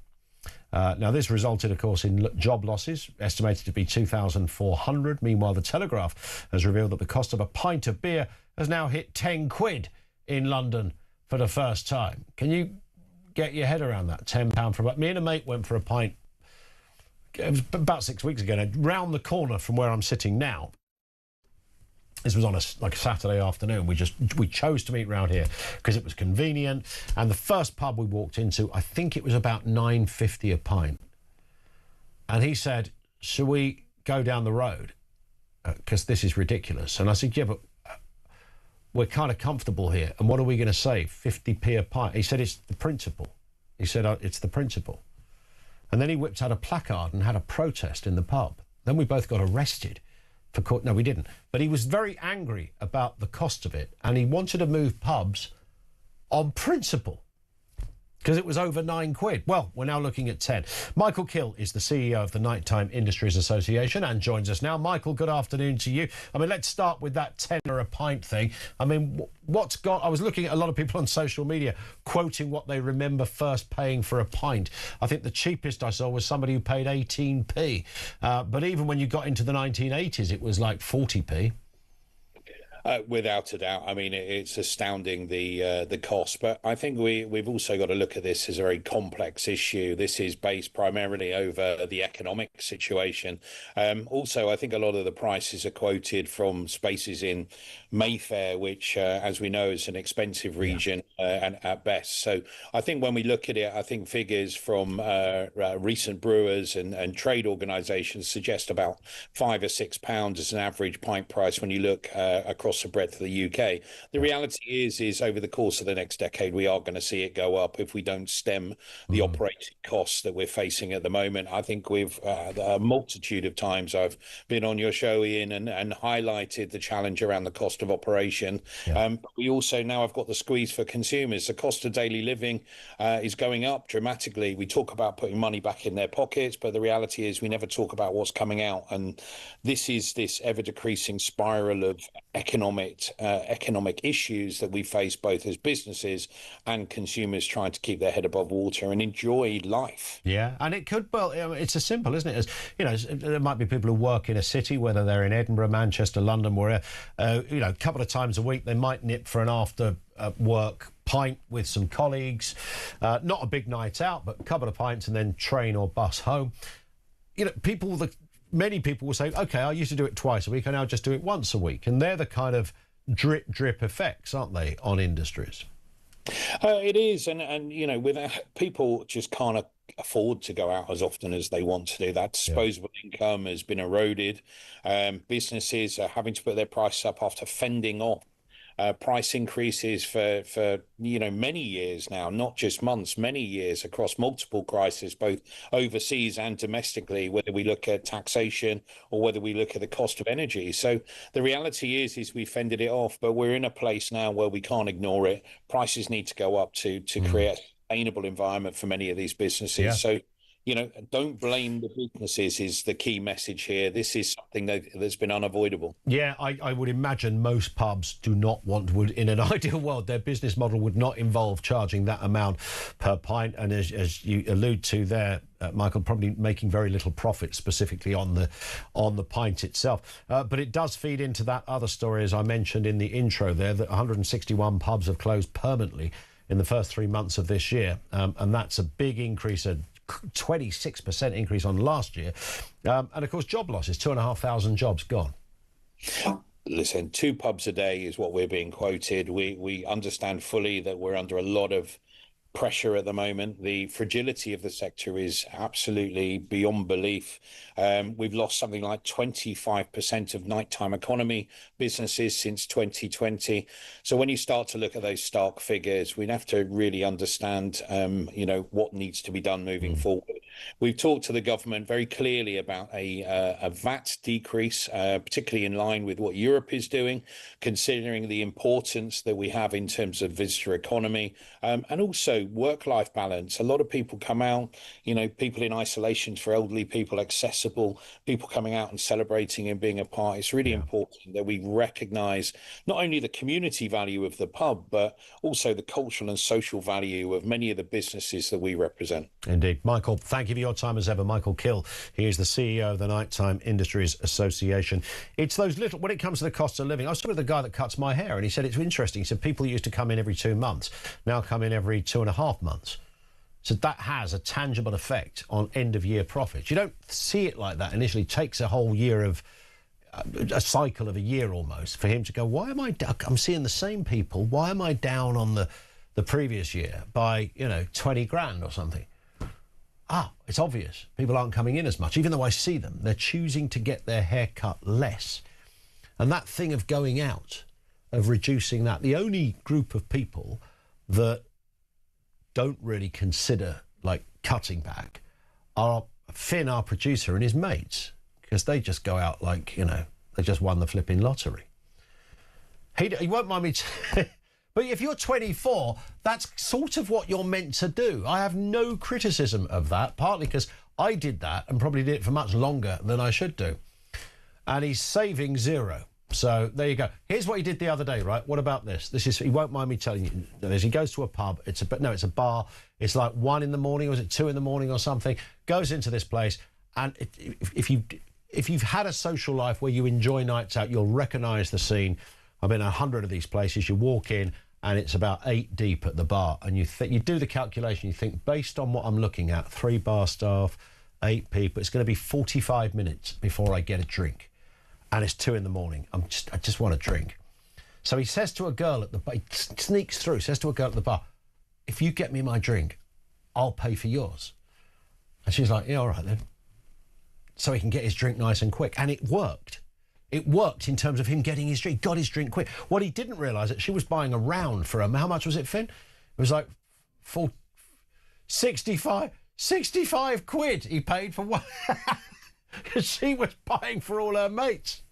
B: Now, this resulted, of course, in job losses, estimated to be 2,400. Meanwhile, The Telegraph has revealed that the cost of a pint of beer has now hit 10 quid in London for the first time. Can you get your head around that? £10 for a pint. Me and a mate went for a pint, it was about 6 weeks ago, round the corner from where I'm sitting now. This was on a Saturday afternoon. We chose to meet round here because it was convenient. And the first pub we walked into, I think it was about £9.50 a pint. And he said, "Shall we go down the road? Because this is ridiculous." And I said, "Yeah, but we're kind of comfortable here. And what are we going to save? 50p a pint?" He said, "It's the principle." He said, "It's the principle." And then he whipped out a placard and had a protest in the pub. Then we both got arrested. No, we didn't. But he was very angry about the cost of it, and he wanted to move pubs on principle because it was over 9 quid. Well, we're now looking at 10. Michael Kill is the CEO of the Nighttime Industries Association and joins us now. Michael, good afternoon to you. I mean, let's start with that tenner a pint thing. I mean, I was looking at a lot of people on social media quoting what they remember first paying for a pint. I think the cheapest I saw was somebody who paid 18p. But even when you got into the 1980s, it was like 40p.
J: Without a doubt. I mean, it's astounding the cost, but I think we've also got to look at this as a very complex issue. This is based primarily over the economic situation. Also, I think a lot of the prices are quoted from spaces in Mayfair, which, as we know, is an expensive region and at best. So I think when we look at it, I think figures from recent brewers and trade organisations suggest about £5 or £6 as an average pint price when you look across the breadth of the UK. The reality is over the course of the next decade, we are going to see it go up if we don't stem the operating costs that we're facing at the moment. I think we've a multitude of times I've been on your show, Ian, and highlighted the challenge around the cost of operation. But we also now have got the squeeze for consumers. The cost of daily living is going up dramatically. We talk about putting money back in their pockets, but the reality is we never talk about what's coming out. And this is this ever decreasing spiral of economic issues that we face both as businesses and consumers trying to keep their head above water and enjoy life.
B: Yeah, and it could, well, it's as simple, isn't it? As you know, there might be people who work in a city, whether they're in Edinburgh, Manchester, London, wherever, a couple of times a week they might nip for an after work pint with some colleagues, not a big night out, but a couple of pints and then train or bus home. Many people will say, OK, I used to do it twice a week, I now just do it once a week. And they're the kind of drip effects, aren't they, on industries?
J: It is. And with people just can't afford to go out as often as they want to do. That disposable income has been eroded. Businesses are having to put their prices up after fending off price increases for many years now, not just months, many years across multiple crises, both overseas and domestically, whether we look at taxation or whether we look at the cost of energy. So the reality is we fended it off, but we're in a place now where we can't ignore it. Prices need to go up to create a sustainable environment for many of these businesses. Yeah. So don't blame the businesses is the key message here. This is something that's been unavoidable.
B: Yeah, I would imagine most pubs do not would in an ideal world, their business model would not involve charging that amount per pint. And as you allude to there, Michael, probably making very little profit specifically on the pint itself. But it does feed into that other story, as I mentioned in the intro there, that 161 pubs have closed permanently in the first 3 months of this year. And that's a big increase, a 26% increase on last year. And of course, job losses, 2,500 jobs gone.
J: Listen, 2 pubs a day is what we're being quoted. We understand fully that we're under a lot of pressure at the moment. The fragility of the sector is absolutely beyond belief. We've lost something like 25% of nighttime economy businesses since 2020. So when you start to look at those stark figures, we have to really understand, what needs to be done moving forward. We've talked to the government very clearly about a VAT decrease, particularly in line with what Europe is doing, considering the importance that we have in terms of visitor economy, and also work-life balance. A lot of people come out, people in isolation for elderly people, accessible, people coming out and celebrating and being a part. It's really important that we recognise not only the community value of the pub, but also the cultural and social value of many of the businesses that we represent.
B: Indeed. Michael, thank you for your time as ever. Michael Kill, he is the CEO of the Nighttime Industries Association. It's those little, when it comes to the cost of living, I was talking with the guy that cuts my hair and he said it's interesting. He said people used to come in every 2 months, now come in every 2.5 months. So that has a tangible effect on end of year profits. You don't see it like that initially. It takes a whole year of a cycle of a year almost for him to go, why am I'm seeing the same people, why am I down on the previous year by 20 grand or something? It's obvious. People aren't coming in as much. Even though I see them, they're choosing to get their hair cut less. And that thing of going out, of reducing that, the only group of people that don't really consider, like, cutting back are Finn, our producer, and his mates, because they just go out like, they just won the flipping lottery. He won't mind me... But if you're 24, that's sort of what you're meant to do. I have no criticism of that, partly because I did that and probably did it for much longer than I should do. And he's saving zero. So there you go. Here's what he did the other day, right? What about this? He won't mind me telling you. He goes to a pub. It's a bar. It's like 1 in the morning, or is it 2 in the morning or something? Goes into this place. And if you've had a social life where you enjoy nights out, you'll recognise the scene. I've been in 100 of these places. You walk in and it's about 8 deep at the bar, and you do the calculation. You think, based on what I'm looking at, 3 bar staff, 8 people, it's going to be 45 minutes before I get a drink, and it's 2 in the morning. I just want a drink. So he says to a girl at the bar, he sneaks through, says to a girl at the bar, if you get me my drink, I'll pay for yours. And she's like, yeah, all right then. So he can get his drink nice and quick, and it worked. It worked in terms of him getting his drink, got his drink quick. What he didn't realise that she was buying a round for him. How much was it, Finn? It was like 65 quid he paid for one. Because she was buying for all her mates.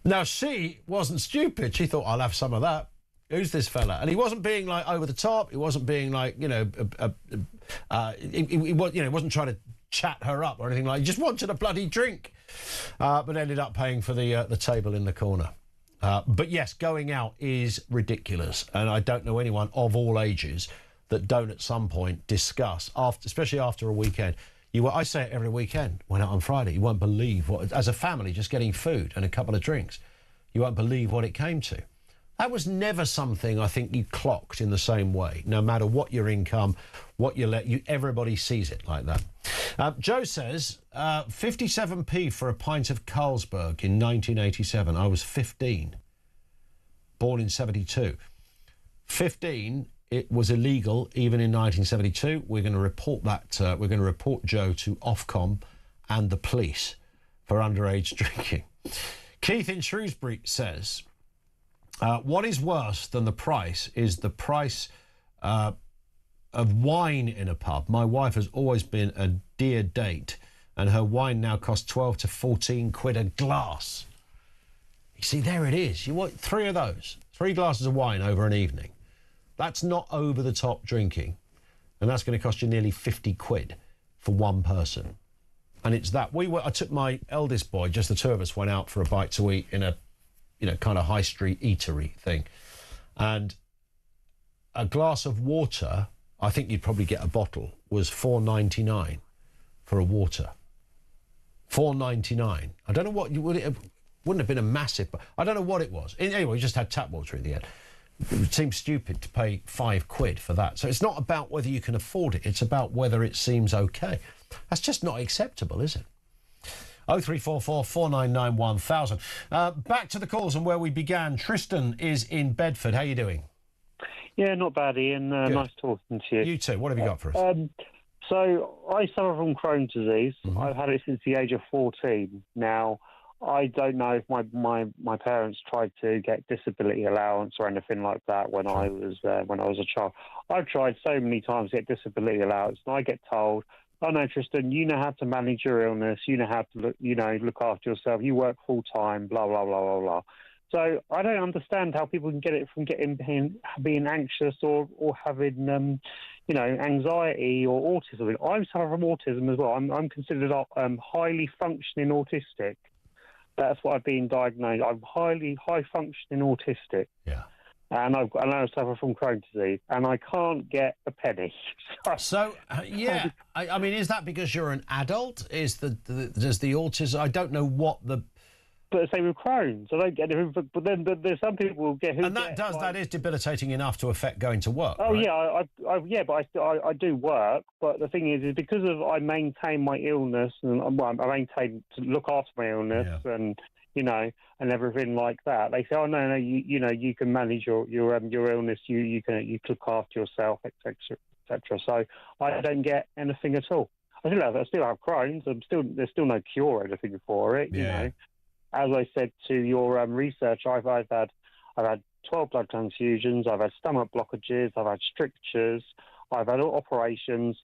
B: Now, she wasn't stupid. She thought, I'll have some of that. Who's this fella? And he wasn't being like over the top. He wasn't being like, he wasn't trying to chat her up or anything like that. He just wanted a bloody drink. But ended up paying for the table in the corner. But yes, going out is ridiculous. And I don't know anyone of all ages that don't at some point discuss, especially after a weekend. I say it every weekend, went out on Friday. You won't believe what, as a family, just getting food and a couple of drinks, you won't believe what it came to. That was never something I think you clocked in the same way, no matter what your income, what everybody sees it like that. Joe says, 57p for a pint of Carlsberg in 1987. I was 15, born in 72. 15, it was illegal even in 1972. We're going to report that. We're going to report Joe to Ofcom and the police for underage drinking. Keith in Shrewsbury says, what is worse than the price is the price of wine in a pub. My wife has always been a dear date, and her wine now costs 12 to 14 quid a glass. You see, there it is. You want 3 of those, 3 glasses of wine over an evening. That's not over-the-top drinking, and that's going to cost you nearly 50 quid for one person. And it's that. I took my eldest boy, just the 2 of us, went out for a bite to eat in a kind of high street eatery thing. And a glass of water, I think you'd probably get a bottle, was $4.99 for a water. $4.99. I don't know what wouldn't have been a massive, but I don't know what it was. Anyway, we just had tap water in the end. It seems stupid to pay 5 quid for that. So it's not about whether you can afford it. It's about whether it seems okay. That's just not acceptable, is it? 0344 499 1000. Back to the calls and where we began. Tristan is in Bedford. How are you doing?
E: Yeah, not bad, Ian. Nice talking to you.
B: You too. What have you got for us?
E: So I suffer from Crohn's disease. Mm-hmm. I've had it since the age of 14. Now, I don't know if my parents tried to get disability allowance or anything like that when I was a child. I've tried so many times to get disability allowance, and I get told oh no, Tristan, you know how to manage your illness. You know how to look after yourself. You work full time, blah, blah, blah, blah, blah. So I don't understand how people can get it from being anxious or having, anxiety or autism. I'm suffering from autism as well. I'm considered highly functioning autistic. That's what I've been diagnosed. I'm high functioning autistic.
B: Yeah.
E: And I suffer from Crohn's disease, and I can't get a penny.
B: So yeah, I mean, is that because you're an adult? Does the autism? I don't know what the.
E: But say with Crohn's, I don't get it. But then there's some people who get.
B: That is debilitating enough to affect going to work.
E: Oh
B: right?
E: yeah, but I do work. But the thing is because I maintain my illness and I maintain to look after my illness and. And everything like that. They say, "Oh no, you can manage your illness. You look after yourself, etc." So I don't get anything at all. I still have Crohn's. There's still no cure or anything for it. You know, as I said to your research, I've had 12 blood transfusions. I've had stomach blockages. I've had strictures. I've had operations,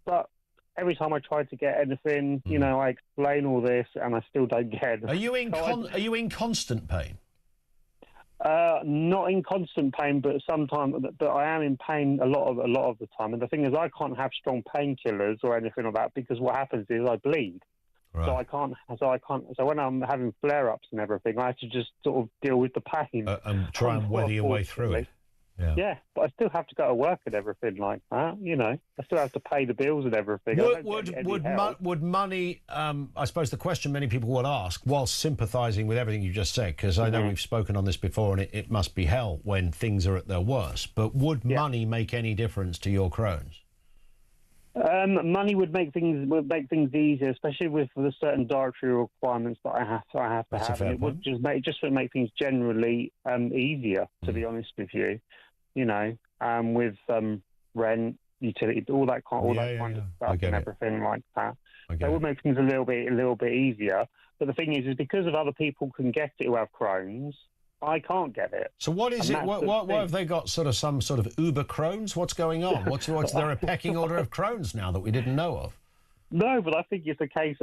E: but every time I try to get anything, I explain all this, and I still don't get it.
B: Are you in constant pain?
E: Not in constant pain, but sometimes. But I am in pain a lot of the time. And the thing is, I can't have strong painkillers or anything like that because what happens is I bleed. Right. So I can't. So when I'm having flare-ups and everything, I have to just sort of deal with the pain
B: and try and weather your way through it.
E: Yeah, but I still have to go to work and everything like that. I still have to pay the bills and everything.
B: Would money? I suppose the question many people would ask, while sympathising with everything you just said, because I know we've spoken on this before, and it must be hell when things are at their worst. But would money make any difference to your Crohn's?
E: Money would make things easier, especially with the certain dietary requirements that I have to have. And it would just make things generally easier, to be honest with you. With rent, utility, all that kind of stuff and everything like that. That would make things a little bit easier. But the thing is because of other people can get it who have Crohn's, I can't get it.
B: So what is it? What have they got? Some sort of Uber Crohn's? What's going on? What's there a pecking order of Crohn's now that we didn't know of?
E: No, but I think it's a case.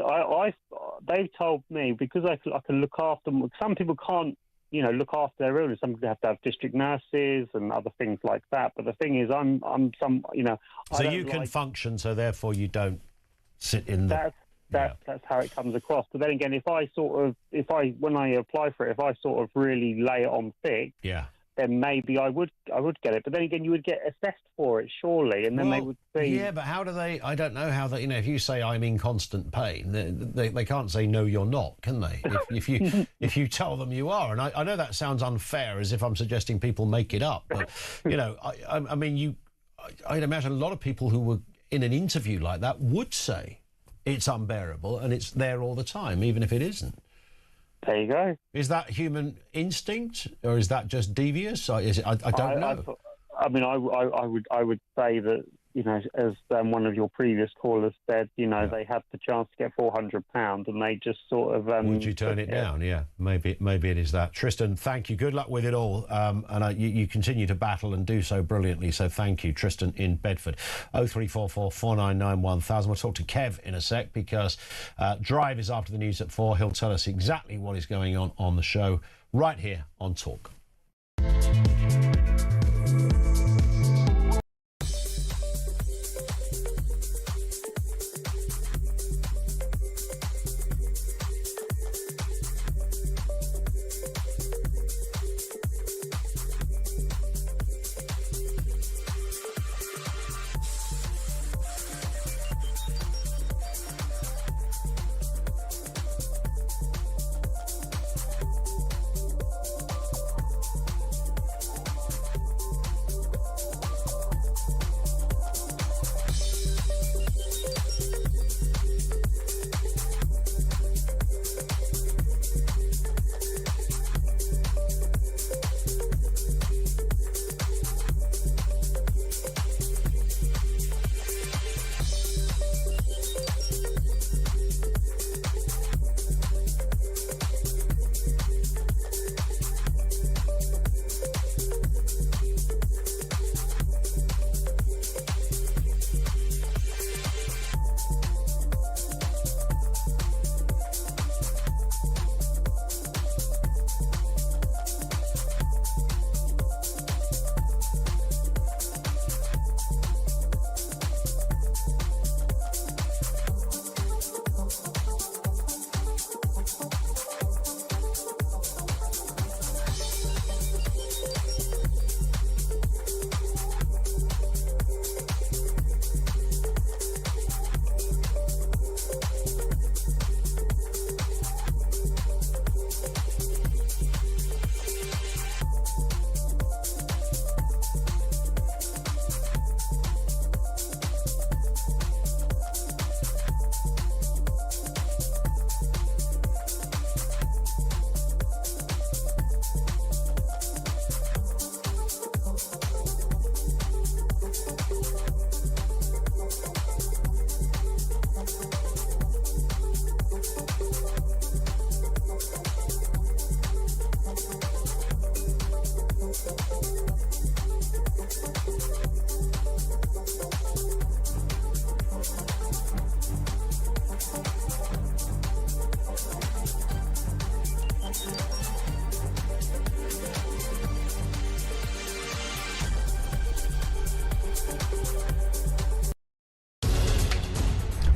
E: They've told me because I can look after them. Some people can't, look after their illness. Some people have to have district nurses and other things like that. But the thing is,
B: So you can function, so therefore you don't sit in the.
E: That's how it comes across. But then again, when I apply for it, if I sort of really lay it on thick, then maybe I would get it. But then again, you would get assessed for it, surely, and then they would see.
B: Yeah, but how do they? I don't know how they. If you say I'm in constant pain, they can't say no, you're not, can they? If you tell them you are, and I know that sounds unfair, as if I'm suggesting people make it up. But I mean, I'd imagine a lot of people who were in an interview like that would say it's unbearable and it's there all the time, even if it isn't.
E: There you go.
B: Is that human instinct, or is that just devious? I don't know.
E: I would say that as one of your previous callers said, they had the chance to get £400 and they just sort of.
B: Would you turn it down? Yeah, maybe it is that. Tristan, thank you. Good luck with it all, and you continue to battle and do so brilliantly. So thank you, Tristan in Bedford. 0344 499 1000. We'll talk to Kev in a sec because Drive is after the news at 4. He'll tell us exactly what is going on the show right here on Talk.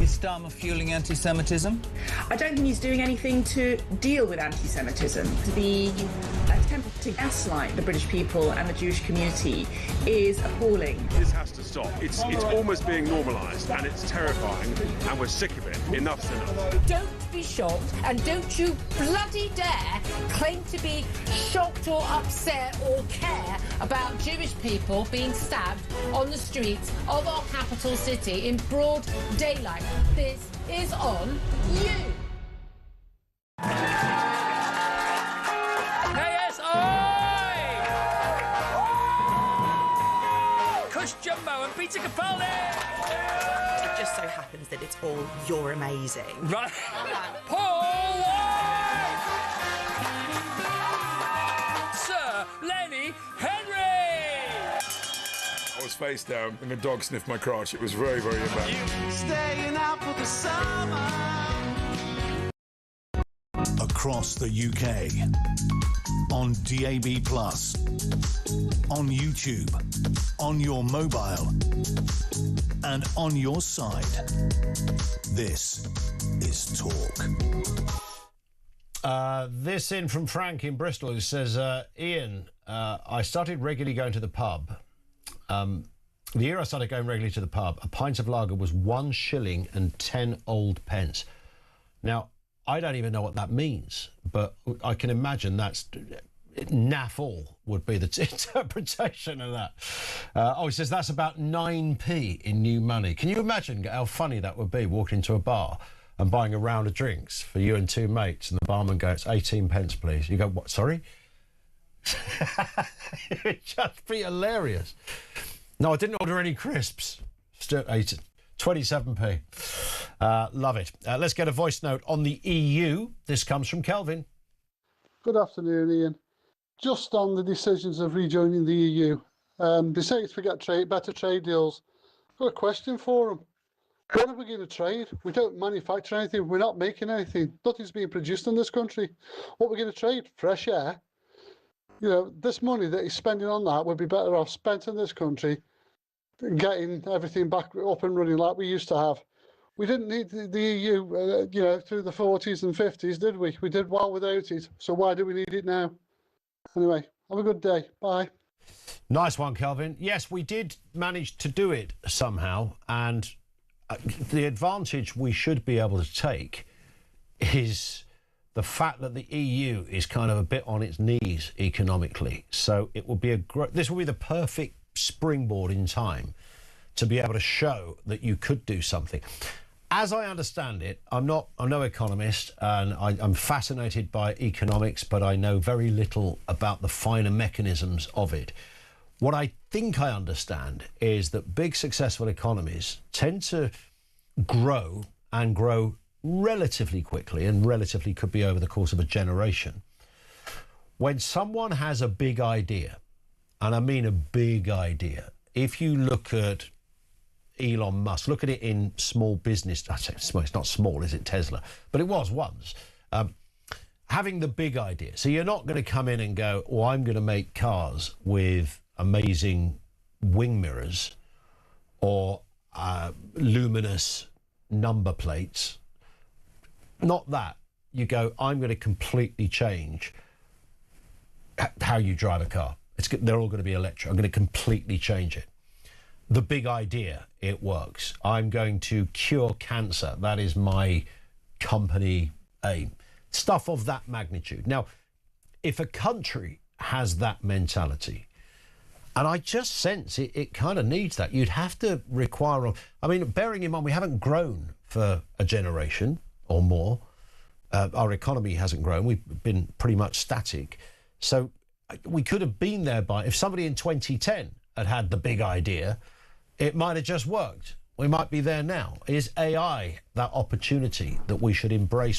O: Starmer fueling anti-Semitism?
F: I don't think he's doing anything to deal with anti-Semitism. The attempt to gaslight the British people and the Jewish community is appalling.
P: This has to stop. It's almost being normalised, and it's terrifying, and we're sick of it. Enough's enough.
Q: Don't be shocked, and don't you bloody dare claim to be shocked or upset or care about Jewish people being stabbed on the streets of our capital city in broad daylight. This is on you.
G: Kush Jumbo and Peter Capaldi!
K: It just so happens that it's all "you're amazing."
G: Right. Paul White! Sir Lenny Henry!
P: I was face down and the dog sniffed my crotch. It was very, very embarrassing.
H: Staying out for the summer.
A: Across the UK, on DAB+, on YouTube, on your mobile, and on your side. This is Talk.
B: This in from Frank in Bristol, who says, Ian, I started regularly going to the pub. The year I started going regularly to the pub, a pint of lager was 1 shilling and 10 old pence. Now, I don't even know what that means, but I can imagine that's naff all would be the interpretation of that. He says that's about 9p in new money. Can you imagine how funny that would be, walking into a bar and buying a round of drinks for you and 2 mates, and the barman goes, 18 pence, please. You go, what, sorry? It'd just be hilarious. No, I didn't order any crisps. Still 27p. Love it. Let's get a voice note on the EU. This comes from Kelvin.
W: Good afternoon, Ian. Just on the decisions of rejoining the EU. They say it's to get better trade deals. I've got a question for them. What are we going to trade? We don't manufacture anything. We're not making anything. Nothing's being produced in this country. What are we going to trade? Fresh air? You know, this money that he's spending on that would be better off spent in this country, getting everything back up and running like we used to have. We didn't need the EU, through the 40s and 50s, did we? We did well without it. So why do we need it now? Anyway, have a good day. Bye.
B: Nice one, Kelvin. Yes, we did manage to do it somehow. And the advantage we should be able to take is the fact that the EU is kind of a bit on its knees economically. So it will be this will be the perfect springboard in time to be able to show that you could do something. As I understand it, I'm no economist, and I'm fascinated by economics, but I know very little about the finer mechanisms of it. What I think I understand is that big successful economies tend to grow and grow relatively quickly, and relatively could be over the course of a generation. When someone has a big idea, and I mean a big idea, if you look at Elon Musk, look at it in small business. I say small, it's not small, is it, Tesla? But it was once. Having the big idea. So you're not going to come in and go, oh, I'm going to make cars with amazing wing mirrors or luminous number plates. Not that. You go, I'm going to completely change how you drive a car. They're all going to be electric. I'm going to completely change it. The big idea, it works. I'm going to cure cancer. That is my company aim. Stuff of that magnitude. Now, if a country has that mentality, and I just sense it kind of needs that, you'd have to require, I mean, bearing in mind we haven't grown for a generation or more. Our economy hasn't grown. We've been pretty much static. So we could have been there by, if somebody in 2010 had the big idea, it might have just worked. We might be there now. Is AI that opportunity that we should embrace